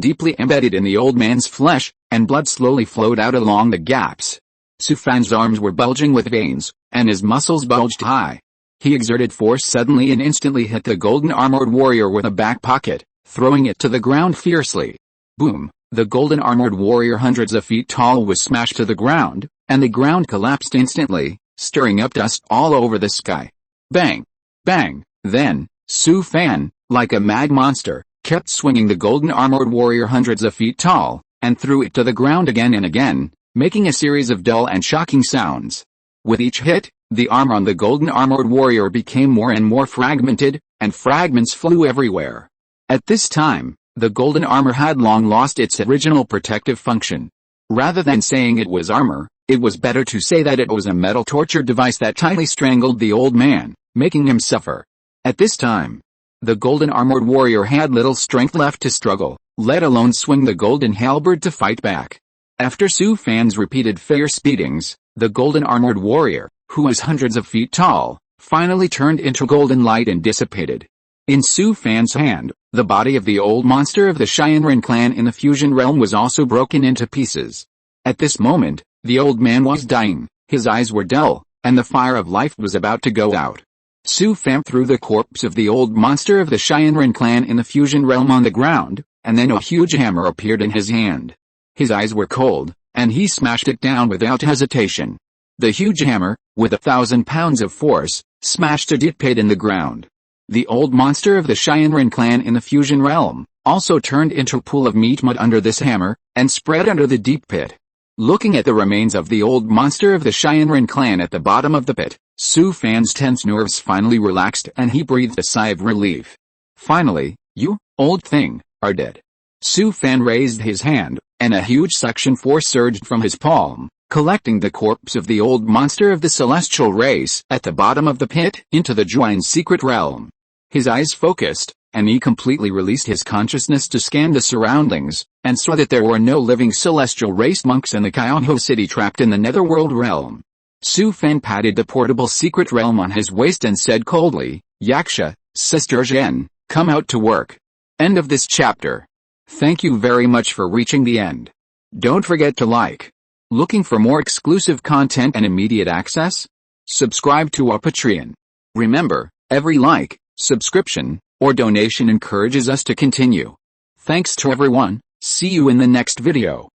deeply embedded in the old man's flesh, and blood slowly flowed out along the gaps. Su Fan's arms were bulging with veins, and his muscles bulged high. He exerted force suddenly and instantly hit the golden armored warrior with a back pocket, throwing it to the ground fiercely. Boom! The golden armored warrior hundreds of feet tall was smashed to the ground, and the ground collapsed instantly, stirring up dust all over the sky. Bang! Bang! Then, Su Fan, like a mad monster, kept swinging the golden armored warrior hundreds of feet tall, and threw it to the ground again and again, making a series of dull and shocking sounds. With each hit, the armor on the golden armored warrior became more and more fragmented, and fragments flew everywhere. At this time, the golden armor had long lost its original protective function. Rather than saying it was armor, it was better to say that it was a metal torture device that tightly strangled the old man, making him suffer. At this time, the golden armored warrior had little strength left to struggle, let alone swing the golden halberd to fight back. After Su Fan's repeated fierce beatings, the golden armored warrior, who was hundreds of feet tall, finally turned into golden light and dissipated. In Su Fan's hand, the body of the old monster of the Shinran clan in the fusion realm was also broken into pieces. At this moment, the old man was dying, his eyes were dull, and the fire of life was about to go out. Su Fan threw the corpse of the old monster of the Shinran clan in the fusion realm on the ground, and then a huge hammer appeared in his hand. His eyes were cold, and he smashed it down without hesitation. The huge hammer, with 1,000 pounds of force, smashed a deep pit in the ground. The old monster of the Shinran clan in the fusion realm also turned into a pool of meat mud under this hammer, and spread under the deep pit. Looking at the remains of the old monster of the Shinran clan at the bottom of the pit, Su Fan's tense nerves finally relaxed and he breathed a sigh of relief. Finally, you, old thing, are dead. Su Fan raised his hand, and a huge suction force surged from his palm, collecting the corpse of the old monster of the celestial race at the bottom of the pit into the Juan's secret realm. His eyes focused, and he completely released his consciousness to scan the surroundings, and saw that there were no living celestial race monks in the Kyoho city trapped in the netherworld realm. Su Fan patted the portable secret realm on his waist and said coldly, "Yaksha, Sister Zhen, come out to work." End of this chapter. Thank you very much for reaching the end. Don't forget to like. Looking for more exclusive content and immediate access? Subscribe to our Patreon. Remember, every like, subscription, or donation encourages us to continue. Thanks to everyone, see you in the next video.